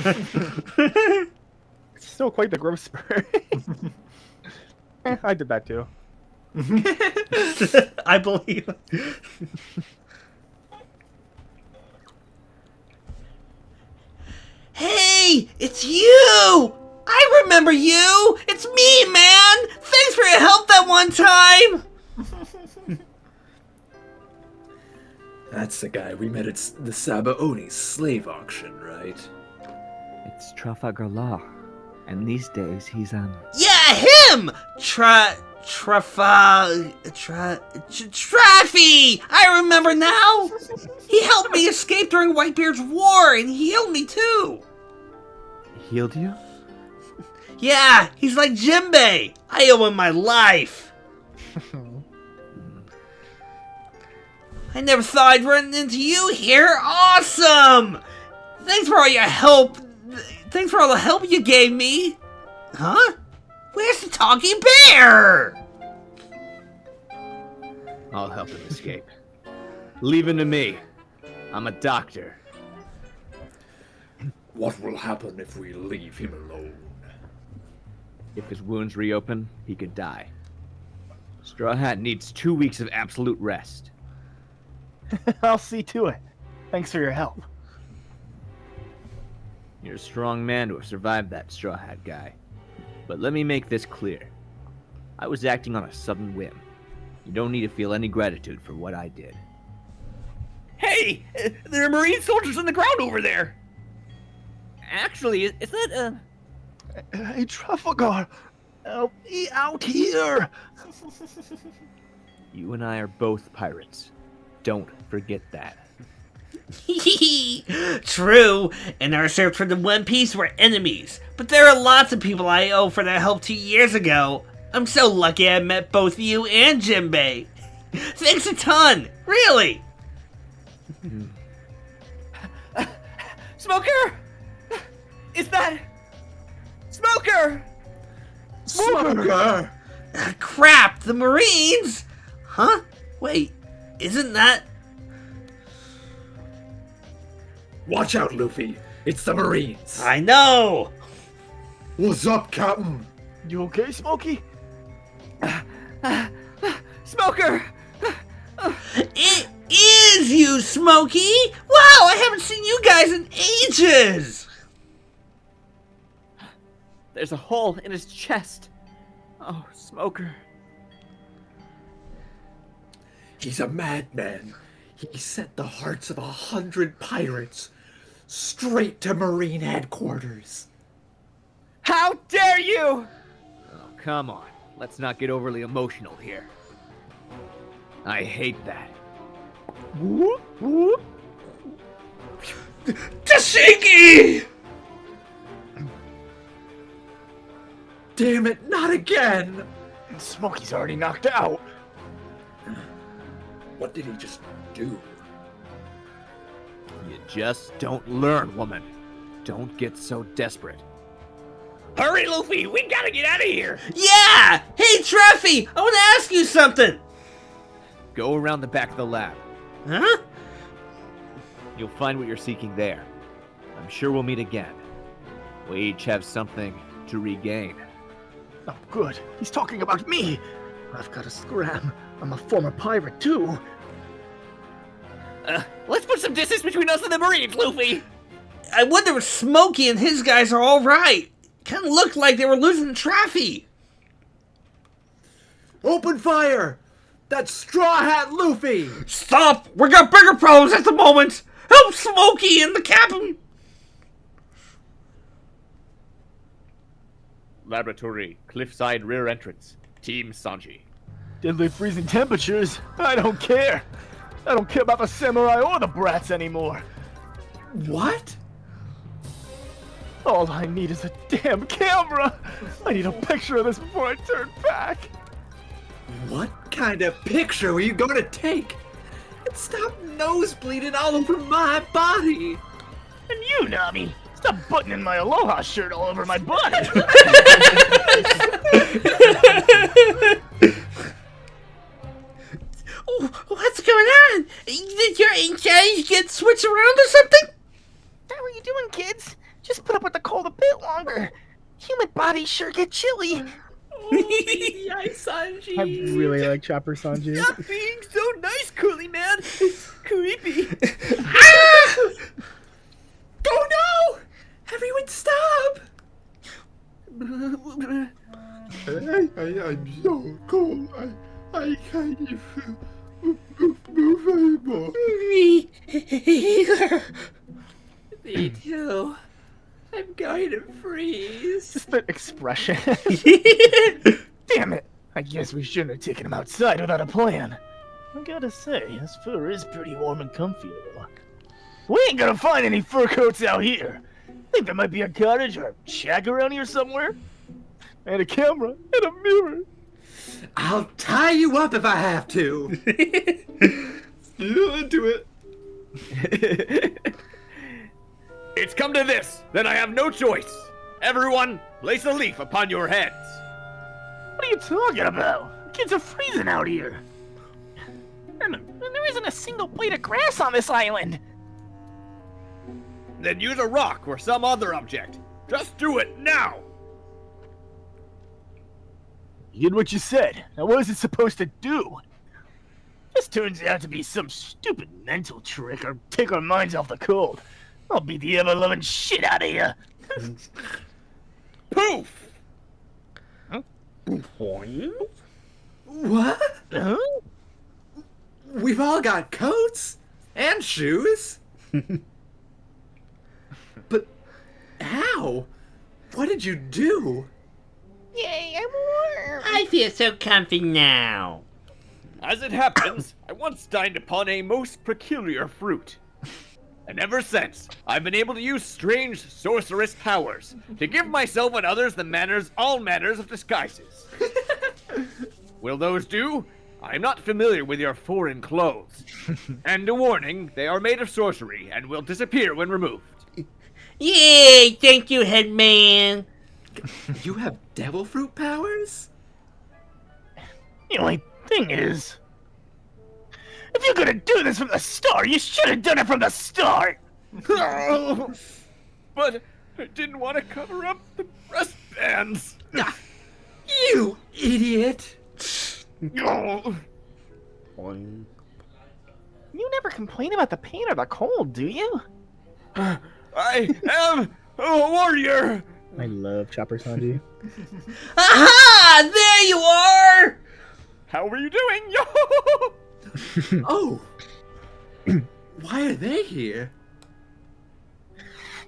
It's still quite the growth spurt. I did that too. I believe. Hey, it's you! I remember you! It's me, man! Thanks for your help that one time! That's the guy we met at the Sabaoni's slave auction, right? It's Trafalgar Law, and these days he's Yeah, him! Traffy! I remember now! He helped me escape during Whitebeard's war, and he healed me too! Healed you? Yeah, he's like Jimbei! I owe him my life! I never thought I'd run into you here. Awesome! Thanks for all your help. Thanks for all the help you gave me. Huh? Where's the talking bear? I'll help him escape. Leave him to me. I'm a doctor. What will happen if we leave him alone? If his wounds reopen, he could die. Straw Hat needs 2 weeks of absolute rest. I'll see to it. Thanks for your help. You're a strong man to have survived that Straw Hat guy. But let me make this clear. I was acting on a sudden whim. You don't need to feel any gratitude for what I did. Hey! There are Marine soldiers on the ground over there! Actually, is that, Hey, Trafalgar! Help me out here! You and I are both pirates. Don't forget that. True, in our search for the One Piece we're enemies, but there are lots of people I owe for their help 2 years ago. I'm so lucky I met both you and Jinbei. Thanks a ton, really. Smoker! Is that... Smoker! Smoker! Crap, the Marines? Huh? Wait, isn't that... Watch out, Luffy. It's the Marines. I know! What's up, Captain? You okay, Smokey? Smoker! It is you, Smokey! Wow, I haven't seen you guys in ages! There's a hole in his chest. Oh, Smoker. He's a madman. He sent the hearts of 100 pirates straight to Marine headquarters. How dare you! Oh, come on. Let's not get overly emotional here. I hate that. Whoop, whoop. Tashiki! Damn it, not again! Smokey's already knocked out. What did he just do? You just don't learn, woman. Don't get so desperate. Hurry, Luffy! We gotta get out of here! Yeah! Hey, Treffy! I want to ask you something! Go around the back of the lab. Huh? You'll find what you're seeking there. I'm sure we'll meet again. We each have something to regain. Oh, good. He's talking about me. I've got a scram. I'm a former pirate, too. Let's put some distance between us and the Marines, Luffy! I wonder if Smokey and his guys are alright. Kinda looked like they were losing Traffy. Open fire! That's Straw Hat Luffy! Stop! We got bigger problems at the moment! Help Smokey and the captain! Laboratory, cliffside rear entrance. Team Sanji. Deadly freezing temperatures. I don't care. I don't care about the samurai or the brats anymore. What? All I need is a damn camera. I need a picture of this before I turn back. What kind of picture were you going to take? And stop nosebleeding all over my body! And you, Nami, stop buttoning my Aloha shirt all over my body. What's going on? Did your ink guys get switched around or something? How are you doing, kids? Just put up with the cold a bit longer. Human bodies sure get chilly. Yikes, Sanji! I really like Chopper Sanji. Stop being so nice, Curly Man! It's creepy. Oh no! Everyone stop! I'm so cold. I can't even move anymore. Me too. I'm going to freeze. Just the expression. Damn it! I guess we shouldn't have taken him outside without a plan. I gotta say, his fur is pretty warm and comfy though. We ain't gonna find any fur coats out here. Think there might be a cottage or a shack around here somewhere? And a camera. And a mirror. I'll tie you up if I have to. Do it. It's come to this, then I have no choice. Everyone, place a leaf upon your heads. What are you talking about? Kids are freezing out here. And there isn't a single blade of grass on this island. Then use a rock or some other object. Just do it now. You did what you said. Now what is it supposed to do? This turns out to be some stupid mental trick or take our minds off the cold. I'll beat the ever-loving shit out of you. Poof! What? Huh? We've all got coats and shoes. But how? What did you do? Yay, I'm warm. I feel so comfy now. As it happens, I once dined upon a most peculiar fruit. And ever since, I've been able to use strange sorceress powers to give myself and others all manners of disguises. Will those do? I am not familiar with your foreign clothes. And a warning, they are made of sorcery and will disappear when removed. Yay! Thank you, Headman. You have devil fruit powers? The only thing is, if you're gonna do this from the start, you should have done it from the start! But I didn't want to cover up the breast bands. You idiot! You never complain about the pain or the cold, do you? I am a warrior. I love Chopper Sanji. Aha! There you are! How are you doing? Yo! Oh! Why are they here?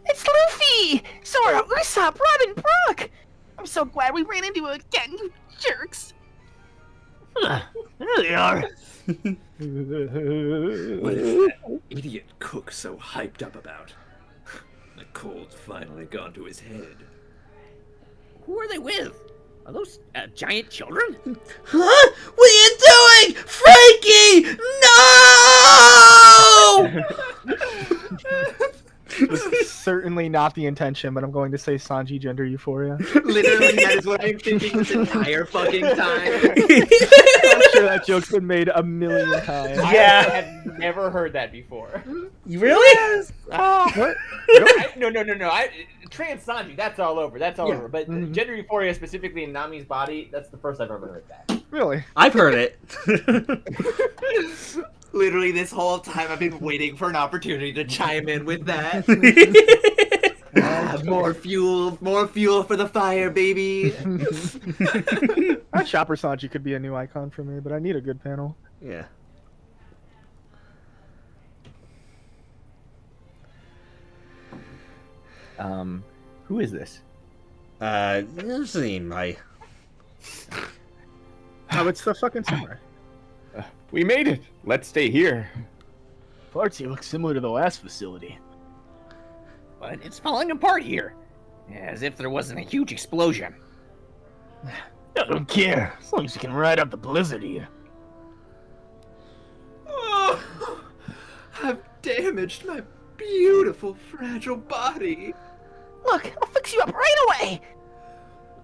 It's Luffy! Zoro, Usopp, Robin, Brook! I'm so glad we ran into you again, you jerks! There they are. What is that idiot cook so hyped up about? The cold's finally gone to his head. Who are they with? Are those giant children? Huh? What are you doing? Frankie! No! This is certainly not the intention, but I'm going to say Sanji gender euphoria. Literally, that is what I'm thinking this entire fucking time. I'm sure that joke's been made a million times. I have never heard that before. You really? What? No. Trans Sanji, that's all over. That's all over. But gender euphoria, specifically in Nami's body, that's the first I've ever heard that. Really? I've heard it. Literally, this whole time I've been waiting for an opportunity to chime in with that. More fuel for the fire, baby. That Chopper Sanji could be a new icon for me, but I need a good panel. Yeah. Who is this? What's the name? Oh, it's the fucking samurai. We made it. Let's stay here. Parts here look similar to the last facility. But it's falling apart here. As if there wasn't a huge explosion. I don't care, as long as you can ride out the blizzard here. Oh, I've damaged my beautiful, fragile body. Look, I'll fix you up right away!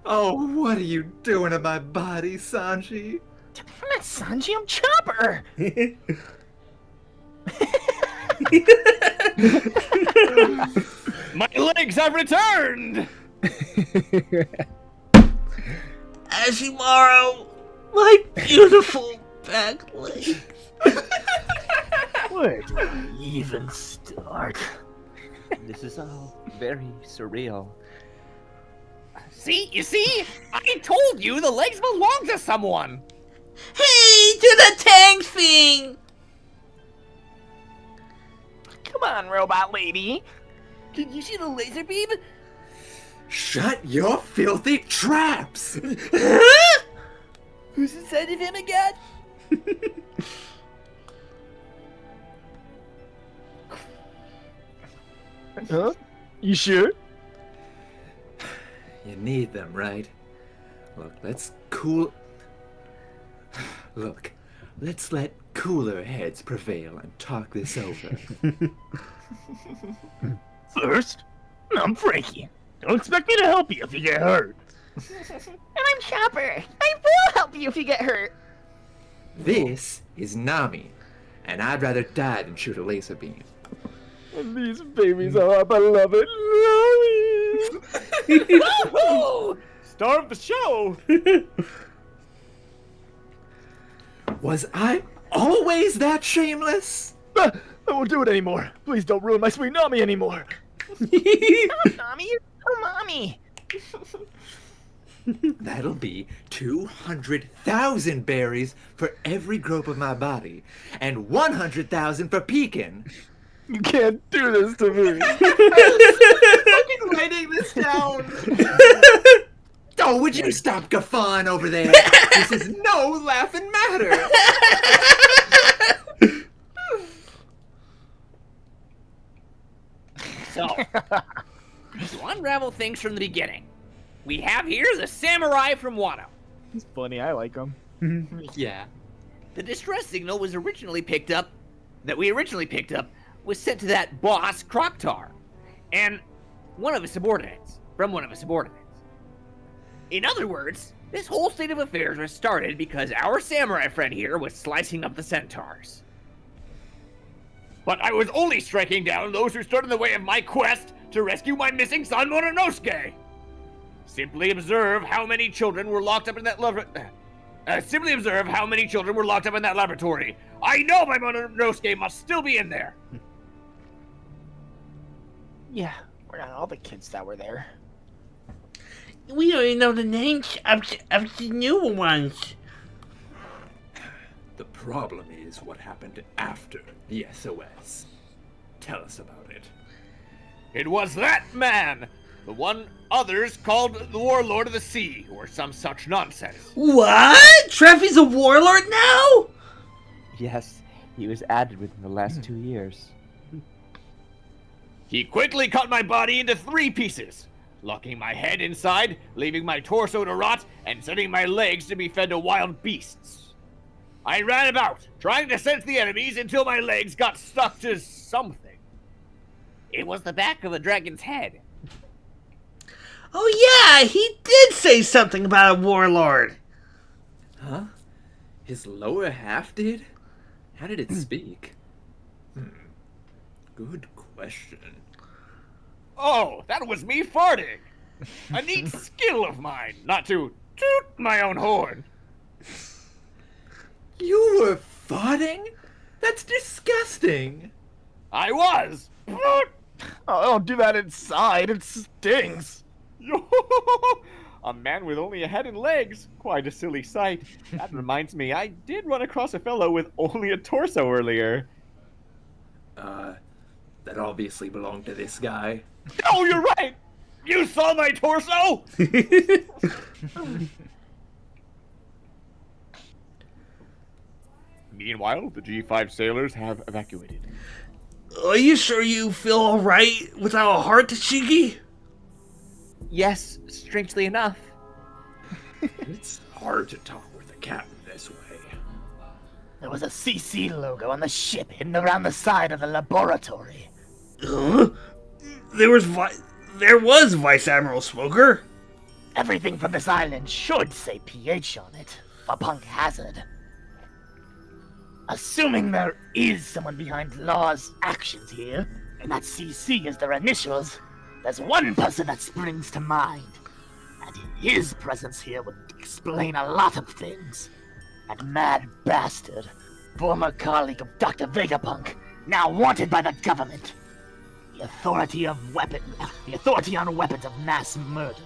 Oh, what are you doing to my body, Sanji? I'm not Sanji, I'm Chopper! My legs have returned! Ashimaru, my beautiful back legs. Where do we even start? This is all very surreal. You see? I told you the legs belong to someone! Hey, to the tank thing! Come on, robot lady! Can you see the laser beam? Shut your filthy traps! Huh? Who's inside of him again? Huh? You sure? You need them, right? Look, let's let cooler heads prevail and talk this over. First, I'm Frankie. Don't expect me to help you if you get hurt. And I'm Chopper. I will help you if you get hurt. This is Nami, and I'd rather die than shoot a laser beam. And these babies are our beloved Nami. Woohoo! Star of the show! Was I always that shameless? I won't do it anymore. Please don't ruin my sweet Nami anymore. Stop, Nami. Oh, Mommy. That'll be 200,000 berries for every growth of my body, and 100,000 for Pekin. You can't do this to me. I'm writing this down. Oh, would you stop guffawing over there? This is no laughing matter. So, to unravel things from the beginning, we have here the samurai from Wano. He's funny. I like him. Yeah. The distress signal was originally picked up, was sent to that boss, Kroktar, and one of his subordinates, from one of his subordinates. In other words, this whole state of affairs was started because our samurai friend here was slicing up the centaurs. But I was only striking down those who stood in the way of my quest to rescue my missing son Mononosuke. Simply observe how many children were locked up in that laboratory. I know my Mononosuke must still be in there. Yeah, we're not all the kids that were there. We don't even know the names of the new ones. The problem is what happened after the SOS. Tell us about it. It was that man, the one others called the Warlord of the Sea, or some such nonsense. What? Treffy's a warlord now? Yes, he was added within the last 2 years. He quickly cut my body into 3 pieces, locking my head inside, leaving my torso to rot, and sending my legs to be fed to wild beasts. I ran about, trying to sense the enemies until my legs got stuck to something. It was the back of a dragon's head. Oh yeah, he did say something about a warlord. Huh? His lower half did? How did it speak? Good question. Oh, that was me farting. A neat skill of mine, not to toot my own horn. You were farting? That's disgusting. I was. Oh, don't do that inside. It stings. A man with only a head and legs. Quite a silly sight. That reminds me, I did run across a fellow with only a torso earlier. That obviously belonged to this guy. Oh, you're right. You saw my torso? Meanwhile, the G5 sailors have evacuated. Are you sure you feel alright without a heart, Tashigi? Yes, strangely enough. It's hard to talk with a captain this way. There was a CC logo on the ship hidden around the side of the laboratory. Huh? There was Vice Admiral Smoker. Everything from this island should say PH on it, for punk hazard. Assuming there is someone behind Law's actions here, and that CC is their initials, there's one person that springs to mind. And his presence here would explain a lot of things. That mad bastard, former colleague of Dr. Vegapunk, now wanted by the government. The authority on weapons of mass murder.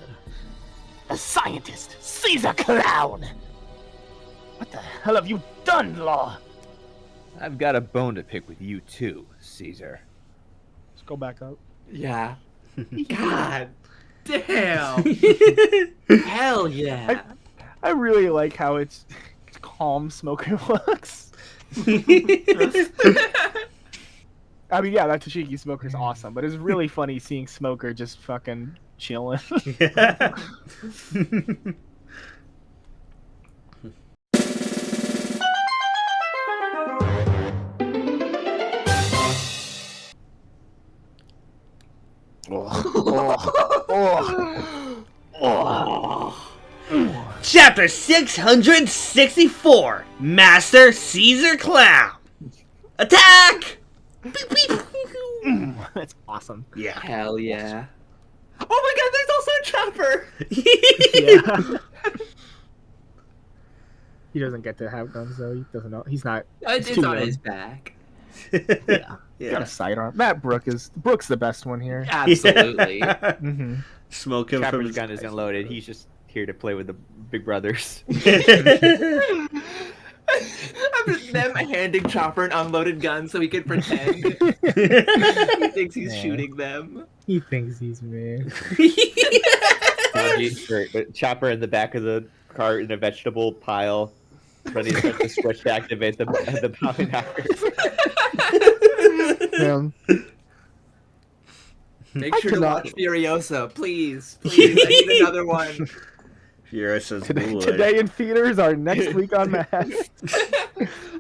The scientist, Caesar Clown! What the hell have you done, Law? I've got a bone to pick with you too, Caesar. Let's go back up. Yeah. God damn. Hell yeah. I really like how it's calm Smoker looks. I mean, yeah, that Tashigi Smoker's awesome, but it's really funny seeing Smoker just fucking chilling. Yeah. Chapter 664, Master Caesar Clown. Attack! Beep, beep. That's awesome. Yeah. Hell yeah. Oh my god, there's also a chopper! Yeah. He doesn't get to have guns though. He doesn't know. He's not. It's too on young. his back. Yeah. Got a sidearm. Brooke's the best one here. Absolutely. Mm-hmm. Smoke him from Chopper's his gun isn't loaded. He's just here to play with the big brothers. I'm just them handing Chopper an unloaded gun so he can pretend he thinks he's shooting them. He thinks he's me. Chopper in the back of the car in a vegetable pile, ready to press the switch to activate the bounty knockers. Make sure to watch Furiosa, please. Please, I need another one. Furiosa's Today in theaters, or next week on Max.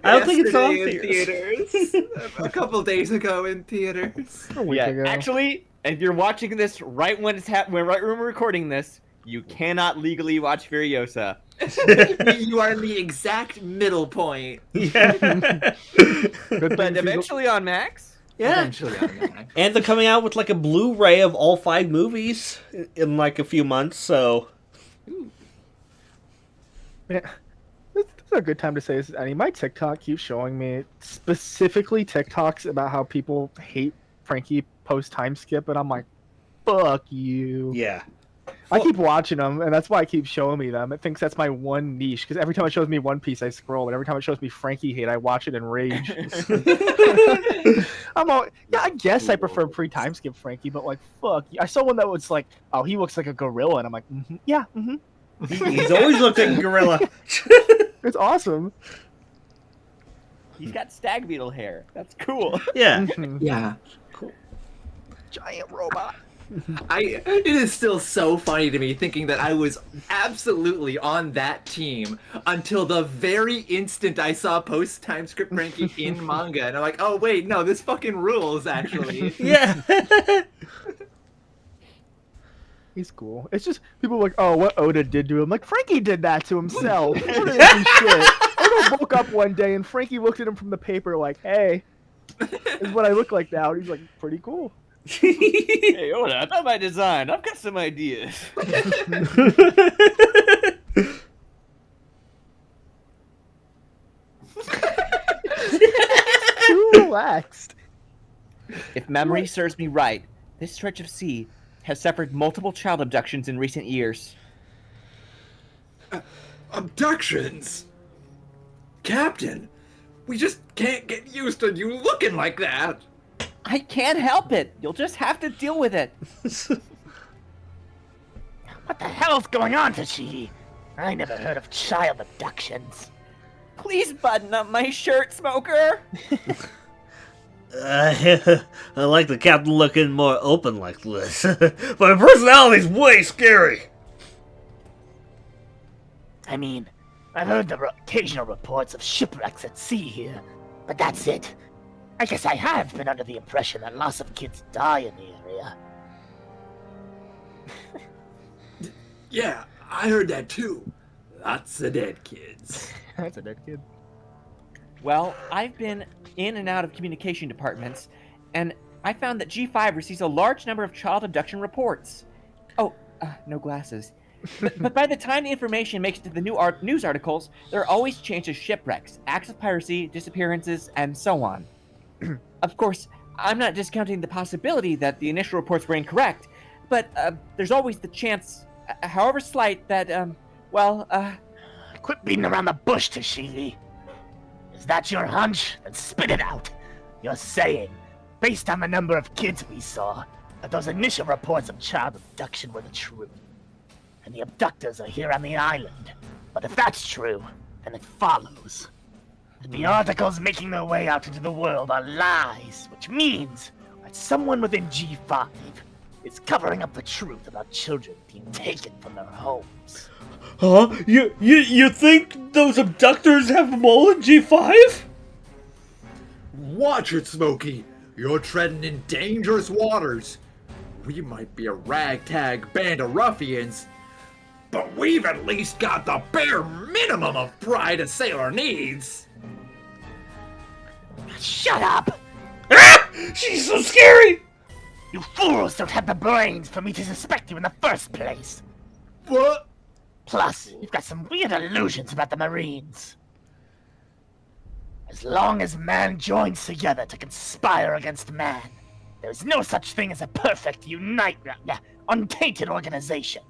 I don't think it's on theaters. A couple days ago in theaters. Actually, if you're watching this right when it's right when we're recording this, you cannot legally watch Furiosa. You are in the exact middle point. Yeah. But eventually on Max. Yeah. Eventually on Max. And they're coming out with like a Blu-ray of all 5 movies in like a few months, so. Yeah. This is a good time to say this, Eddie. My TikTok keeps showing me specifically TikToks about how people hate Frankie post time skip, and I'm like, fuck you. Yeah. I keep watching them, and that's why it keeps showing me them. It thinks that's my one niche, because every time it shows me One Piece, I scroll, but every time it shows me Frankie hate, I watch it in rage. I guess I prefer pre-time skip Frankie, but like, fuck. I saw one that was like, oh, he looks like a gorilla, and I'm like, yeah, He's always looked like a gorilla. It's awesome. He's got stag beetle hair. That's cool. Yeah. Yeah. Cool. Giant robot. It is still so funny to me thinking that I was absolutely on that team until the very instant I saw post time script Frankie in manga, and I'm like, oh wait, no, this fucking rules actually. Yeah. He's cool. It's just people are like, oh, what Oda did to him. Like, Frankie did that to himself. Oda woke up one day and Frankie looked at him from the paper like, hey, this is what I look like now. And he's like, pretty cool. Hey, Oda, I thought my design. I've got some ideas. Too relaxed. If memory serves me right, this stretch of sea has suffered multiple child abductions in recent years. Abductions? Captain, we just can't get used to you looking like that. I can't help it. You'll just have to deal with it. What the hell's going on, Tashigi? I never heard of child abductions. Please button up my shirt, Smoker. I like the captain looking more open like this. My personality's way scary. I mean, I've heard the occasional reports of shipwrecks at sea here, but that's it. I guess I have been under the impression that lots of kids die in the area. Yeah, I heard that too. Lots of dead kids. That's a dead kid. Well, I've been in and out of communication departments, and I found that G5 receives a large number of child abduction reports. Oh, no glasses. But by the time the information makes it to the news articles, there are always changes to shipwrecks, acts of piracy, disappearances, and so on. Of course, I'm not discounting the possibility that the initial reports were incorrect, but there's always the chance, however slight, that, Quit beating around the bush, Tashigi. Is that your hunch? Then spit it out. You're saying, based on the number of kids we saw, that those initial reports of child abduction were the truth. And the abductors are here on the island. But if that's true, then it follows that the articles making their way out into the world are lies, which means that someone within G5 is covering up the truth about children being taken from their homes. Huh? You think those abductors have a mole in G5? Watch it, Smokey. You're treading in dangerous waters. We might be a ragtag band of ruffians, but we've at least got the bare minimum of pride a sailor needs. Shut up! Ah! She's so scary! You fools don't have the brains for me to suspect you in the first place. What? Plus, you've got some weird illusions about the Marines. As long as man joins together to conspire against man, there is no such thing as a perfect, untainted organization.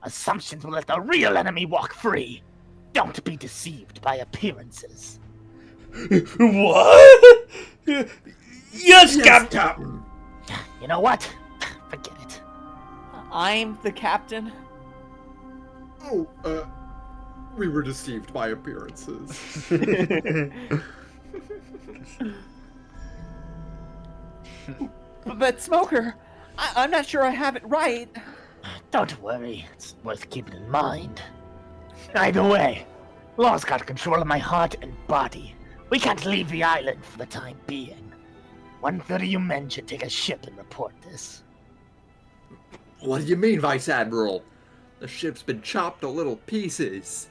Assumptions will let the real enemy walk free. Don't be deceived by appearances. What? Yes, Captain! You know what? Forget it. I'm the captain. Oh, we were deceived by appearances. But Smoker, I'm not sure I have it right. Don't worry, it's worth keeping in mind. Either way, Law's got control of my heart and body. We can't leave the island for the time being. 1/3 of you men should take a ship and report this. What do you mean, Vice Admiral? The ship's been chopped to little pieces.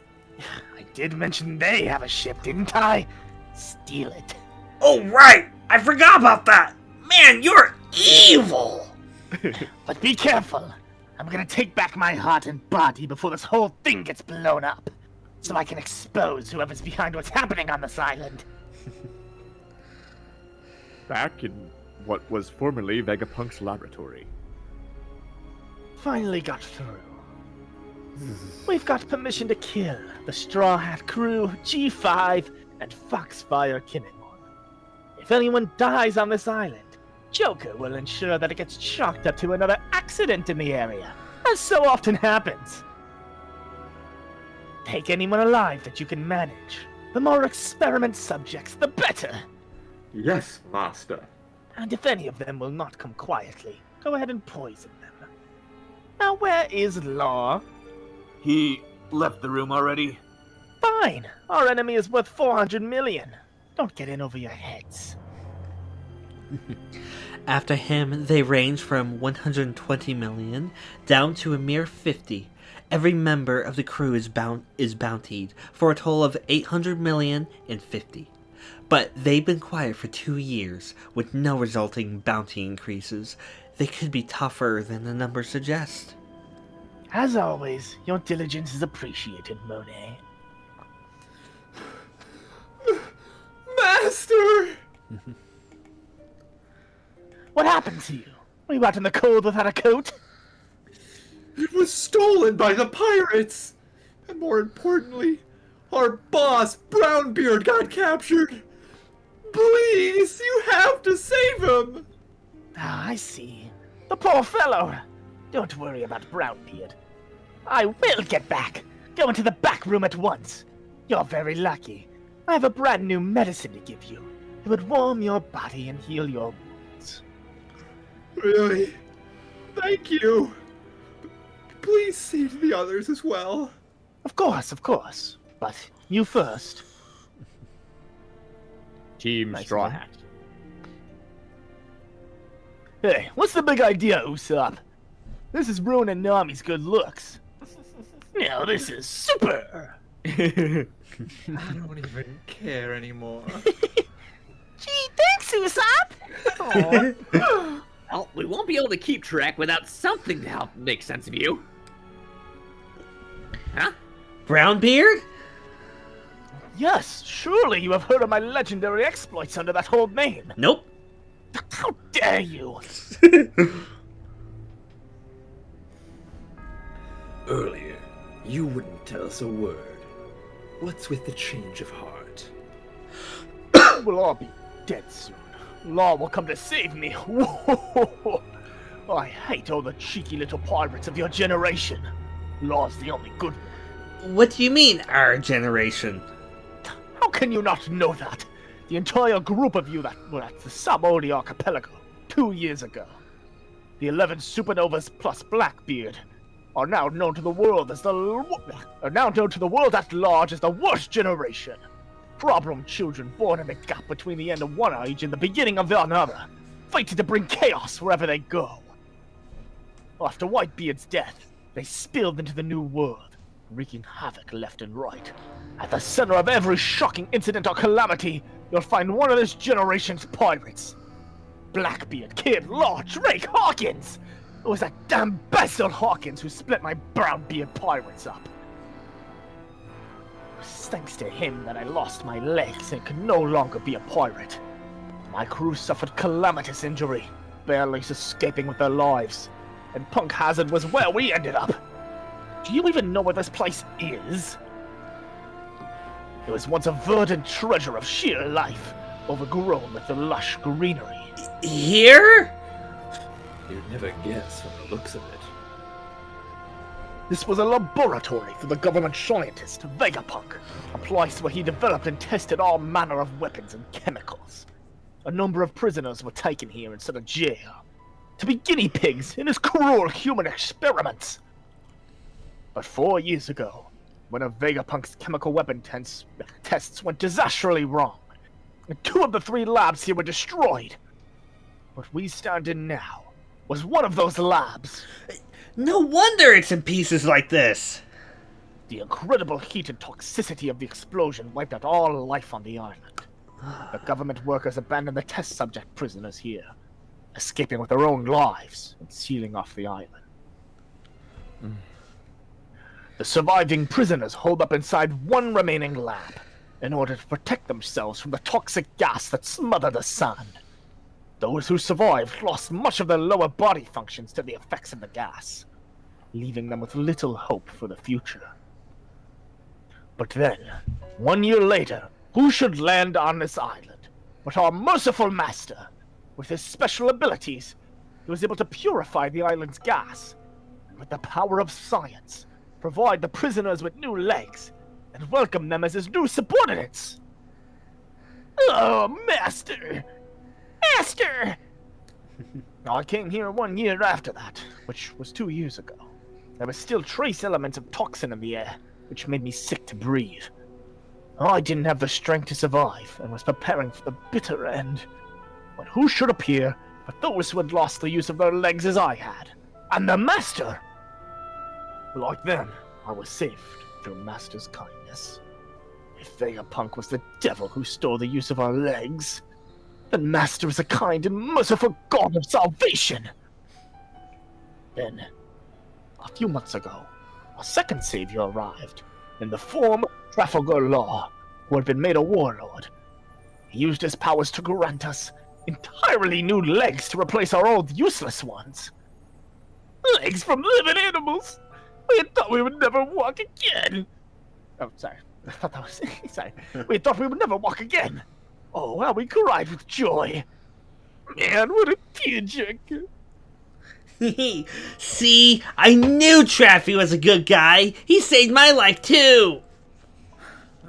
I did mention they have a ship, didn't I? Steal it. Oh, right! I forgot about that! Man, you're evil! But be careful. I'm gonna take back my heart and body before this whole thing gets blown up. So I can expose whoever's behind what's happening on this island. Back in what was formerly Vegapunk's laboratory. Finally got through. We've got permission to kill the Straw Hat crew, G5, and Foxfire Kinemon. If anyone dies on this island, Joker will ensure that it gets chalked up to another accident in the area, as so often happens. Take anyone alive that you can manage. The more experiment subjects, the better. Yes, Master. And if any of them will not come quietly, go ahead and poison them. Now, where is Law? He left the room already. Fine. Our enemy is worth 400 million. Don't get in over your heads. After him, they range from 120 million down to a mere 50. Every member of the crew is bountied for a total of 800 million and 50. But they've been quiet for 2 years with no resulting bounty increases. They could be tougher than the numbers suggest. As always, your diligence is appreciated, Monet. Master! What happened to you? Were you out in the cold without a coat? It was stolen by the pirates! And more importantly, our boss, Brownbeard, got captured! Please, you have to save him! Ah, I see. The poor fellow. Don't worry about Brownbeard. I will get back. Go into the back room at once. You're very lucky. I have a brand new medicine to give you. It would warm your body and heal your wounds. Really? Thank you. Please save the others as well. Of course. But you first. Team Straw Hat. Hey, what's the big idea, Usopp? This is ruining Nami's good looks. Now this is super! I don't even care anymore. Gee, thanks, Usopp! Well, we won't be able to keep track without something to help make sense of you. Huh? Brownbeard? Yes, surely you have heard of my legendary exploits under that old name. Nope. How dare you! Earlier, you wouldn't tell us a word. What's with the change of heart? We'll all be dead soon. Law will come to save me. I hate all the cheeky little pirates of your generation. Law's the only good one. What do you mean, our generation? How can you not know that? The entire group of you that were at the Samodi Archipelago 2 years ago. The 11 supernovas plus Blackbeard are now known to the world at large as the worst generation. Problem children born in the gap between the end of one age and the beginning of another, fated to bring chaos wherever they go. After Whitebeard's death, they spilled into the New World, wreaking havoc left and right. At the center of every shocking incident or calamity, you'll find one of this generation's pirates. Blackbeard, Kid, Law, Drake, Hawkins! It was that damn bastard Hawkins who split my Brownbeard pirates up. It was thanks to him that I lost my legs and could no longer be a pirate. My crew suffered calamitous injury, barely escaping with their lives. And Punk Hazard was where we ended up. Do you even know where this place is? It was once a verdant treasure of sheer life, overgrown with the lush greenery. Here? You'd never guess from the looks of it. This was a laboratory for the government scientist, Vegapunk, a place where he developed and tested all manner of weapons and chemicals. A number of prisoners were taken here instead of jail, to be guinea pigs in his cruel human experiments. But 4 years ago, one of Vegapunk's chemical weapon tests went disastrously wrong, and 2 of the 3 labs here were destroyed. What we stand in now was one of those labs. No wonder it's in pieces like this. The incredible heat and toxicity of the explosion wiped out all life on the island. The government workers abandoned the test subject prisoners here, escaping with their own lives and sealing off the island. The surviving prisoners holed up inside one remaining lab in order to protect themselves from the toxic gas that smothered the sun. Those who survived lost much of their lower body functions to the effects of the gas, leaving them with little hope for the future. But then, 1 year later, who should land on this island but our merciful master? With his special abilities, he was able to purify the island's gas, and with the power of science, provide the prisoners with new legs, and welcome them as his new subordinates. Oh, Master! Master! I came here 1 year after that, which was 2 years ago. There was still trace elements of toxin in the air, which made me sick to breathe. I didn't have the strength to survive, and was preparing for the bitter end. But who should appear but those who had lost the use of their legs as I had, and the Master! Like them, I was saved through Master's kindness. If Vegapunk was the devil who stole the use of our legs, then Master is a kind and merciful God of salvation! Then, a few months ago, a second savior arrived, in the form of Trafalgar Law, who had been made a warlord. He used his powers to grant us entirely new legs to replace our old useless ones. Legs from living animals! We had thought we would never walk again! Oh, sorry. I thought that was... sorry. We had thought we would never walk again! Oh, how we cried with joy! Man, what a tearjerker! See, I knew Traffy was a good guy. He saved my life too.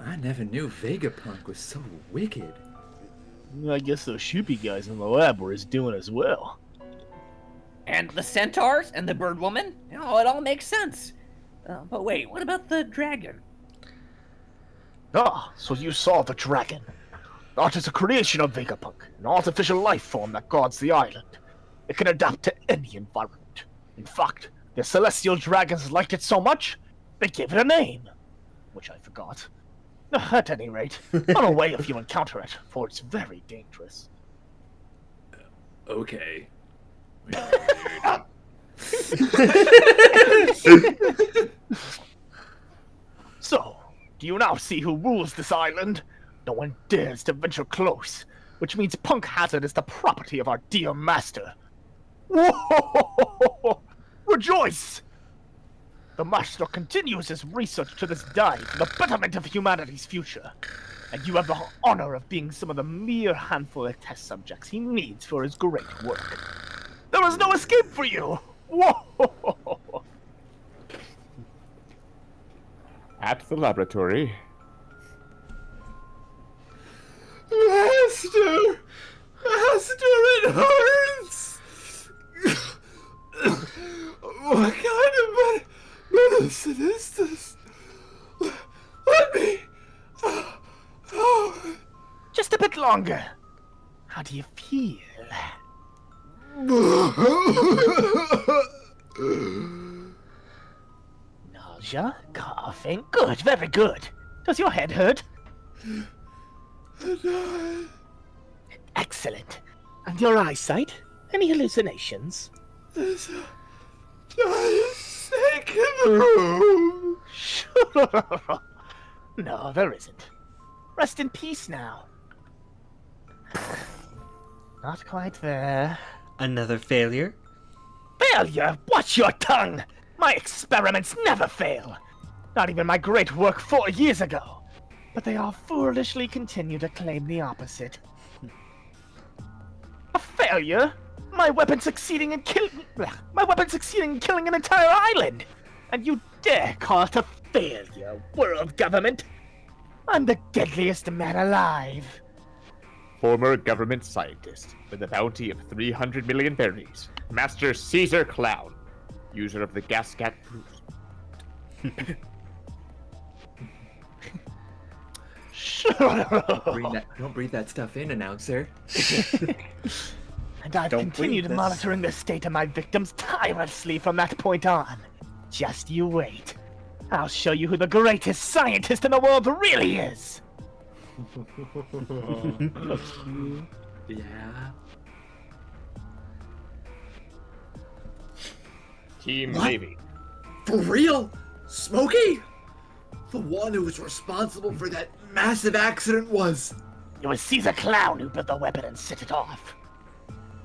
I never knew Vegapunk was so wicked. I guess those shoopy guys in the lab were as doing as well. And the centaurs and the bird woman? Oh, it all makes sense. But wait, what about the dragon? Ah, so you saw the dragon. That is a creation of Vegapunk, an artificial life form that guards the island. It can adapt to any environment. In fact, the celestial dragons liked it so much, they gave it a name, which I forgot. At any rate, run away if you encounter it, for it's very dangerous. Okay. So, do you now see who rules this island? No one dares to venture close, which means Punk Hazard is the property of our dear master. Whoa! Rejoice! The master continues his research to this day for the betterment of humanity's future, and you have the honor of being some of the mere handful of test subjects he needs for his great work. There is no escape for you! Whoa! At the laboratory. Master! Master, it hurts! What kind of medicine is this? Let me... Oh. Just a bit longer. How do you feel? Nausea, coughing. Good, very good. Does your head hurt? Excellent. And your eyesight? Any hallucinations? There's a giant snake in the room. No, there isn't. Rest in peace now. Not quite there. Another failure? Failure? Watch your tongue! My experiments never fail. Not even my great work 4 years ago. But they all foolishly continue to claim the opposite. A failure? My weapon succeeding in killing an entire island! And you dare call it a failure, world government? I'm the deadliest man alive. Former government scientist with a bounty of 300 million berries. Master Caesar Clown. User of the Gascat fruit. Don't breathe that stuff in, announcer. And I've continued monitoring the state of my victims tirelessly from that point on. Just you wait. I'll show you who the greatest scientist in the world really is. Yeah. Team What? Navy. For real? Smokey? The one who was responsible for that massive accident was... It was Caesar Clown who built the weapon and set it off.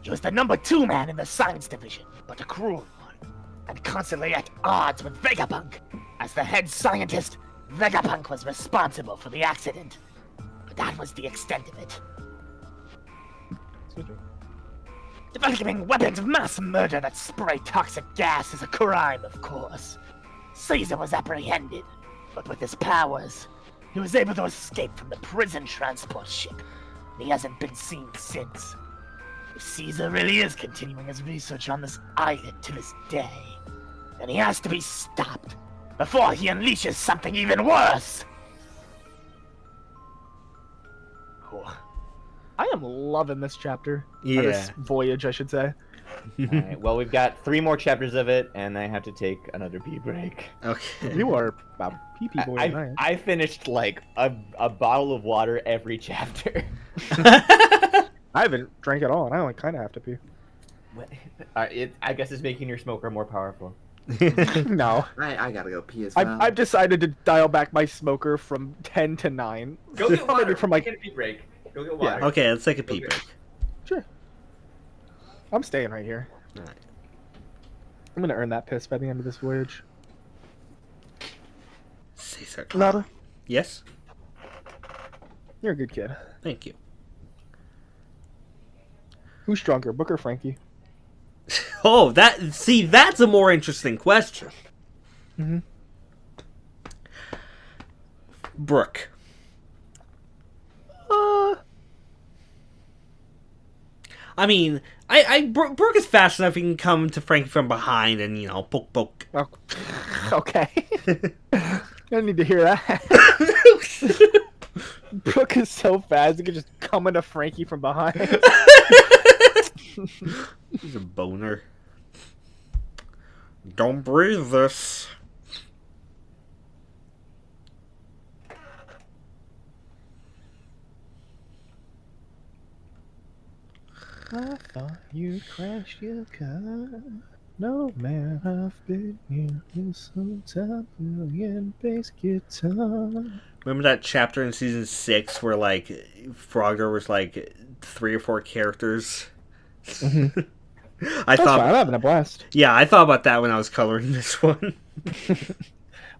He was the #2 man in the science division, but a cruel one, and constantly at odds with Vegapunk. As the head scientist, Vegapunk was responsible for the accident. But that was the extent of it. Developing weapons of mass murder that spray toxic gas is a crime, of course. Caesar was apprehended, but with his powers, he was able to escape from the prison transport ship. He hasn't been seen since. If Caesar really is continuing his research on this island to this day, then he has to be stopped before he unleashes something even worse. Oh. I am loving this chapter. Yeah. Or this voyage, I should say. Alright, well, we've got 3 more chapters of it, and I have to take another pee break. Okay. You are about pee-pee boy tonight. I finished like a bottle of water every chapter. I haven't drank at all, and I only kind of have to pee. I guess it's making your smoker more powerful. No. I gotta go pee as well. I've decided to dial back my smoker from 10 to 9. Go get water. Maybe from like... Get a pee break. Go get water. Yeah. Okay, let's take a pee break. Sure. I'm staying right here. Alright. I'm gonna earn that piss by the end of this voyage. Caesar. Nada, Yes? you're a good kid. Thank you. Who's stronger, Book or Frankie? Oh, that's a more interesting question. Mm-hmm. Brooke. I mean, Brooke is fast enough. He can come to Frankie from behind and, poke, poke. Oh, okay. I don't need to hear that. Brooke is so fast, he can just come into Frankie from behind. He's a boner. Don't breathe this. I thought you crashed your car. No man, I've been here this whole time. Million bass guitar. Remember that chapter in season 6 where Frogger was 3 or 4 characters? Mm-hmm. I thought fine. I'm having a blast. Yeah, I thought about that when I was coloring this one.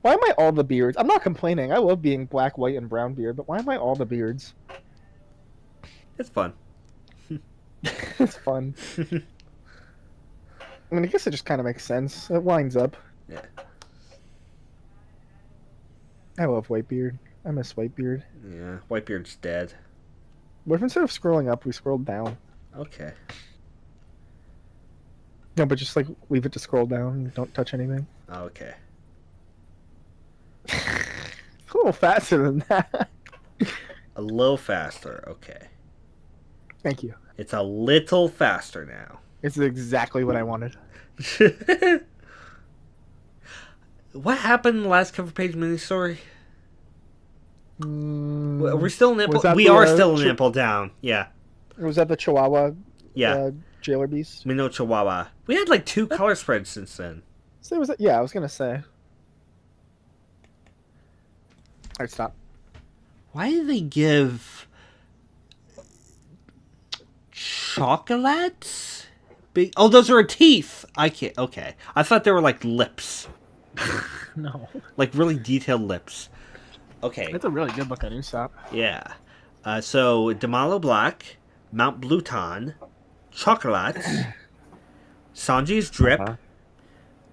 Why am I all the beards? I'm not complaining. I love being black, white, and brown beard, but why am I all the beards? It's fun. It's fun. I mean, I guess it just kind of makes sense. It lines up. Yeah. I love Whitebeard. I miss Whitebeard. Yeah, Whitebeard's dead. What if instead of scrolling up, we scrolled down? Okay. No, but just leave it to scroll down and don't touch anything. Okay. It's a little faster than that. A little faster. Okay. Thank you. It's a little faster now. It's exactly what I wanted. What happened in the last cover page mini story? We're still in Was Impel. that We the, are still in Chi- Impel Down. Yeah. Was that the Chihuahua Yeah. jailer beast? Minnow Chihuahua. We had like 2 color spreads since then. So was it? Yeah, I was gonna say. Alright, stop. Why did they give chocolates? Oh, those are teeth. I can't. Okay, I thought they were like lips, No. like really detailed lips. Okay. It's a really good looking Usopp. Yeah. So Damalo Black, Mount Bluton, chocolates, Sanji's drip,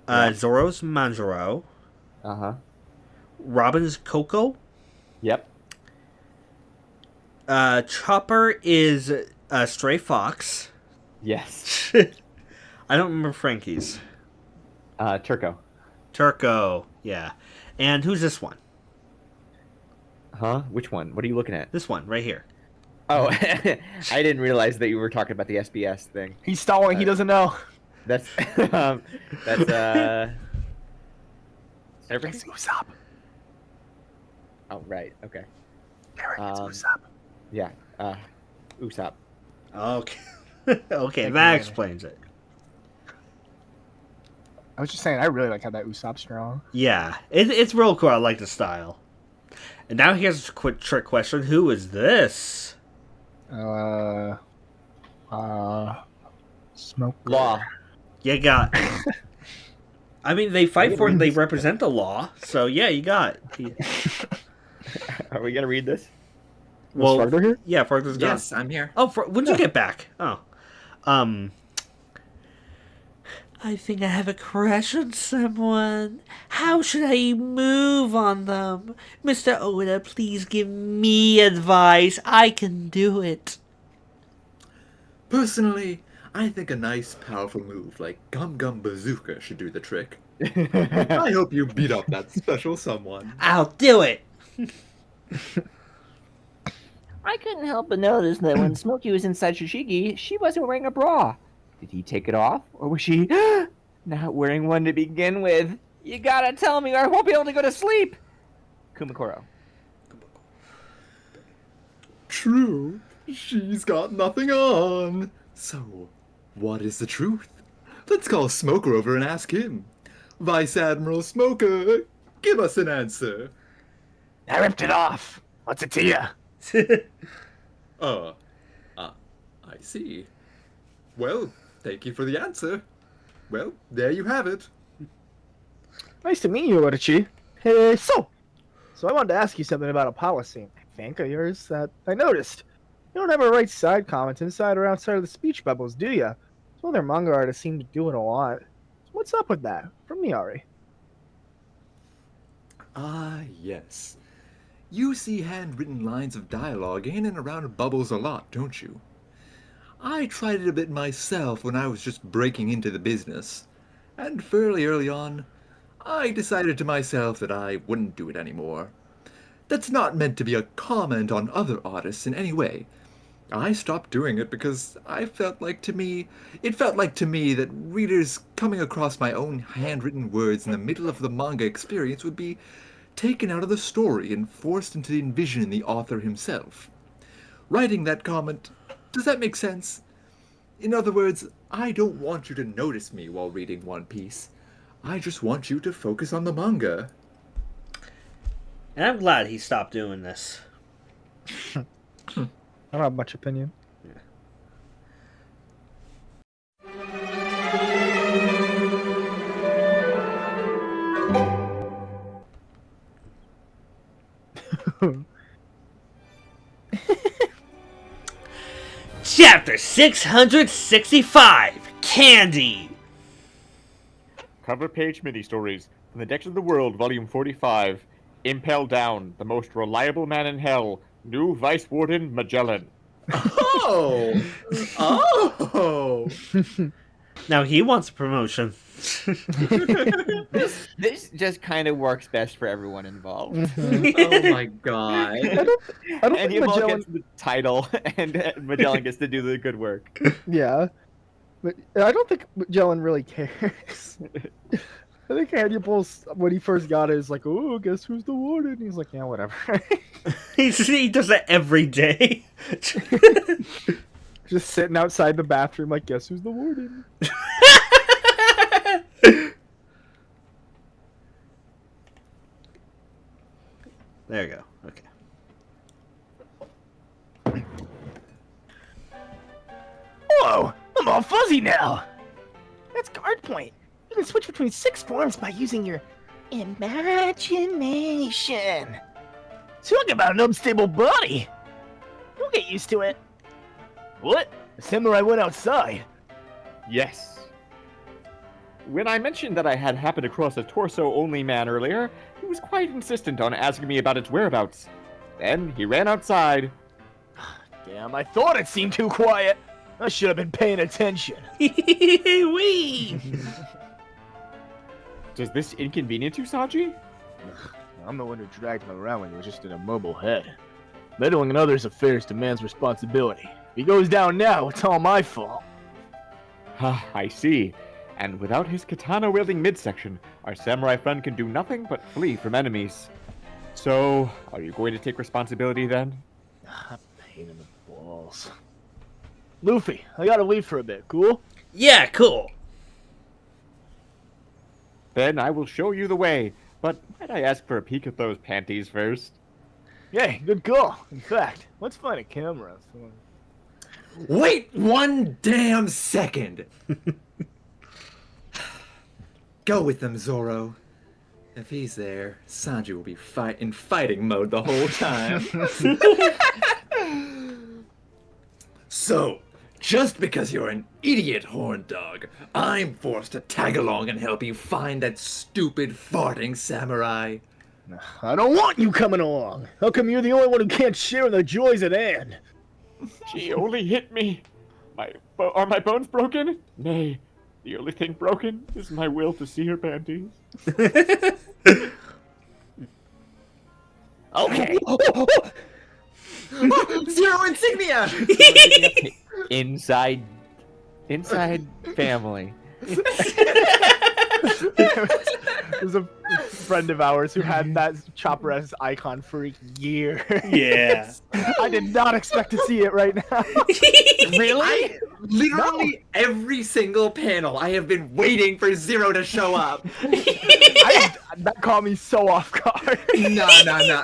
Zoro's Manjaro, Robin's Coco. Yep. Chopper is Stray Fox. Yes. I don't remember Frankie's. Turco. Turco, yeah. And who's this one? Huh? Which one? What are you looking at? This one, right here. Oh, I didn't realize that you were talking about the SBS thing. He's stalling. He doesn't know. That's It's Usopp. Oh, right. Okay. Eric, it's Usopp. Yeah. Usopp. Okay. Okay, that explains it. I was just saying, I really like how that Usopp's strong. Yeah, it's real cool. I like the style. And now here's a quick trick question. Who is this? Smoke. Law. You got... I mean, they fight for it and they represent the law. So, yeah, you got... Are we going to read this? Well, Farther here? Yeah, Farther's gone. Yes, I'm here. Oh, when'd you get back? Oh. I think I have a crush on someone. How should I move on them? Mr. Oda, please give me advice. I can do it. Personally, I think a nice, powerful move like Gum Gum Bazooka should do the trick. I hope you beat up that special someone. I'll do it. I couldn't help but notice that when Smokey was inside Shishigi, she wasn't wearing a bra. Did he take it off? Or was she not wearing one to begin with? You gotta tell me or I won't be able to go to sleep. Kumakoro. True. She's got nothing on. So, what is the truth? Let's call Smoker over and ask him. Vice Admiral Smoker, give us an answer. I ripped it off. What's it to you? I see. Well, thank you for the answer. Well, there you have it. Nice to meet you, Orochi. Hey, so I wanted to ask you something about a policy, I think, of yours that I noticed. You don't ever write side comments inside or outside of the speech bubbles, do you? Some other manga artists seem to do it a lot. So what's up with that? From Miari. Yes. You see handwritten lines of dialogue in and around bubbles a lot, don't you? I tried it a bit myself when I was just breaking into the business, and fairly early on, I decided to myself that I wouldn't do it anymore. That's not meant to be a comment on other artists in any way. I stopped doing it because it felt like to me that readers coming across my own handwritten words in the middle of the manga experience would be taken out of the story and forced into envisioning the author himself. Writing that comment, does that make sense? In other words, I don't want you to notice me while reading One Piece. I just want you to focus on the manga. And I'm glad he stopped doing this. I don't have much opinion. Chapter 665, Candy. Cover page mini stories from the Decks of the World, Volume 45. Impel Down, the most reliable man in hell. New Vice Warden Magellan. Oh! Oh! Now he wants a promotion. This just kind of works best for everyone involved. Oh my god. I don't And think Yvonne Magellan... gets the title, and Magellan gets to do the good work. Yeah. But I don't think Magellan really cares. I think Hannibal's, when he first got it, is like, oh, guess who's the warden? He's like, yeah, whatever. He does that every day. Just sitting outside the bathroom, like, guess who's the warden? There you go. Okay. Whoa! I'm all fuzzy now! That's guard point. You can switch between 6 forms by using your imagination. Talk about an unstable body. You'll get used to it. What? The samurai went outside. Yes. When I mentioned that I had happened across a torso-only man earlier, he was quite insistent on asking me about its whereabouts. Then he ran outside. Damn, I thought it seemed too quiet. I should have been paying attention. Wee! Does this inconvenience you, Saji? I'm the one who dragged him around when he was just an immobile head. Meddling in others' affairs demands responsibility. If he goes down now, it's all my fault. Ah, I see. And without his katana-wielding midsection, our samurai friend can do nothing but flee from enemies. So, are you going to take responsibility then? Pain in the balls. Luffy, I gotta leave for a bit, cool? Yeah, cool. Then I will show you the way, but might I ask for a peek at those panties first? Yay, good call. In fact, let's find a camera. Wait one damn second! Go with them, Zoro. If he's there, Sanji will be in fighting mode the whole time. So, just because you're an idiot horn dog, I'm forced to tag along and help you find that stupid farting samurai. I don't want you coming along. How come you're the only one who can't share in the joys at hand? She only hit me. Are my bones broken? Nay, the only thing broken is my will to see her panties. Okay. Zero insignia! Inside family. There's a friend of ours who had that Chopper as icon for years. Yeah. I did not expect to see it right now. Really? Literally every single panel, I have been waiting for Zero to show up. That caught me so off guard. No.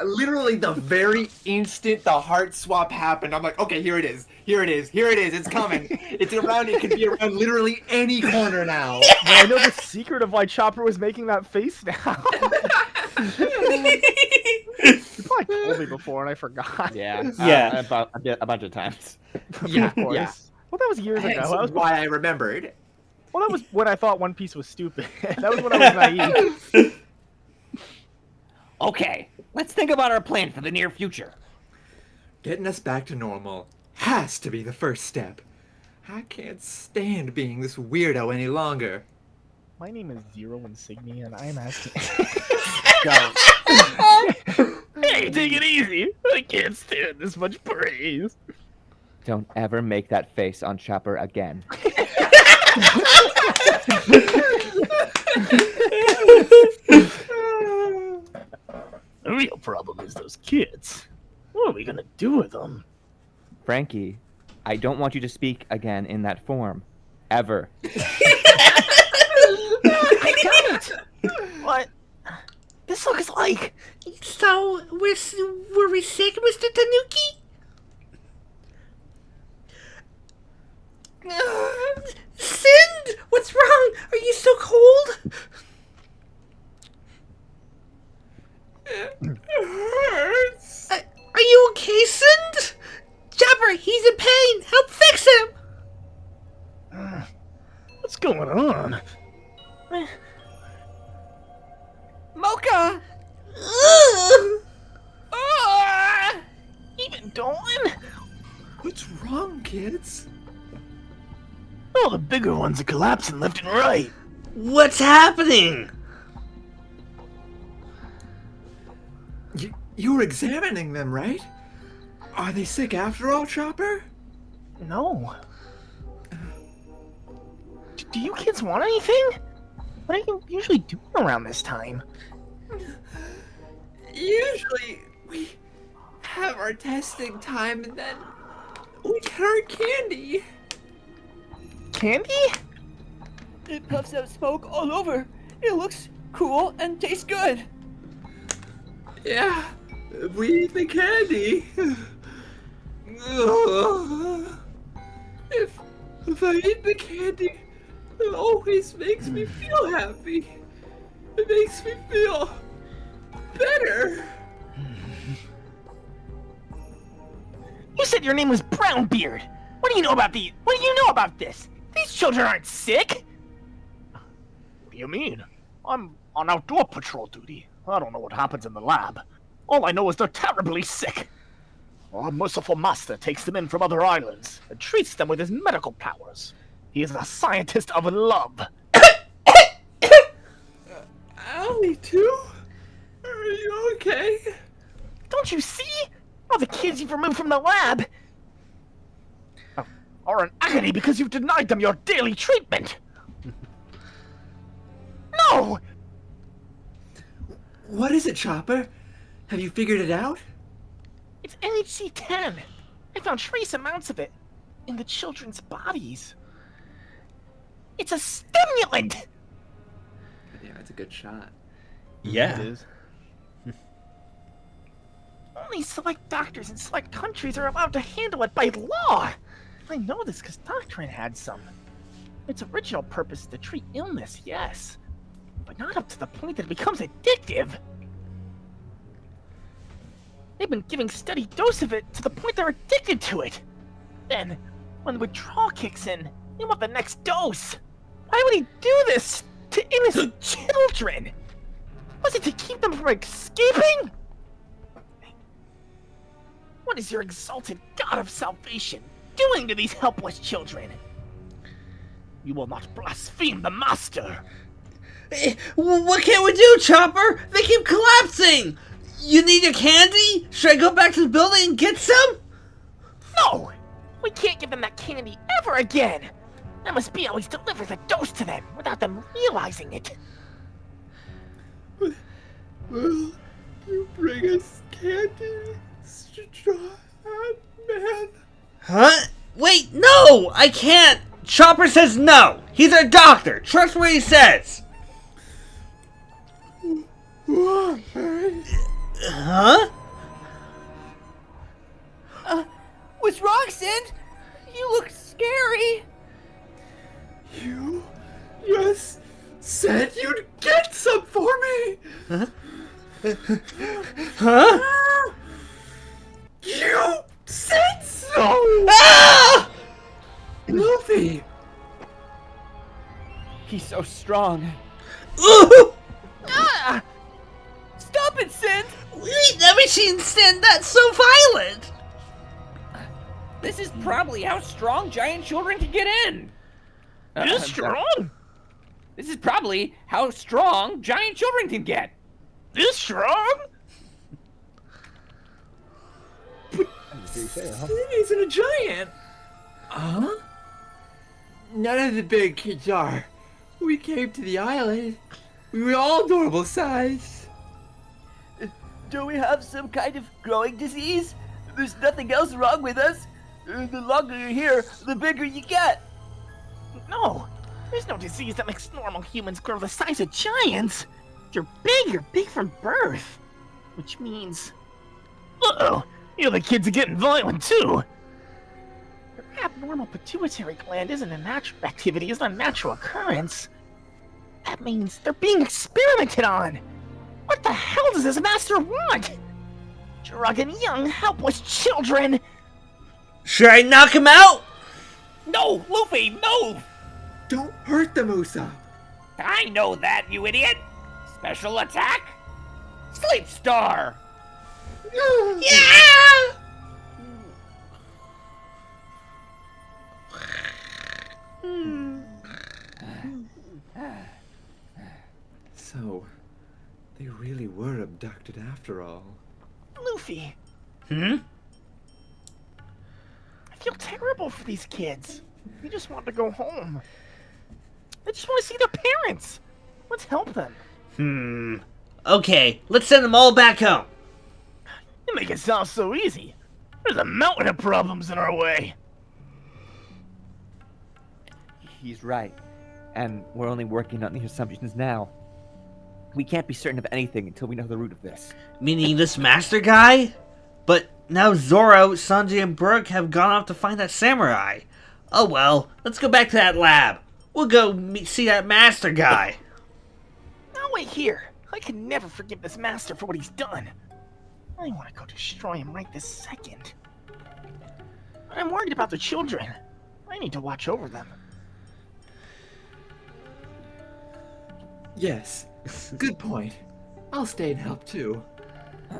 Literally the very instant the heart swap happened, I'm like, okay, here it is. It's coming. It's around. It could be around literally any corner now. Well, I know the secret of why Chopper was making that face now. You probably told me before and I forgot. Yeah. Yeah. A bunch of times. Yeah, Of course. yeah. Well, that was years ago. That's That was why I remembered. Well, that was when I thought One Piece was stupid. That was when I was naive. Okay, let's think about our plan for the near future. Getting us back to normal has to be the first step. I can't stand being this weirdo any longer. My name is Zero Insignia, and I'm asking. Hey, take it easy. I can't stand this much praise. Don't ever make that face on Chopper again. The real problem is those kids. What are we gonna do with them? Frankie, I don't want you to speak again in that form. Ever. I got it! What? This looks like... So, were we sick, Mr. Tanuki? Sind! What's wrong? Are you so cold? It hurts. Are you okay, Sind? Chopper, he's in pain. Help fix him. What's going on? Mocha! Even Dawn? What's wrong, kids? All the bigger ones are collapsing left and right. What's happening? You were examining them, right? Are they sick after all, Chopper? No. Do you kids want anything? What are you usually doing around this time? Usually, we have our testing time and then we get our candy. Candy? It puffs out smoke all over. It looks cool and tastes good. Yeah, we eat the candy. If I eat the candy, it always makes me feel happy. It makes me feel better. You said your name was Brownbeard. What do you know about What do you know about this? These children aren't sick. What do you mean? I'm on outdoor patrol duty. I don't know what happens in the lab. All I know is they're terribly sick. Our merciful master takes them in from other islands and treats them with his medical powers. He is a scientist of love. Allie, too? Are you okay? Don't you see? All the kids you've removed from the lab are in agony because you've denied them your daily treatment. No! What is it, Chopper? Have you figured it out? It's NHC-10. I found trace amounts of it in the children's bodies. It's a stimulant! Yeah, it's a good shot. Yeah. It is. Only select doctors in select countries are allowed to handle it by law. I know this because Doctrine had some. Its original purpose is to treat illness, yes, but not up to the point that it becomes addictive. They've been giving steady dose of it to the point they're addicted to it. Then, when the withdrawal kicks in, they want the next dose. Why would he do this to innocent children? Was it to keep them from escaping? What is your exalted God of salvation doing to these helpless children? You will not blaspheme the master. What can we do, Chopper? They keep collapsing! You need your candy? Should I go back to the building and get some? No! We can't give them that candy ever again! MSB always delivers a dose to them without them realizing it. Will you bring us candy, Straw Hat Man? Huh? Wait, no! I can't! Chopper says no! He's our doctor! Trust what he says! Why? Huh? What's wrong, Sind? You look scary. You just said you'd get some for me! Huh? You said so! Ah! Luffy! He's so strong. Ooh! Ah! Stop it, Sind! We ain't never seen Sin that's so violent! This is probably how strong giant children can get in. This strong? This is probably how strong giant children can get. This strong? Sin isn't a giant! Huh? None of the big kids are. We came to the island. We were all normal size. Do we have some kind of growing disease? There's nothing else wrong with us. The longer you're here, the bigger you get. No, there's no disease that makes normal humans grow the size of giants. You're big from birth. Which means... Uh-oh, you other kids are getting violent too. Your abnormal pituitary gland isn't a natural activity, it's not a natural occurrence. That means they're being experimented on. What the hell does this master want? Drugging young, helpless children. Should I knock him out? No, Luffy, move! Don't hurt the Usopp. I know that, you idiot. Special attack? Sleep Star! Yeah! So, they really were abducted after all. Luffy, Hmm? I feel terrible for these kids. They just want to go home. They just want to see their parents. Let's help them. Okay, let's send them all back home. You make it sound so easy. There's a mountain of problems in our way. He's right. And we're only working on these assumptions now. We can't be certain of anything until we know the root of this. Meaning this master guy? But now Zoro, Sanji, and Brook have gone off to find that samurai. Oh well, let's go back to that lab. We'll go see that master guy. Now wait here. I can never forgive this master for what he's done. I want to go destroy him right this second. But I'm worried about the children. I need to watch over them. Yes, good point. I'll stay and help too.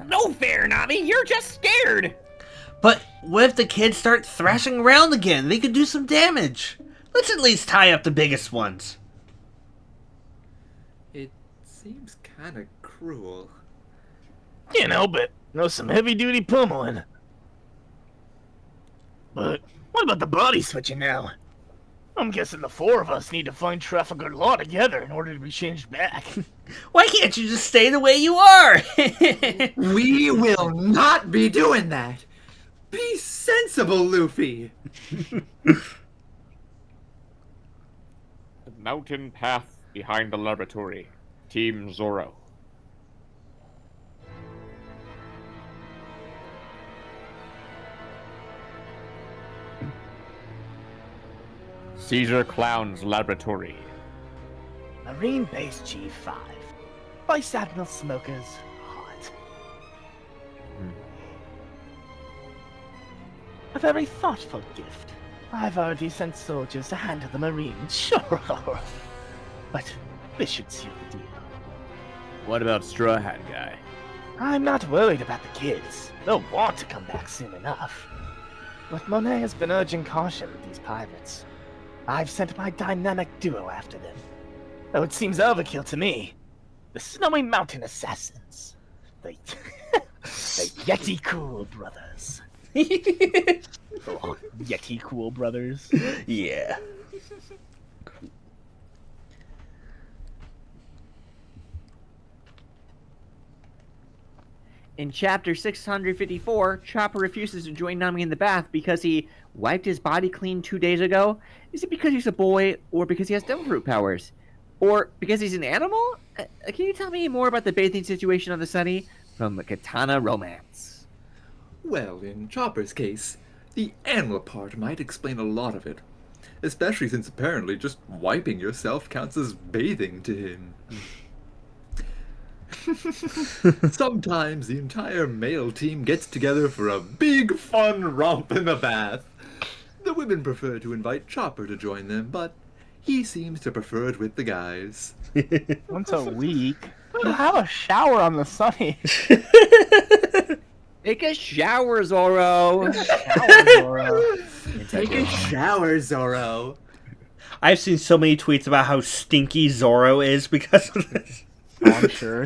No fair, Nami. You're just scared. But what if the kids start thrashing around again? They could do some damage. Let's at least tie up the biggest ones. It seems kind of cruel. Can't help it. Know some heavy-duty pummeling. But what about the body switching now? I'm guessing the four of us need to find Trafalgar Law together in order to be changed back. Why can't you just stay the way you are? We will not be doing that. Be sensible, Luffy. The mountain path behind the laboratory. Team Zoro. Caesar Clown's laboratory. Marine Base G5. Vice Admiral Smoker's hot. A very thoughtful gift. I've already sent soldiers to handle the Marines, sure. But this should seal the deal. What about Straw Hat Guy? I'm not worried about the kids. They'll want to come back soon enough. But Monet has been urging caution with these pirates. I've sent my dynamic duo after them. Though it seems overkill to me. The Snowy Mountain Assassins. The Yeti Cool Brothers. Oh, Yeti Cool Brothers. Yeah. In chapter 654, Chopper refuses to join Nami in the bath because he wiped his body clean 2 days ago. Is it because he's a boy, or because he has devil fruit powers? Or because he's an animal? Can you tell me more about the bathing situation on the Sunny from Katana Romance? Well, in Chopper's case, the animal part might explain a lot of it. Especially since apparently just wiping yourself counts as bathing to him. Sometimes the entire male team gets together for a big fun romp in the bath. The women prefer to invite Chopper to join them, but he seems to prefer it with the guys. Once a week? You have a shower on the Sunny. Take a shower, Zoro. Take a shower, Zoro. I've seen so many tweets about how stinky Zoro is because of this. Oh, I'm sure.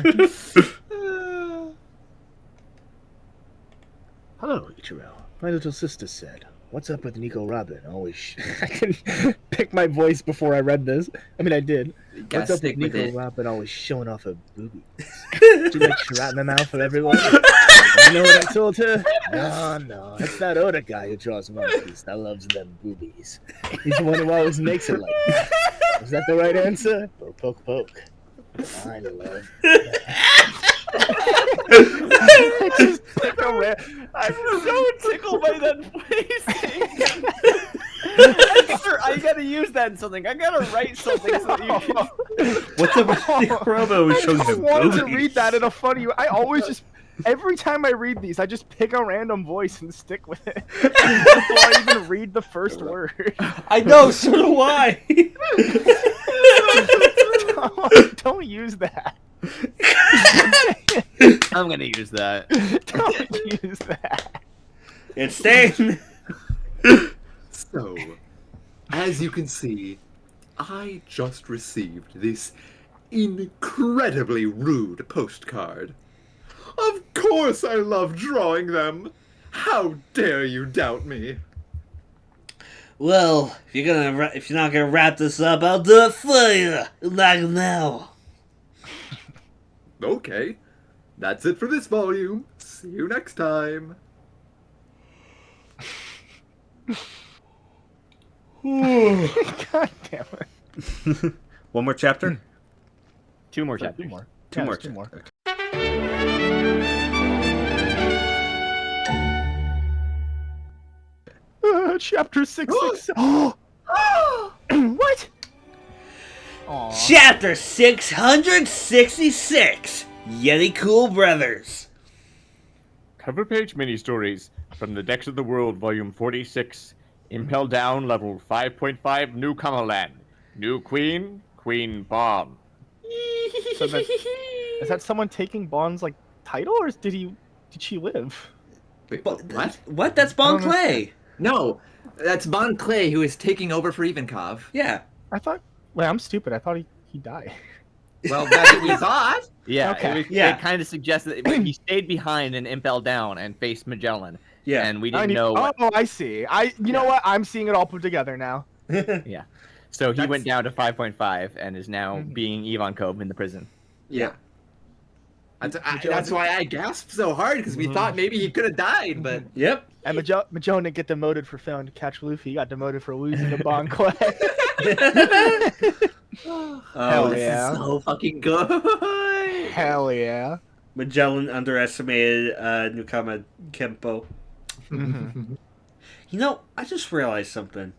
Hello, Ichiro. My little sister said, "What's up with Nico Robin? Always." I couldn't pick my voice before I read this. I mean, I did. What's up with Nico Robin always showing off her boobies? She likes to rat in the mouth of everyone. You know what I told her? No, it's that other guy who draws monkeys that loves them boobies. He's the one who always makes it like that. Was that the right answer? Or poke poke? I love I'm so tickled by that phrasing. I gotta use that in something. I gotta write something so that you can... What's up with Nico Robo who shows I the wanted to boobies? read that in a funny way. I always just... Every time I read these, I just pick a random voice and stick with it before I even read the first word. I know, so do I. Don't use that. I'm gonna use that. Don't use that. It's staying. So, as you can see, I just received this incredibly rude postcard. Of course I love drawing them! How dare you doubt me? Well, if you're not gonna wrap this up, I'll do it for you. Like now. Okay. That's it for this volume. See you next time. God damn it. One more chapter? Two more chapters. Two more. Chapter 667. What? Aw. Chapter 666. Yeti Cool Brothers. Cover page mini stories from the Decks of the World, Volume 46. Impel Down, Level 5.5, Newcomer Land. New Queen, Queen Bomb. So is that someone taking Bond's like title, or did she live? Wait, But, what? What? That's Bon I don't Clay. No, that's Bon Clay who is taking over for Ivankov. Yeah. I thought. Wait, I'm stupid. I thought he died. Well, that's what we thought. Yeah, Okay. it kind of suggests that he stayed behind and Impel Down and faced Magellan. Yeah. And we didn't know. Oh, I see. You know what? I'm seeing it all put together now. Yeah. So he went down to 5.5 and is now being Ivankov in the prison. Yeah. That's why I gasped so hard, because we thought maybe he could have died, but... Yep. And Magellan didn't get demoted for failing to catch Luffy. He got demoted for losing to Bon Clay. Hell this yeah. is so fucking good. Hell yeah. Magellan underestimated Newcomer Kempo. Mhm. You know, I just realized something.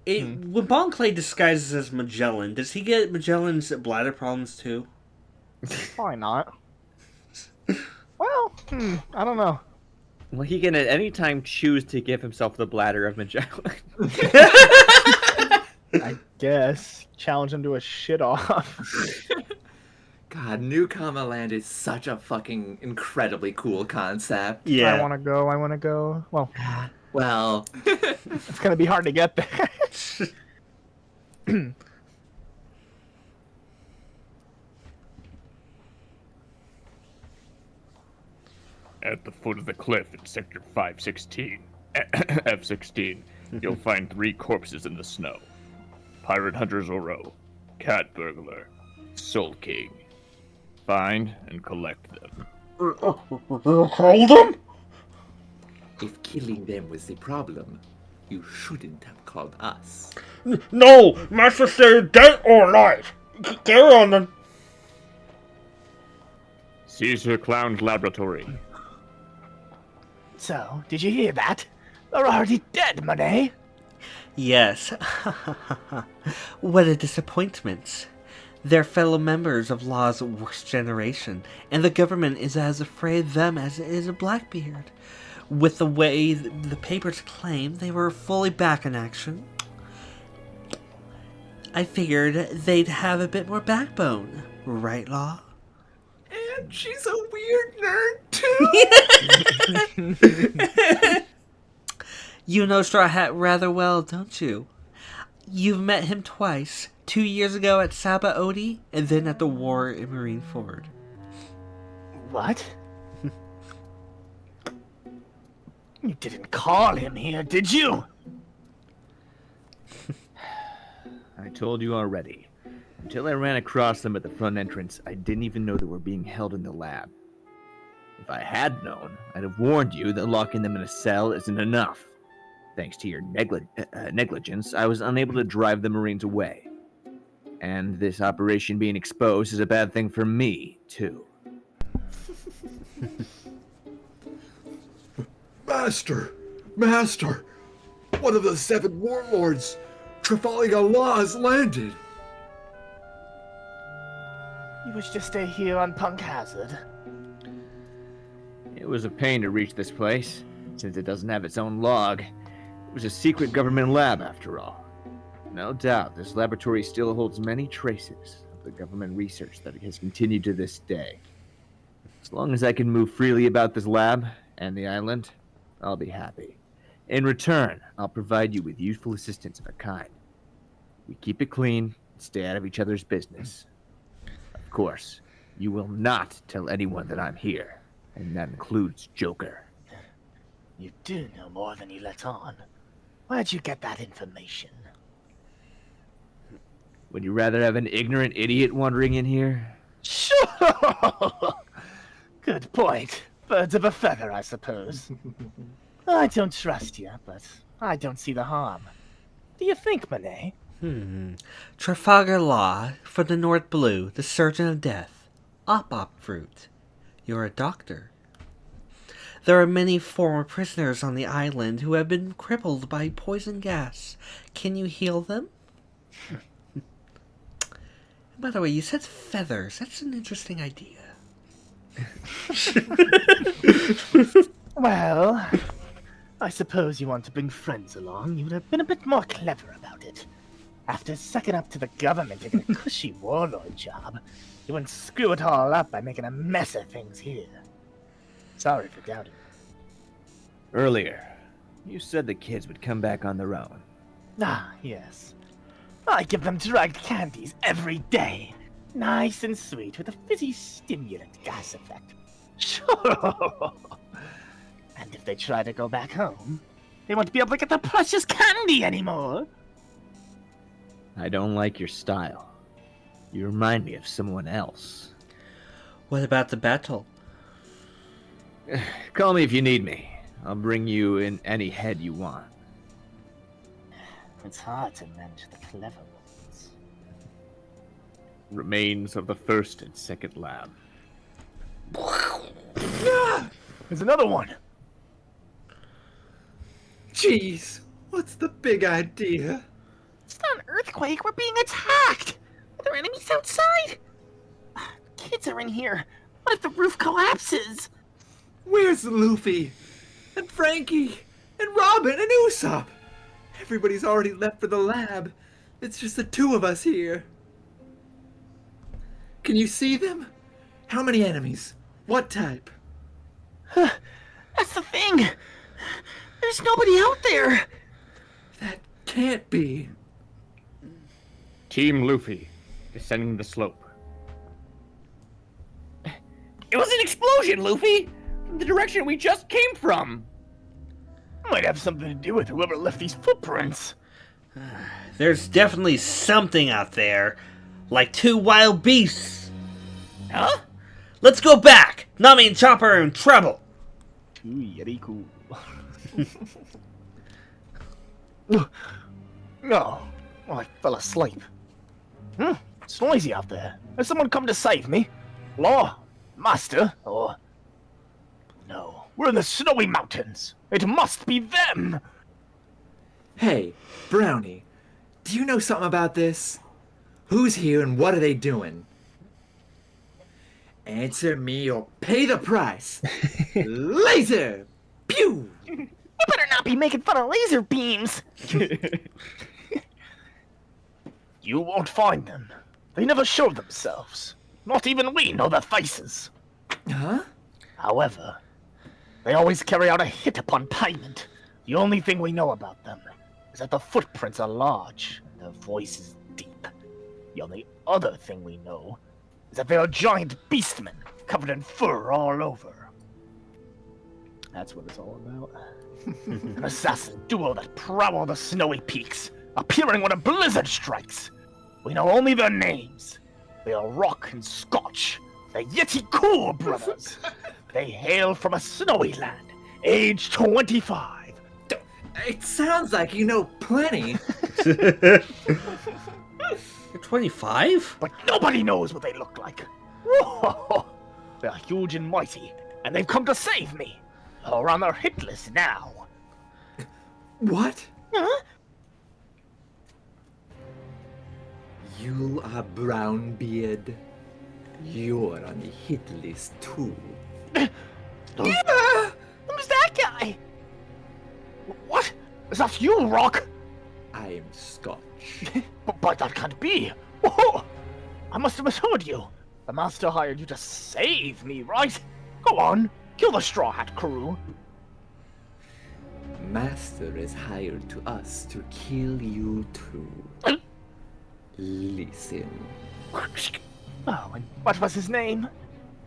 When Bon Clay disguises as Magellan, does he get Magellan's bladder problems too? Probably not. Well, I don't know. Well, he can at any time choose to give himself the bladder of Magellan. I guess. Challenge him to a shit off. God, Newcomer Land is such a fucking incredibly cool concept. Yeah. I want to go. Well, Well, it's going to be hard to get there. At the foot of the cliff in Sector 516, F-16, you'll find 3 corpses in the snow. Pirate Hunter Zoro, Cat Burglar, Soul King. Find and collect them. Hold them? if killing them was the problem, you shouldn't have called us. No! Master said dead or alive! Carry on then. Caesar Clown's laboratory. So, did you hear that? They're already dead, Monet. Yes. What a disappointment. They're fellow members of Law's worst generation, and the government is as afraid of them as it is of Blackbeard. With the way the papers claim they were fully back in action, I figured they'd have a bit more backbone. Right, Law? And she's a weird nerd, too! You know Straw Hat rather well, don't you? You've met him twice. 2 years ago at Saba Odi, and then at the war in Marineford. What? You didn't call him here, did you? I told you already. Until I ran across them at the front entrance, I didn't even know they were being held in the lab. If I had known, I'd have warned you that locking them in a cell isn't enough. Thanks to your negligence, I was unable to drive the Marines away. And this operation being exposed is a bad thing for me, too. Master! Master! One of the 7 warlords! Trafalgar Law has landed! You wish to stay here on Punk Hazard? It was a pain to reach this place, since it doesn't have its own log. It was a secret government lab, after all. No doubt, this laboratory still holds many traces of the government research that has continued to this day. As long as I can move freely about this lab and the island, I'll be happy. In return, I'll provide you with useful assistance of a kind. We keep it clean and stay out of each other's business. Of course, you will not tell anyone that I'm here, and that includes Joker. You do know more than you let on. Where'd you get that information? Would you rather have an ignorant idiot wandering in here, Sure! Good point. Birds of a feather, I suppose. I don't trust you, but I don't see the harm. Do you think, Monet? Trafalgar Law, from the North Blue, the Surgeon of Death. Op fruit. You're a doctor. There are many former prisoners on the island who have been crippled by poison gas. Can you heal them? By the way, you said feathers. That's an interesting idea. Well, I suppose you want to bring friends along. You would have been a bit more clever about it. After sucking up to the government and a cushy warlord job, you wouldn't screw it all up by making a mess of things here. Sorry for doubting. Earlier, you said the kids would come back on their own. Ah, yes. I give them drugged candies every day. Nice and sweet with a fizzy stimulant gas effect. Sure. And if they try to go back home, they won't be able to get the precious candy anymore. I don't like your style. You remind me of someone else. What about the battle? Call me if you need me. I'll bring you in any head you want. It's hard to manage the clever ones. Remains of the first and second lab. There's another one. Jeez, what's the big idea? It's not an earthquake. We're being attacked. Are there enemies outside? Kids are in here. What if the roof collapses? Where's Luffy? And Frankie? And Robin and Usopp? Everybody's already left for the lab. It's just the two of us here. Can you see them? How many enemies? What type? That's the thing. There's nobody out there. That can't be. Team Luffy, descending the slope. It was an explosion, Luffy! From the direction we just came from! Might have something to do with whoever left these footprints. There's definitely something out there. Like two wild beasts. Huh? Let's go back! Nami and Chopper are in trouble! Too yeti cool. No. Oh, I fell asleep. It's noisy out there. Has someone come to save me? Law? Master? Or... No. We're in the snowy mountains. It must be them! Hey, Brownie, do you know something about this? Who's here and what are they doing? Answer me or pay the price. Laser! Pew! You better not be making fun of laser beams. You won't find them. They never show themselves. Not even we know their faces. Huh? However, they always carry out a hit upon payment. The only thing we know about them is that the footprints are large and their voices deep. The only other thing we know is that they are giant beastmen covered in fur all over. That's what it's all about. An assassin duo that prowl the snowy peaks, appearing when a blizzard strikes. We know only their names. They are Rock and Scotch, the Yeti Cool brothers. They hail from a snowy land, age 25. It sounds like you know plenty. You're 25? But nobody knows what they look like. They're huge and mighty, and they've come to save me. Or on their hit list now. What? Huh? You are Brownbeard. You're on the hit list too. Yeah! Who's that guy? What? Is that you, Rock? I am Scotch. But that can't be. Oh, I must have misheard you. The master hired you to save me, right? Go on, kill the Straw Hat crew. Master is hired to us to kill you too. Listen. Oh, and what was his name?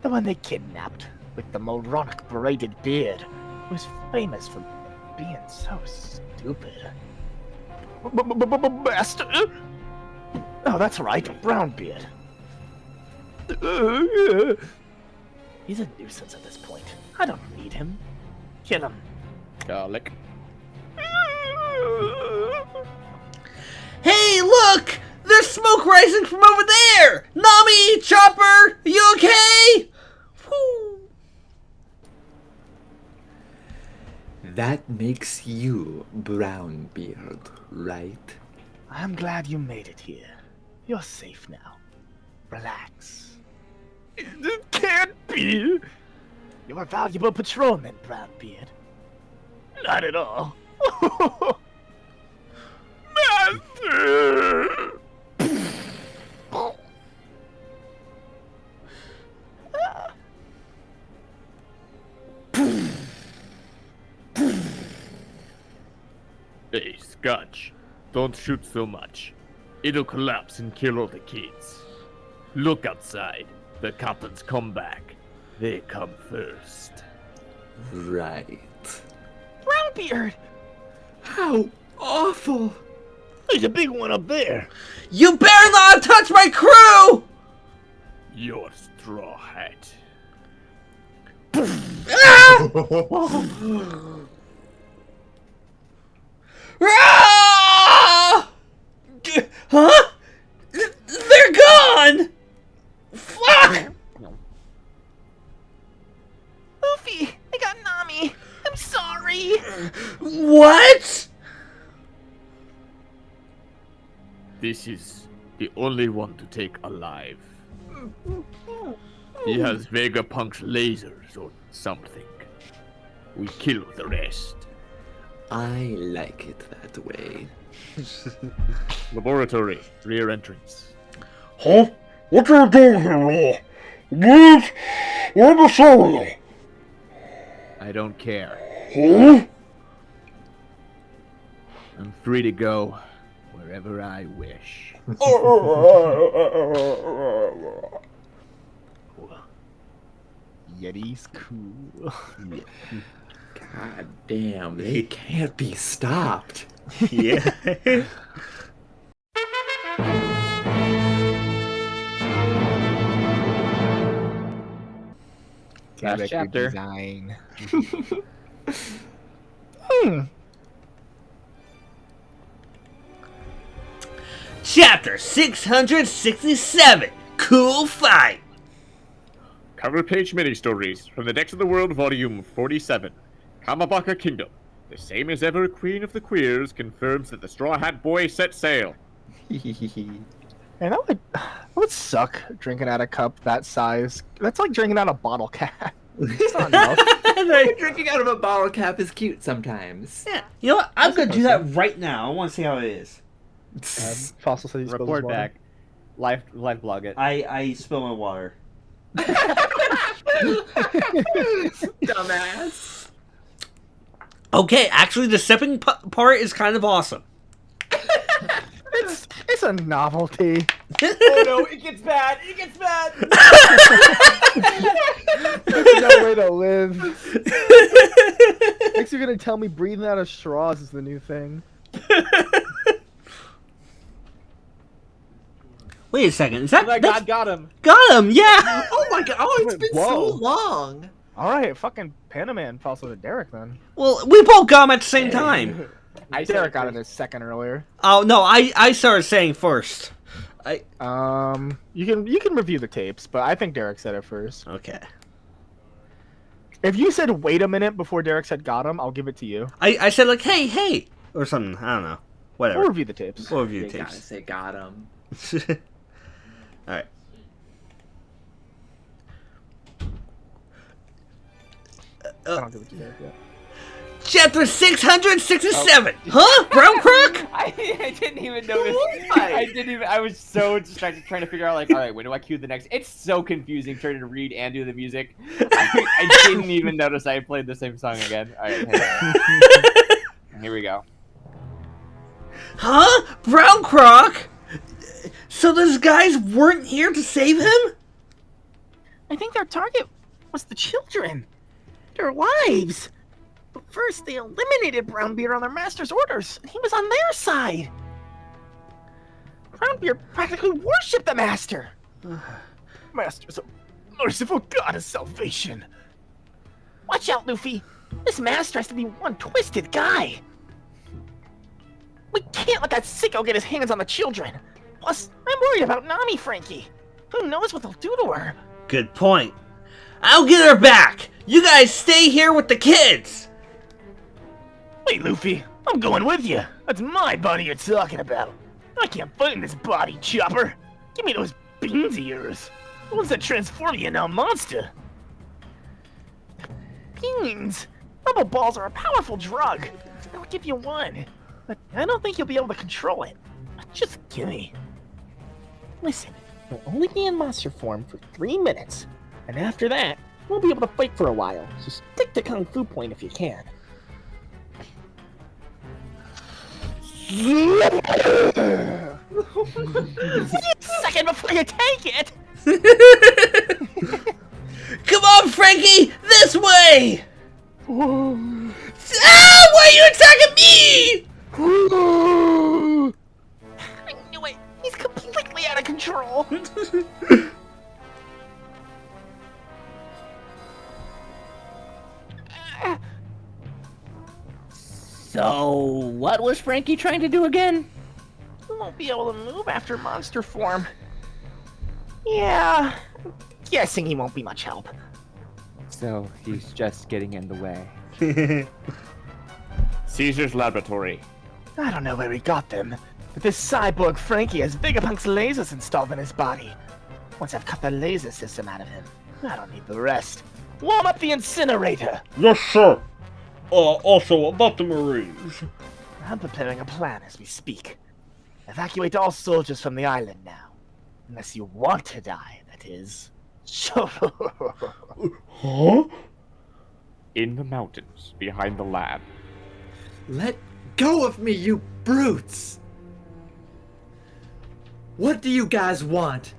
The one they kidnapped, with the moronic braided beard, who was famous for being so stupid. Master? Oh, that's right, Brownbeard. He's a nuisance at this point. I don't need him. Kill him. Garlic. Hey, look! There's smoke rising from over there! Nami, Chopper, are you okay? Whew. That makes you Brownbeard, right? I'm glad you made it here. You're safe now. Relax. It can't be! You're a valuable patrolman, Brownbeard. Not at all. Master! Hey, Scotch. Don't shoot so much. It'll collapse and kill all the kids. Look outside. The captains come back. They come first. Right. Brownbeard! How awful! There's a big one up there. You better not touch my crew! Your straw hat. Ah! Ah! Huh? They're gone! Fuck! Luffy, I got Nami. I'm sorry. What? This is the only one to take alive. He has Vegapunk's lasers or something. We kill the rest. I like it that way. Laboratory, rear entrance. Huh? What are you doing here, Law? Leave? Or the solo? I don't care. Huh? I'm free to go wherever I wish. Yeti's cool. God damn, they can't be stopped. Yeah. Last chapter. Design. Chapter 667. Cool fight. Cover page mini-stories from the Decks of the World, Volume 47. Kamabaka Kingdom. The same as ever, Queen of the Queers confirms that the Straw Hat Boy set sail. And that would suck drinking out a cup that size. That's like drinking out a bottle cap. It's not enough. Drinking out of a bottle cap is cute sometimes. Yeah. You know what? I'm gonna do that right now. I want to see how it is. Fossil says he spills his Report water. back. Live blog it. I spill my water. Dumbass. Okay, actually, the sipping part is kind of awesome. It's a novelty. Oh no, it gets bad. It gets bad. There's no way to live. Next, you're gonna tell me breathing out of straws is the new thing. Wait a second. Is that? Oh my God, got him. Got him. Yeah. Oh my god, oh, it's been Whoa. so long. All right, fucking Panaman Fossil to Derek then. Well, we both got him at the same time. Derek got it a second earlier. Oh no, I started saying first. You can review the tapes, but I think Derek said it first. Okay. If you said wait a minute before Derek said got him, I'll give it to you. I said like hey or something. I don't know. Whatever. We'll review the tapes. We'll review the They gotta tapes. say got him. All right. I don't give it to Derek yet. Chapter 667. Huh? Brown Croc? I didn't even notice. I didn't even. I was so distracted trying to figure out, like, all right, when do I cue the next? It's so confusing trying to read and do the music. I didn't even notice I played the same song again. All right, hang on. Here we go. Huh? Brown Croc? So those guys weren't here to save him? I think their target was the children. Their wives. But first, they eliminated Brownbeard on their master's orders, and he was on their side. Brownbeard practically worshipped the master. Master's a merciful god of salvation. Watch out, Luffy. This master has to be one twisted guy. We can't let that sicko get his hands on the children. Plus, I'm worried about Nami, Frankie. Who knows what they'll do to her? Good point. I'll get her back. You guys stay here with the kids. Wait, Luffy, I'm going with you. That's my body you're talking about. I can't fight in this body, Chopper. Give me those beans of yours. The ones that transform you into a monster. Beans. Bubble balls are a powerful drug. I'll give you one. But I don't think you'll be able to control it. Just gimme. Listen, we'll only be in monster form for 3 minutes. And after that, we'll be able to fight for a while. So stick to Kung Fu Point if you can. Second before you take it! Come on, Frankie! This way! Ah! Why are you attacking me? I knew it! He's completely out of control! So, what was Frankie trying to do again? We won't be able to move after monster form. Yeah, I'm guessing he won't be much help. So he's just getting in the way. Caesar's laboratory. I don't know where he got them, but this cyborg Frankie has Vegapunk's lasers installed in his body. Once I've cut the laser system out of him, I don't need the rest. Warm up the incinerator! Yes, sir. Also, about the Marines. I'm preparing a plan as we speak. Evacuate all soldiers from the island now. Unless you want to die, that is. Huh? In the mountains, behind the lab. Let go of me, you brutes! What do you guys want?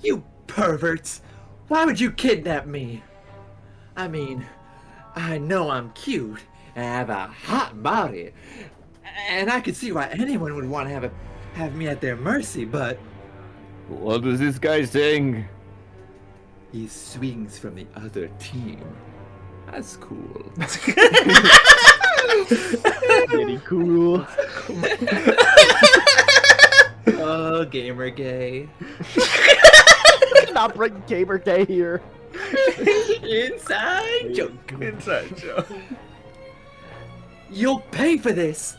You perverts! Why would you kidnap me? I mean, I know I'm cute and I have a hot body, and I could see why anyone would want to have me at their mercy, but What is this guy saying? he swings from the other team. That's cool. Pretty cool. Oh, gamer gay. Not bring Gamer Day here. Inside joke. Inside joke. You'll pay for this.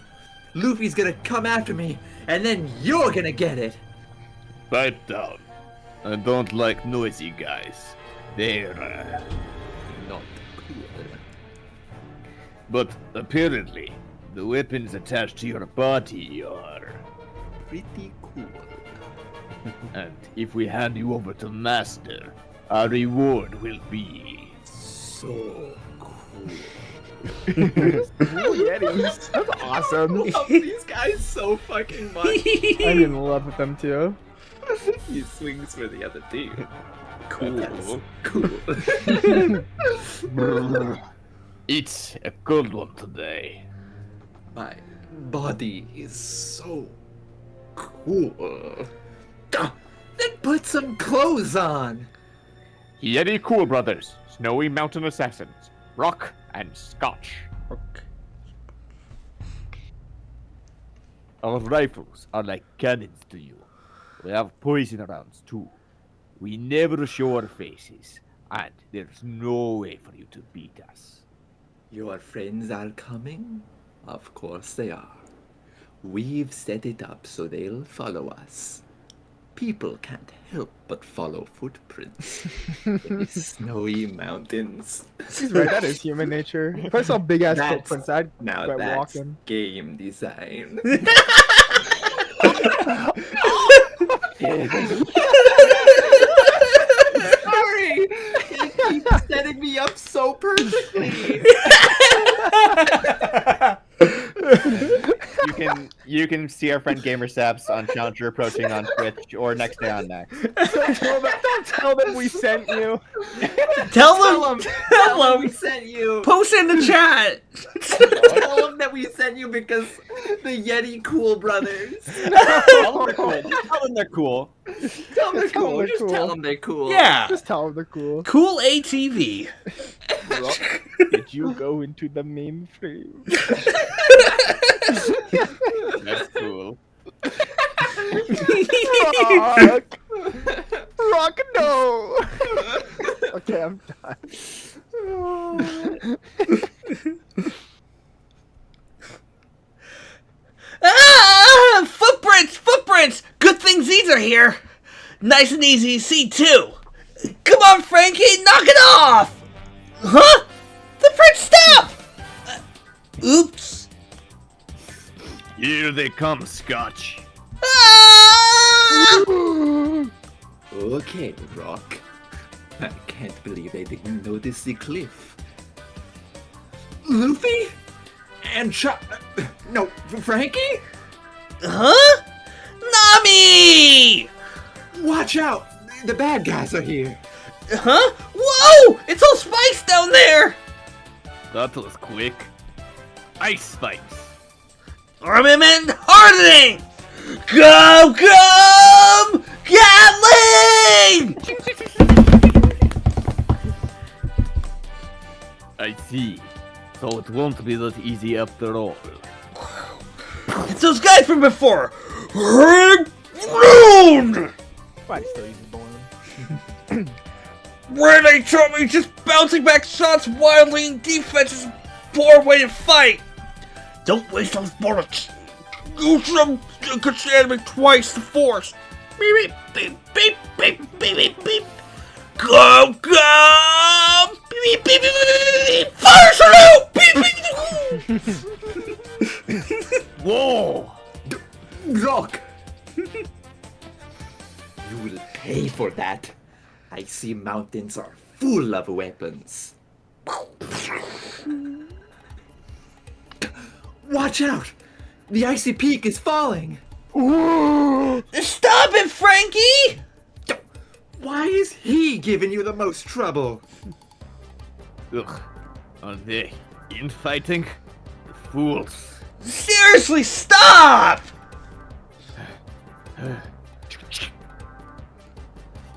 Luffy's gonna come after me, and then you're gonna get it. Pipe down. I don't like noisy guys. They're not cool. But apparently, the weapons attached to your body are pretty cool. And if we hand you over to Master, our reward will be So cool. Yetis. That's awesome. I love these guys so fucking much. I'm in love with them too. He swings for the other team. cool. That's cool. It's a good one today. My body is so cool. Ah, then put some clothes on. Yeti Cool Brothers, Snowy Mountain Assassins, Rock and Scotch. Our rifles are like cannons to you. We have poison rounds too. We never show our faces, and there's no way for you to beat us. Your friends are coming? Of course they are. We've set it up so they'll follow us. People can't help but follow footprints in the snowy mountains. He's right, that is human nature. If I saw big ass That's- footprints, I'd Now quit that's walking. game design. Sorry! It keeps setting me up so perfectly. You can see our friend Gamer Saps on Challenger approaching on Twitch or next day on Next. Don't tell them we sent you. Tell them we sent you. Post in the chat. Tell them that that we sent you because the Yeti Cool Brothers. Tell them they're cool. Just tell them they're cool. Tell them they're Just tell them cool. they're Just cool. tell them they're cool. Yeah. Just tell them they're cool. Cool ATV. Did you go into the mainframe? That's cool. Rock! Rock, no! Okay, I'm done. Ah! Footprints! Footprints! Good thing these are here. Nice and easy to see, too. Come on, Frankie, knock it off! Huh? The prints stop! Oops. Here they come, Scotch. Ah! Okay, Rock. I can't believe I didn't notice the cliff. Luffy? And no, Frankie? Huh? Nami! Watch out! The bad guys are here. Huh? Whoa! It's all spiced down there! That was quick. Ice spikes. Armament hardening! Go, go! Gatling! I see. So it won't be that easy after all. It's those guys from before! Rude! Why still using boiling? Where they told me just bouncing back shots wildly in defense is a poor way to fight! Don't waste those bullets! Use them against the enemy twice the force! Beep beep beep beep beep beep beep beep! Go go! Beep beep beep beep beep beep! Fire salute! Beep beep! Whoa! Rock! You will pay for that. Icy mountains are full of weapons. Watch out! The icy peak is falling! Stop it, Frankie! Why is he giving you the most trouble? Ugh. Are they infighting? The fools. Seriously, stop!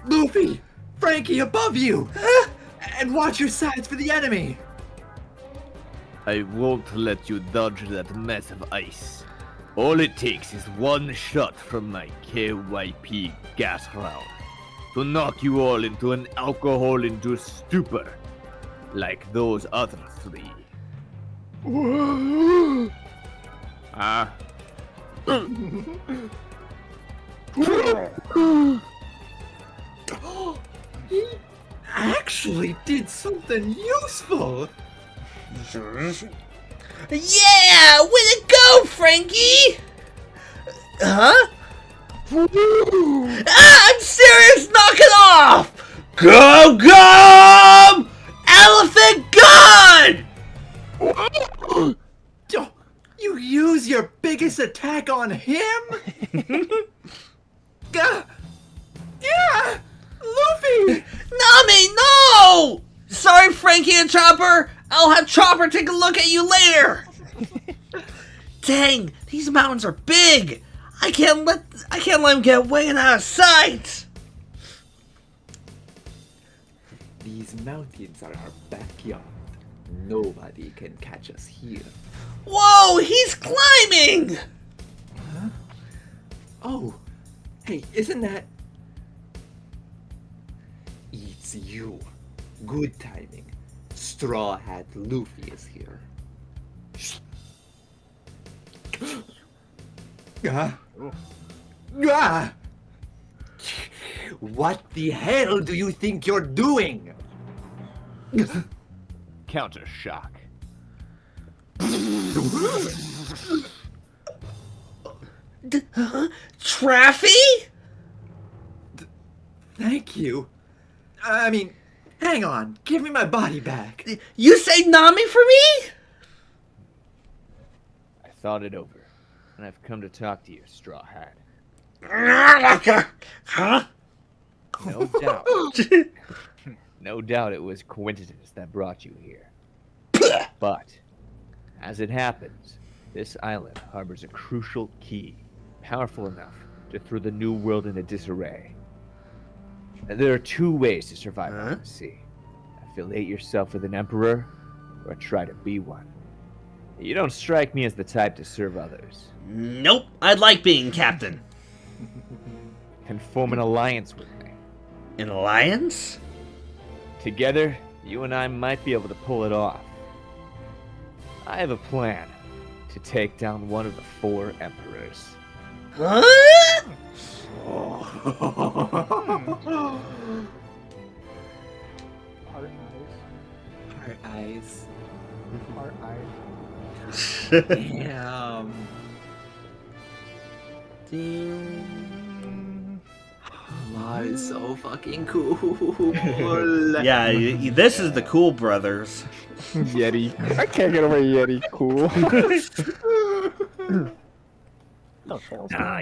Luffy! Frankie, above you! And watch your sides for the enemy! I won't let you dodge that mess of ice. All it takes is one shot from my KYP gas round to knock you all into an alcohol-induced stupor, like those other three. Ah. He actually did something useful! Yeah! Way to go, Frankie! Huh? I'm serious! Knock it off! Go, go! Elephant gun! You use your biggest attack on him? Yeah! Luffy! Nami, no! Sorry, Frankie and Chopper. I'll have Chopper take a look at you later. Dang, these mountains are big. I can't let them get away and out of sight. These mountains are our backyard. Nobody can catch us here. Whoa, he's climbing. Huh? Oh, hey, isn't that... It's you. Good timing. Straw Hat Luffy is here. What the hell do you think you're doing? Counter shock. Traffy? Thank you. I mean, hang on. Give me my body back. You say Nami for me? I thought it over, and I've come to talk to you, Straw Hat. Huh? No doubt. No doubt it was coincidence that brought you here. But, as it happens, This island harbors a crucial key, powerful enough to throw the new world into disarray. And there are two ways to survive on the sea. Affiliate yourself with an emperor, or try to be one. You don't strike me as the type to serve others. Nope, I'd like being captain. Can form an alliance with me. An alliance? Together, you and I might be able to pull it off. I have a plan to take down one of the 4 emperors. Huh? Heart eyes. Heart eyes. Heart eyes. Damn. That is so fucking cool. Yeah, this is the Cool Brothers. Yeti. I can't get over Yeti. Cool.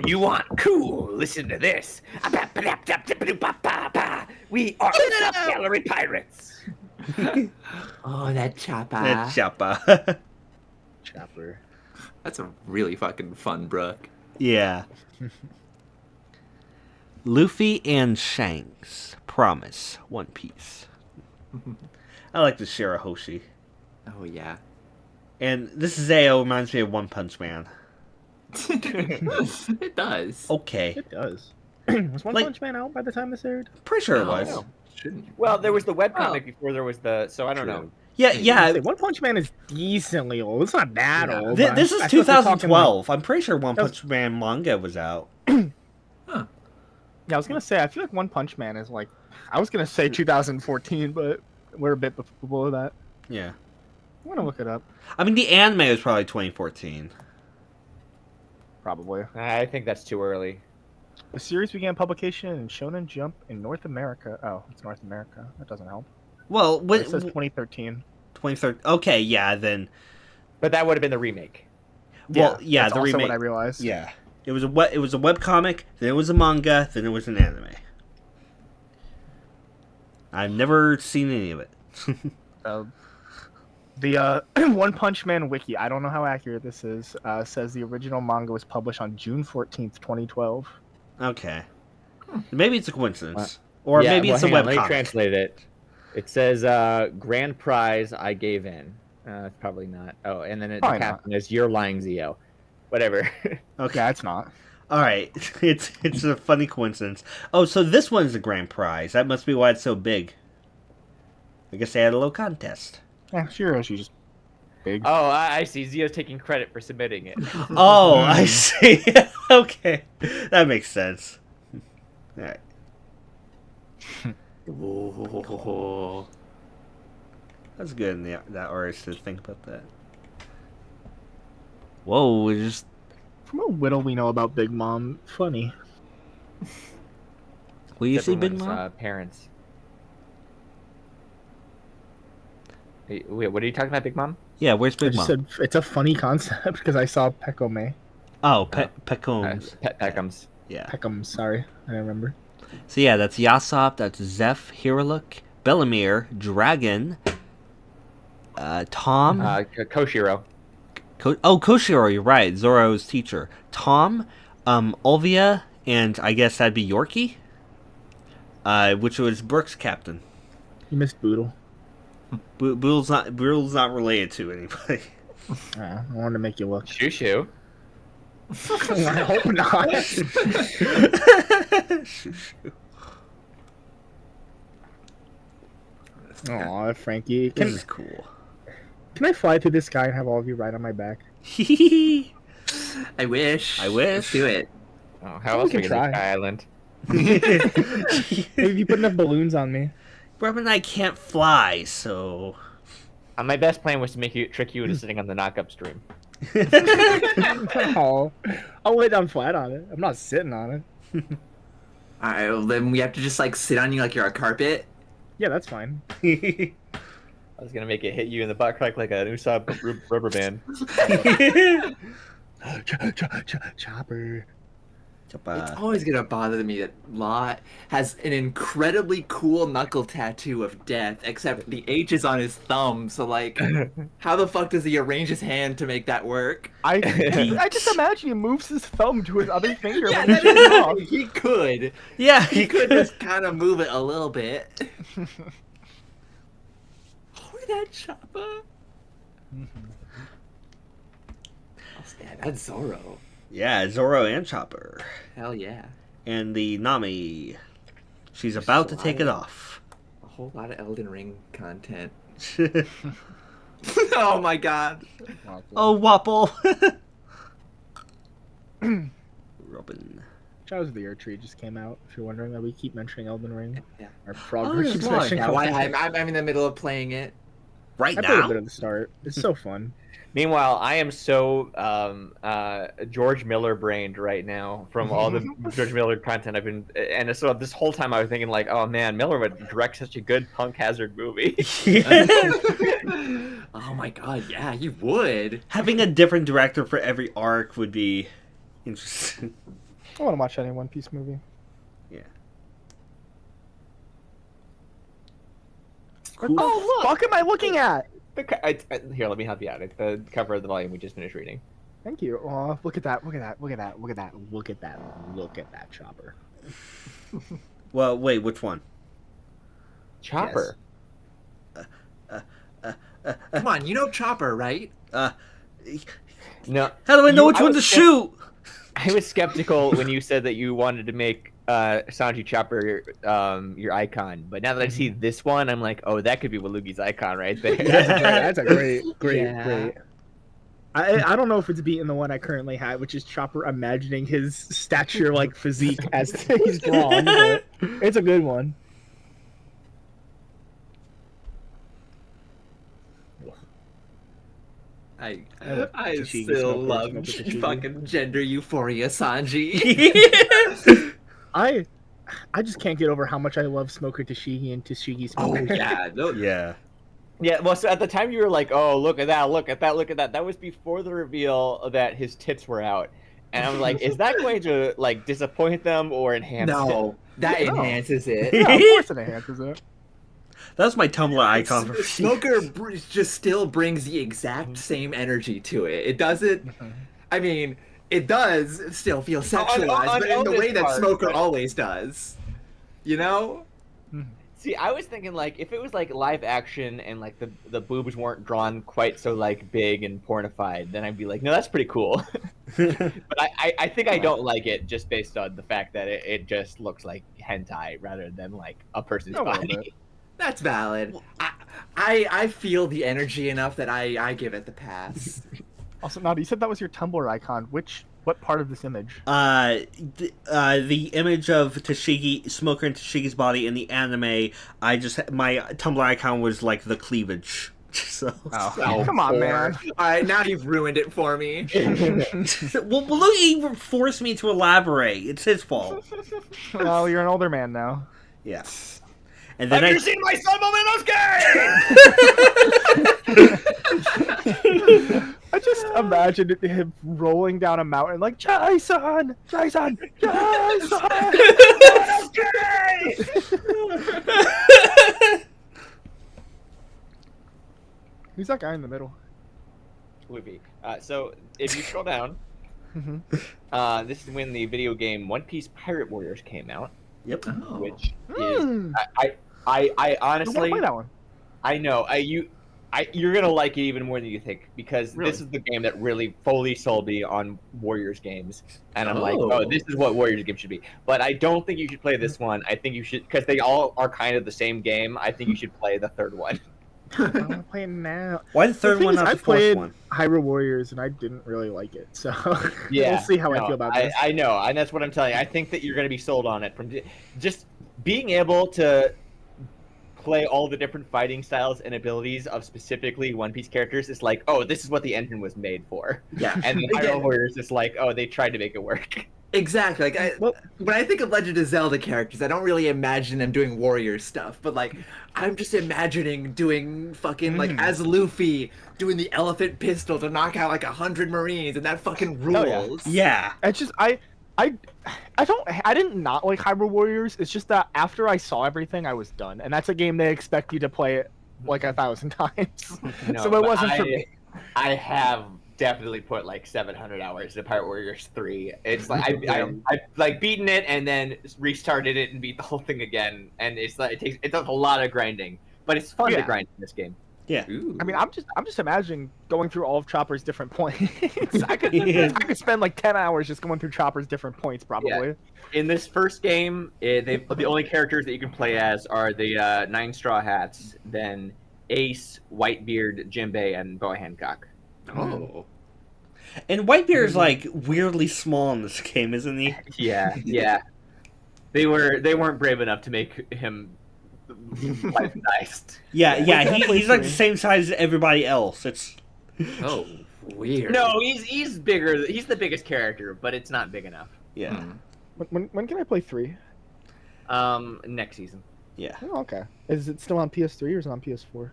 You want cool? Listen to this. We are gallery pirates. Oh, that chopper. That's Chopper. Chopper. That's a really fucking fun brook. Yeah. Luffy and Shanks promise One Piece. I like the Shirahoshi. Oh, yeah. And this Zao reminds me of One Punch Man. It does. Okay. It does. Was One Like- Punch Man out by the time this aired? Pretty sure it was. Oh, shouldn't you? Well, there was the webcomic before there was the... So I don't know. Yeah, yeah. One Punch Man is decently old. It's not that old. This but is I feel like we're talking, 2012. I'm pretty sure One That was- Punch Man manga was out. Yeah, I was gonna say I feel like One Punch Man is like I was gonna say 2014, but we're a bit below that. Yeah. I'm gonna look it up. I mean, the anime was probably 2014. Probably. I think that's too early. The series began publication in Shonen Jump in North America. Oh, it's North America. That doesn't help. Well, It what, says 2013. 2013. Okay, yeah, then. But that would have been the remake. Well, yeah, that's the also remake. what I realized. Yeah, it was a web comic, then it was a manga, then it was an anime. I've never seen any of it. The One Punch Man wiki, I don't know how accurate this is, says the original manga was published on June 14th, 2012. Okay, maybe it's a coincidence, or Yeah, maybe well, it's a hang on, web let me comic. translate it. It says grand prize I gave in. It's probably not. Oh, and then the Probably captain is you're lying, Zio. Whatever. Okay, Yeah, it's not. all right, it's a funny coincidence. Oh, so this one's a grand prize. That must be why it's so big. I guess they had a little contest. Yeah, she's just big. Oh, I see. Zio's taking credit for submitting it. Oh, I see. Okay, that makes sense. All right. Oh. That's good in that artist to think about that. Whoa, we just From what little we know about Big Mom, funny. will you see Big Everyone's, Mom? parents. Wait, what are you talking about, Big Mom? Yeah, where's I Big just Mom? said it's a funny concept because I saw Pekome. Oh, Peckums. Peckhams. Yeah. Peckham, sorry, I don't remember. So yeah, that's Yasop, that's Zeph, Hiraluk, Bellamere, Dragon, Tom. Koshiro. Koshiro, you're right. Zoro's teacher. Tom, Olvia, and I guess that'd be Yorkie, which was Brooke's captain. You missed Boodle. Boodle's not related to anybody. I wanted to make you look. Shushu. I hope not. Aw, Frankie. This Can is cool. I fly through the sky and have all of you ride on my back? I wish. Let's do it. Oh, how else We are we can gonna try. Sky Island? Maybe if you put enough balloons on me. Robin and I can't fly, so. My best plan was to trick you into sitting on the knock-up stream. Oh, I'll lay down flat on it. I'm not sitting on it. Alright, well, then we have to just like sit on you like you're a carpet. Yeah, that's fine. I was gonna make it hit you in the butt crack like an Usopp rubber band. Chopper. It's always gonna bother me that Law has an incredibly cool knuckle tattoo of death, except the H is on his thumb, so like, how the fuck does he arrange his hand to make that work? I just imagine he moves his thumb to his other finger Yeah, when he shoots off. he could. Yeah, He could just kind of move it a little bit. Oh, that Chopper. Yeah, that's Zoro. Yeah, Zoro and Chopper. Hell yeah. And the Nami. She's about to take it off. A whole lot of Elden Ring content. Oh my god. Oh, Wapple. Robin. Shadows of the Earth Tree just came out. If you're wondering that we keep mentioning Elden Ring. Yeah. Our progress keeps Yeah, mentioning I'm in the middle of playing it. Right I played a now? bit at the start. It's so fun. Meanwhile, I am so George Miller brained right now from all the George Miller content I've been, and so this whole time I was thinking like, oh man, Miller would direct such a good Punk Hazard movie. Oh my god, yeah, you would. Having a different director for every arc would be interesting. I want to watch any One Piece movie. Yeah. What the fuck am I looking at? Here, let me help you out. It's the cover of the volume we just finished reading. Thank you. Oh, look at that! Look at that! Look at that! Look at that! Look at that! Look at that Chopper. Well, wait, which one? Chopper. Come on, you know Chopper, right? No. How do I know You- which I one to was shoot? I was skeptical when you said that you wanted to make Sanji Chopper your icon, but now that I see this one, I'm like, oh, that could be Walugi's icon right there. That's a great. Yeah. I don't know if it's beating the one I currently have, which is Chopper imagining his stature like physique as he's drawn. But it's a good one. I Tashigi still Smoker, love Smoker Tashigi. fucking gender euphoria, Sanji. I just can't get over how much I love Smoker Tashigi and Tashigi Oh Smoker. yeah, no, Yeah. Yeah, well, so at the time you were like, oh, look at that, look at that, look at that. That was before the reveal that his tits were out. And I was like, is that going to, like, disappoint them or enhance it? no, that No. enhances it. Yeah, of course it enhances it. That was my Tumblr icon for Smoker just still brings the exact same energy to it. It doesn't. I mean, it does still feel sexualized, but in the way that part, Smoker but- always does. You know? See, I was thinking, like, if it was, like, live action and, like, the boobs weren't drawn quite so, like, big and pornified, then I'd be like, no, that's pretty cool. But I think I don't like it just based on the fact that it just looks like hentai rather than, like, a person's A little body. bit. That's valid. I feel the energy enough that I give it the pass. Also, Nadi, you said that was your Tumblr icon. What part of this image? The image of Tashigi, Smoker and Tashigi's body in the anime, my Tumblr icon was like the cleavage. So. Oh, come on, man. All right, now you've ruined it for me. well, look, he forced me to elaborate. It's his fault. Well, you're an older man now. Yeah. And then Have you seen my son Momonosuke? I just imagined him rolling down a mountain like, Jason! Jason! Jason! Who's that guy in the middle? Luffy. So, if you scroll down, Mhm. this is when the video game One Piece Pirate Warriors came out, Yep. Oh. which Hmm. is... I I honestly... want to play that one. I know. You're gonna like it even more than you think because Really? this is the game that really fully sold me on Warriors games, and I'm like, Oh. oh, this is what Warriors games should be. But I don't think you should play this one. I think you should because they all are kind of the same game. I think you should play the third one. I want to play it now. Why the third thing one, is, not I the fourth played one? Hyrule Warriors, and I didn't really like it. So Yeah, we'll see how I no, feel about this. I know, and that's what I'm telling you. I think that you're gonna be sold on it from just being able to play all the different fighting styles and abilities of specifically One Piece characters is like, oh, this is what the engine was made for. Yeah. And the Again- Hyrule Warriors is like, oh, they tried to make it work. Exactly. Like Well- when I think of Legend of Zelda characters, I don't really imagine them doing warrior stuff. But like, I'm just imagining doing fucking like as Luffy doing the elephant pistol to knock out like 100 Marines, and that fucking Oh, yeah. rules. Yeah. It's just I didn't not like Hyrule Warriors. It's just that after I saw everything, I was done, and that's a game they expect you to play it like 1,000 times. No, So it but wasn't for me. I have definitely put like 700 hours to Pirate Warriors 3. It's like I've like beaten it and then restarted it and beat the whole thing again, and it's like it does a lot of grinding, but it's fun to grind in this game. Yeah. Ooh. I mean, I'm just imagining going through all of Chopper's different points. I could spend like 10 hours just going through Chopper's different points, probably. Yeah. In this first game, the only characters that you can play as are the 9 Straw Hats, then Ace, Whitebeard, Jinbei, and Boa Hancock. Oh. And Whitebeard's like weirdly small in this game, isn't he? Yeah, yeah. They weren't brave enough to make him life-sized. Yeah, he's like the same size as everybody else. It's Oh, weird. No, he's bigger. He's the biggest character, but it's not big enough. yeah, When can I play 3? Next season. yeah. Oh, okay. Is it still on PS3 or is it on PS4?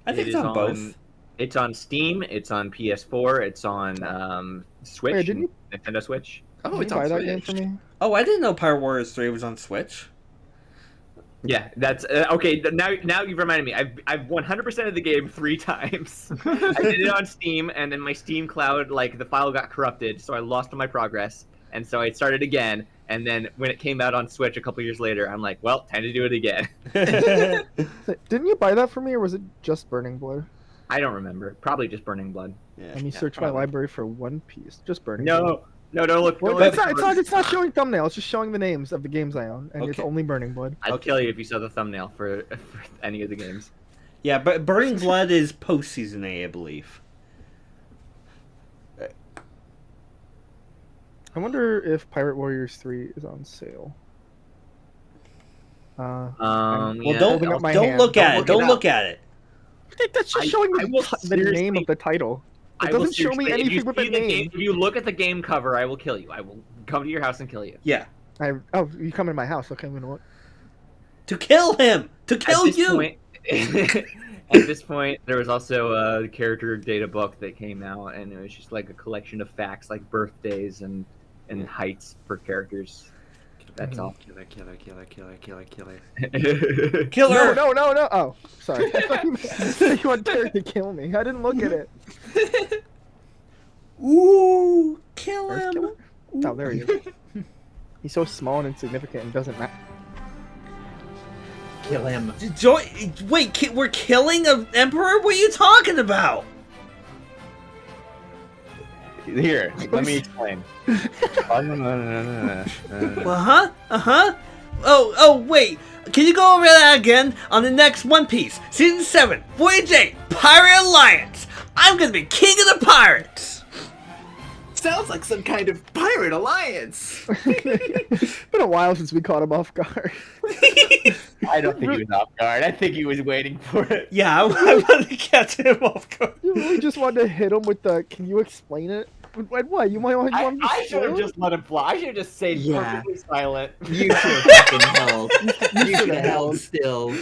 I think It it's is on both. It's on Steam. It's on PS4. It's on Switch. Wait, didn't you- Nintendo Switch. Oh, Did it's you buy on that game Switch. for me? Oh, I didn't know Pirate Warriors 3 was on Switch. Yeah, that's okay. Now you've reminded me. I've 100% of the game 3 times. I did it on Steam, and then my Steam cloud, like the file got corrupted, so I lost all my progress, and so I started again. And then when it came out on Switch a couple years later, I'm like, well, time to do it again. Didn't you buy that for me, or was it just Burning Blood? I don't remember. Probably just Burning Blood. Yeah. Let me search my library for One Piece. Just Burning Blood. No, don't look. Well, don't look it's at not, the- it's not showing thumbnail. It's just showing the names of the games I own, and it's Okay. only Burning Blood. I'd kill you if you saw the thumbnail for any of the games. Yeah, but Burning Blood is post-season A, I believe. I wonder if Pirate Warriors 3 is on sale. Well, Yeah. Holding up my don't hand. look at Don't it. Don't look it look at it. That's just I showing will the name seriously- of the title. It I will doesn't show me seriously- anything with the name. If you look at the game cover, I will kill you. I will come to your house and kill you. Yeah. Oh, you come in my house. Okay, you know what? To kill him. To kill At this you. point- at this point, there was also a character data book that came out, and it was just like a collection of facts, like birthdays and heights for characters. That's all. Killer. Killer. No. Oh, sorry. I thought you wanted to kill me. I didn't look at it. Ooh, kill Earth him. Killer? Oh, there he is. He's so small and insignificant and doesn't matter. Kill him. Wait, we're killing an emperor? What are you talking about? Here, let me explain. Oh, wait. Can you go over that again on the next One Piece, Season 7, Voyage 8, Pirate Alliance? I'm gonna be king of the pirates. Sounds like some kind of pirate alliance. It's been a while since we caught him off guard. I don't think he was off guard. I think he was waiting for it. Yeah, I wanted to catch him off guard. You really just wanted to hit him with the, can you explain it? What? You might want to I should have just let him fly. I should have just stayed Yeah. perfectly silent. You should have fucking held. You should have held still.